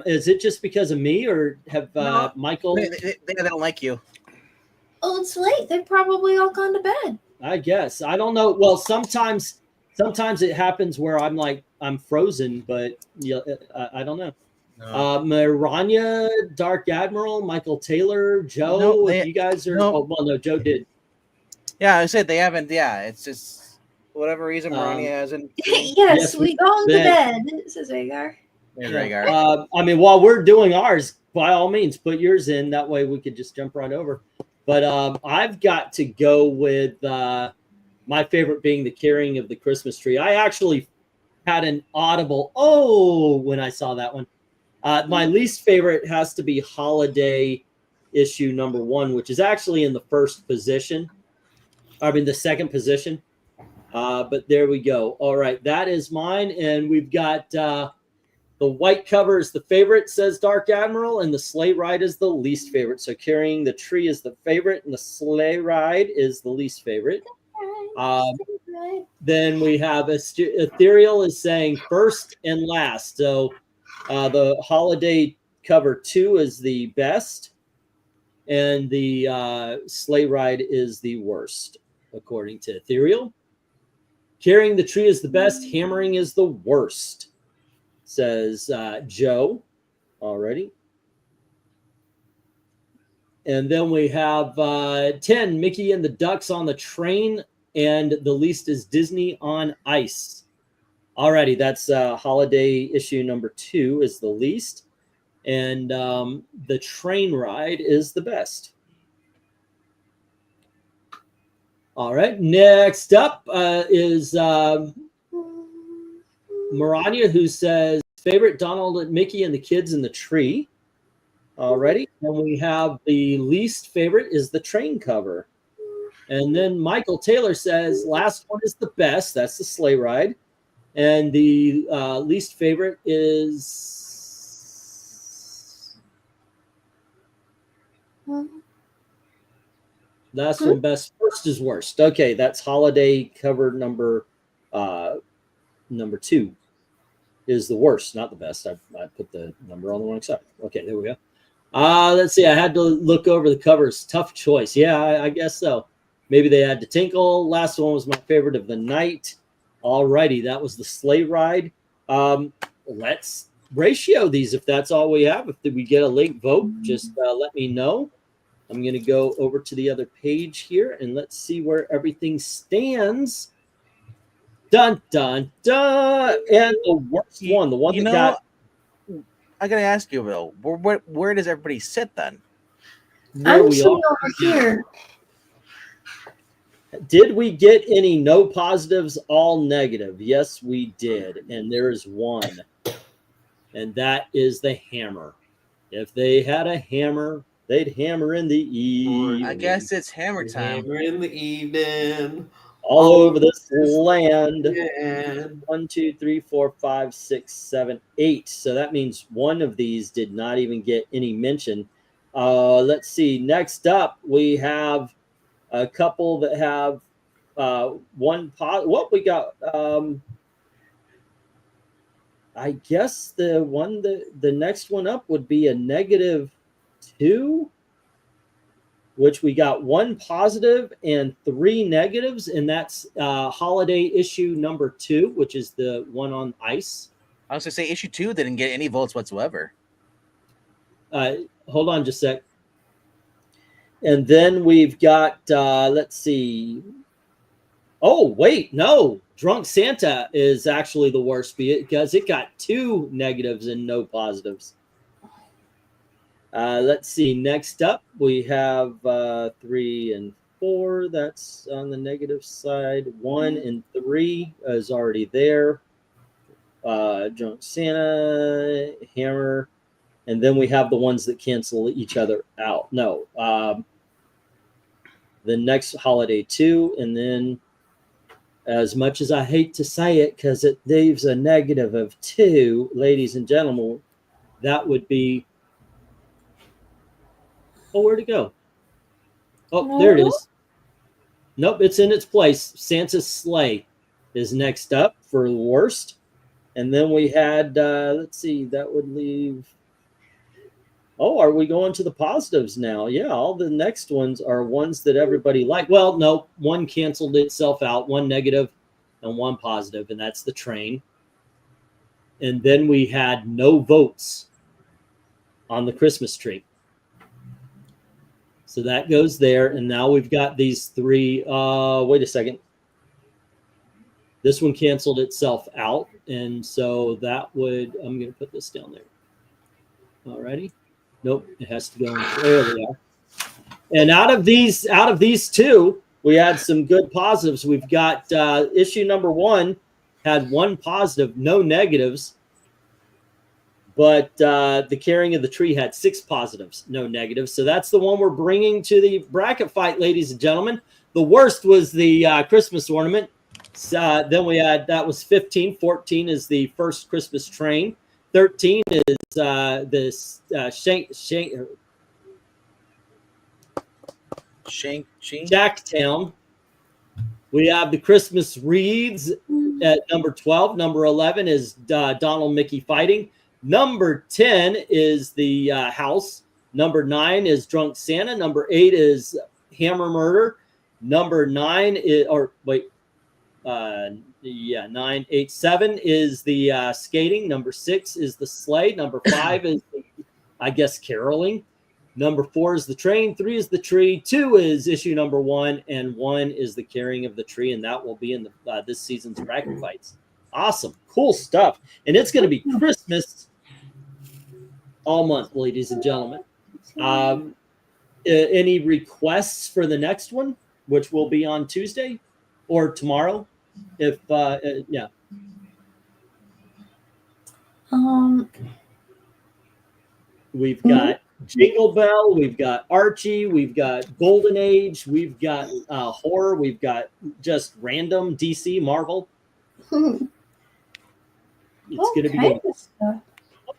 is it just because of me, or have No. Michael, They don't like you. Oh, it's late. They've probably all gone to bed. I guess, I don't know. Well, sometimes it happens where I'm frozen, but yeah, I don't know. Maranya, Dark Admiral, Michael Taylor, Joe, No, if you guys are, no, Joe did. Yeah, I said they haven't. Yeah, it's just whatever reason Maranya hasn't. Yes, we gone to Ben. bed, says Rhaegar. There's Rhaegar. I mean, while we're doing ours, by all means, put yours in. That way we could just jump right over. But I've got to go with my favorite being the carrying of the Christmas tree. I actually had an audible when I saw that one. My least favorite has to be holiday issue number 1, which is actually in the first position. I mean, the second position. But there we go. All right, that is mine. And we've got the white cover is the favorite, says Dark Admiral, and the sleigh ride is the least favorite. So carrying the tree is the favorite, and the sleigh ride is the least favorite. Then we have Ethereal is saying first and last. So the holiday cover 2 is the best, and the sleigh ride is the worst, according to Ethereal. Carrying the tree is the best. Hammering is the worst, says Joe already. And then we have 10, Mickey and the Ducks on the train, and the least is Disney on Ice. Alrighty, that's holiday issue number 2 is the least. And the train ride is the best. All right, next up is Maranya, who says favorite Donald and Mickey and the kids in the tree. Alrighty, and we have the least favorite is the train cover. And then Michael Taylor says last one is the best. That's the sleigh ride. And the least favorite is last one best. First is worst. Okay, that's holiday cover number 2 is the worst, not the best. I put the number on the wrong side. Okay, there we go. Let's see. I had to look over the covers. Tough choice. Yeah, I guess so. Maybe they had to tinkle. Last one was my favorite of the night. Alrighty, that was the sleigh ride. Let's ratio these if that's all we have. If we get a late vote, just let me know. I'm going to go over to the other page here and let's see where everything stands. Dun, dun, dun. And the worst one, the one that got... I got to ask you, Bill, where does everybody sit then? I'm sitting over here. Did we get any no positives, all negative? Yes, we did. And there is one. And that is the hammer. If they had a hammer, they'd hammer in the evening. I guess it's hammer time. Hammer in the evening. All over this land. Yeah. 1, 2, 3, 4, 5, 6, 7, 8. So that means one of these did not even get any mention. Let's see. Next up, we have a couple that have one pot. What we got? I guess the next one up would be a -2, which we got 1 positive and 3 negatives, and that's holiday issue number 2, which is the one on ice. I was gonna say issue 2 didn't get any votes whatsoever. Hold on just a sec. And then we've got, let's see. Oh, wait, no. Drunk Santa is actually the worst because it got 2 negatives and no positives. Let's see. Next up, we have 3 and 4. That's on the negative side. 1 and 3 is already there. Drunk Santa, Hammer. And then we have the ones that cancel each other out. No. The next holiday 2. And then, as much as I hate to say it, because it leaves a negative of 2, ladies and gentlemen, that would be... Oh, where'd it go? Oh, there it is. Nope, it's in its place. Santa's sleigh is next up for the worst. And then we had, let's see, that would leave... Oh, are we going to the positives now? Yeah, all the next ones are ones that everybody liked. Well, no, one canceled itself out, 1 negative and 1 positive, and that's the train. And then we had no votes on the Christmas tree. So that goes there, and now we've got these 3. Wait a second. This one canceled itself out, and so that would... I'm going to put this down there. All righty. Nope, it has to go in there. We are. And out of these 2, we had some good positives. We've got issue number 1 had 1 positive, no negatives. But the Carrying of the Tree had 6 positives, no negatives. So that's the one we're bringing to the bracket fight, ladies and gentlemen. The worst was the Christmas ornament. Then we had, that was 15. 14 is the first Christmas train. 13 is this Jacktown. We have the Christmas wreaths at number 12. Number 11 is Donald Mickey Fighting. Number 10 is the house. Number 9 is Drunk Santa. Number 8 is Hammer Murder. Number 9 is, 9, 8, 7 is the skating. Number 6 is the sleigh. Number 5 is, I guess, caroling. Number 4 is the train. 3 is the tree. 2 is issue number 1, and 1 is the Carrying of the Tree, and that will be in the this season's bracket fights. Awesome, cool stuff, and it's going to be Christmas all month, ladies and gentlemen. Any requests for the next one, which will be on Tuesday or tomorrow? If yeah. We've got Jingle Bell, we've got Archie, we've got Golden Age, we've got horror, we've got just random DC, Marvel. It's gonna be good.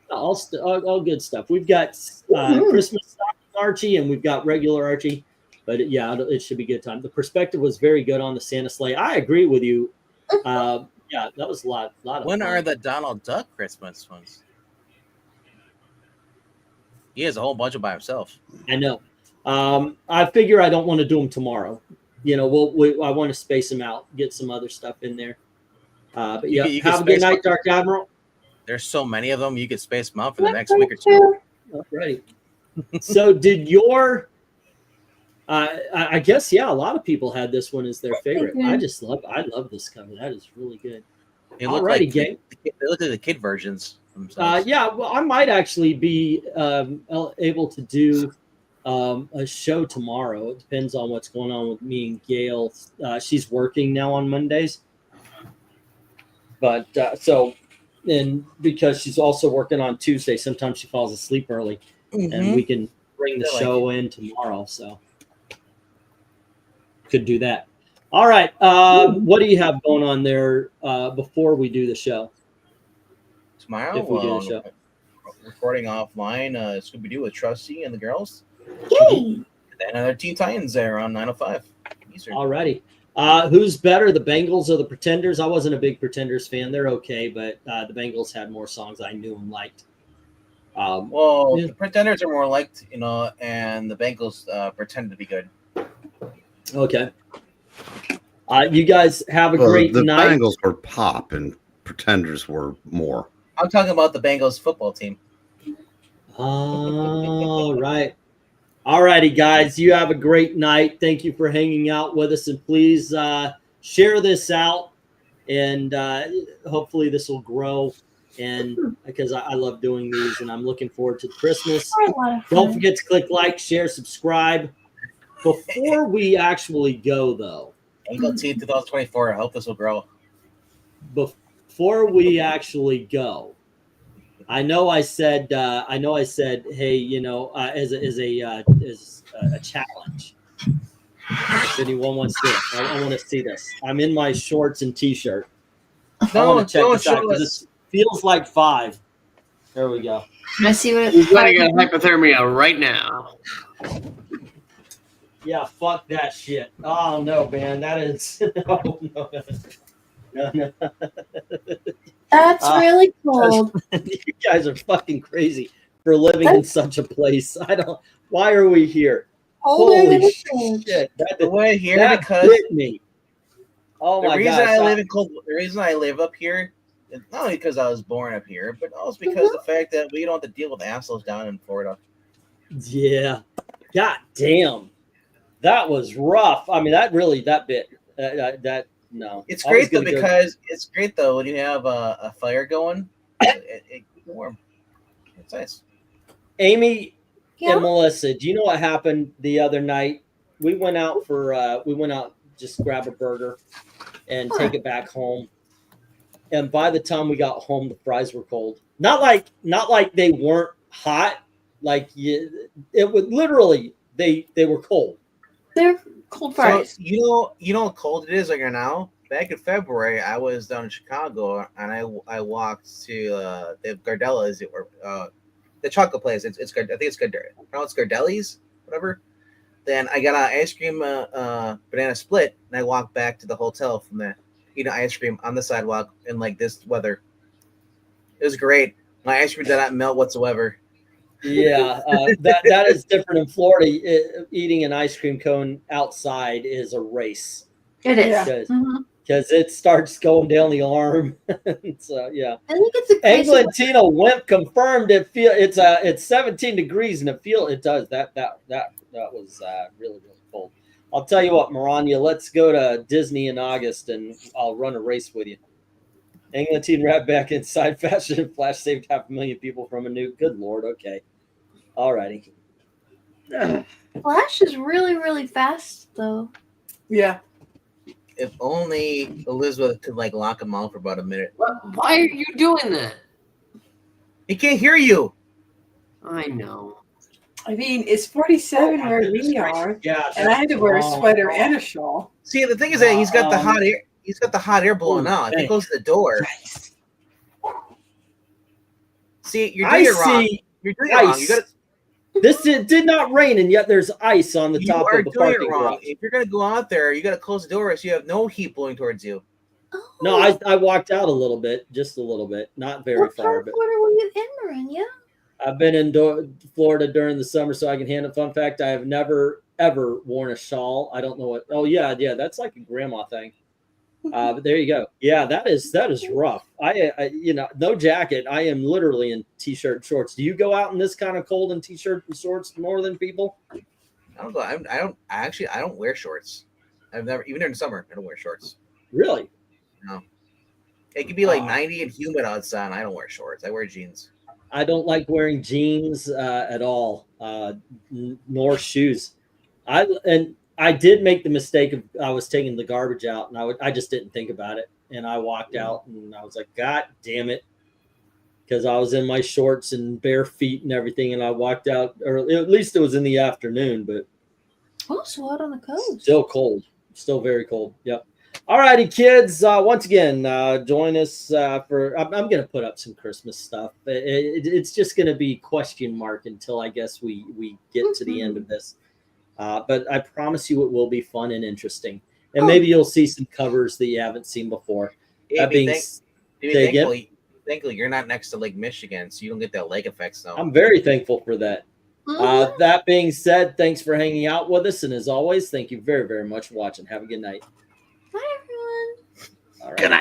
All good stuff. We've got Christmas Archie and we've got regular Archie, but yeah, it should be a good time. The perspective was very good on the Santa sleigh. I agree with you. Yeah, that was a lot of When fun. are the Donald Duck Christmas ones? He has a whole bunch of by himself. I know. I figure I don't want to do them tomorrow. You know, I want to space them out, get some other stuff in there. But yeah, you can have a good space night, Dark Admiral. There's so many of them, you could space them out for the next week or two. Alrighty. So did your I guess yeah, a lot of people had this one as their favorite. I love this cover. That is really good. They look Alrighty, like gang. they look like the kid versions themselves. Yeah, well, I might actually be able to do a show tomorrow. It depends on what's going on with me and Gail. She's working now on Mondays, but and because she's also working on Tuesday, sometimes she falls asleep early, and we can bring the show in tomorrow. So could do that. All right. What do you have going on there before we do the show? Tomorrow, If we do the show. Recording offline, Scooby-Doo with Trusty and the girls. Yay! And another Teen Titans there on 9:05 Eastern. Alrighty. Who's better, the Bengals or the Pretenders? I wasn't a big Pretenders fan. They're okay, but the Bengals had more songs I knew and liked. The Pretenders are more liked, you know, and the Bengals pretend to be good. Okay. You guys have a great the night. Bengals were pop and Pretenders were more. I'm talking about the Bengals football team. All right. All righty, guys. You have a great night. Thank you for hanging out with us. And please share this out. And hopefully this will grow. And because I love doing these and I'm looking forward to Christmas. Don't forget to click like, share, subscribe. Before we actually go, though. Angle T 2024. I hope this will grow. Before we actually go, I know I said, hey, you know, as a challenge. If anyone wants to, I want to see this. I'm in my shorts and t-shirt. I want to check this out because this feels like 5. There we go. I see what He's going to get hypothermia right now. Yeah, fuck that shit. Oh no, man, that is no. That's really cold. You guys are fucking crazy for living in such a place. Why are we here? Holy shit! We're here that because hit me. Oh my god! The reason I live up here is not only because I was born up here, but also because the fact that we don't have to deal with assholes down in Florida. Yeah. God damn. That was rough. I mean, that bit. No. It's great though because it's great though when you have a fire going. It keeps warm. It's nice. Amy and Melissa, do you know what happened the other night? We went out just grab a burger and take it back home. And by the time we got home, the fries were cold. Not like they weren't hot. Like it would literally they were cold. They're cold fries. So, you know how cold it is right now? Back in February, I was down in Chicago, and I walked to the Gardellas, or the chocolate place. I think it's Gardelli's, whatever. Then I got an ice cream banana split, and I walked back to the hotel from there, eating ice cream on the sidewalk in like this weather. It was great. My ice cream did not melt whatsoever. Yeah, that is different in Florida. Eating an ice cream cone outside is a race. It is because it starts going down the arm. So yeah, I think it's a Englantina Wimp confirmed it's 17 degrees and it does that was really cold. I'll tell you what, Maranya, let's go to Disney in August and I'll run a race with you. England teen rat back inside fashion. Flash saved 500,000 people from a nuke. Good Lord. Okay. Alrighty. Flash is really, really fast, though. Yeah. If only Elizabeth could like lock him out for about a minute. Why are you doing that? He can't hear you. I know. I mean, it's 47 Oh, where goodness we gracious. are, Yeah, and I had to wear a oh, sweater oh. and a shawl. See, the thing is that he's got the hot air. He's got the hot air blowing Ooh, out. If he thanks. closes the door. Nice. See, you're I doing it wrong. see You're doing it wrong. You ice. got This did not rain, and yet there's ice on the You top are of the doing it parking wrong. garage. If you're gonna go out there, you gotta close the door so you have no heat blowing towards you. Oh, No, I walked out a little bit, just a little bit, not very what far, part of but Florida were you in, Maranya? I've been in Florida during the summer, so I can handle. Fun fact: I have never ever worn a shawl. I don't know what. Oh yeah, that's like a grandma thing. But there you go. Yeah, that is rough. I no jacket. I am literally in t-shirt and shorts. Do you go out in this kind of cold in t-shirt and shorts more than people? I don't go. I don't wear shorts. I've never, even during summer, I don't wear shorts. Really? No. It could be like 90 and humid outside. And I don't wear shorts. I wear jeans. I don't like wearing jeans at all, nor shoes. I did make the mistake of I was taking the garbage out, and I just didn't think about it, and I walked out, and I was like, God damn it, because I was in my shorts and bare feet and everything, and I walked out, or at least it was in the afternoon, but Oh, so out on the coast. still cold, still very cold. Yep. All righty, kids. Once again, join us for. I'm going to put up some Christmas stuff. It's just going to be question mark until I guess we get to the end of this. But I promise you, it will be fun and interesting, and maybe you'll see some covers that you haven't seen before. That being thankfully, you're not next to Lake Michigan, so you don't get that lake effect. So I'm very thankful for that. That being said, thanks for hanging out with us, and as always, thank you very, very much for watching. Have a good night. Bye, everyone. All right. Good night.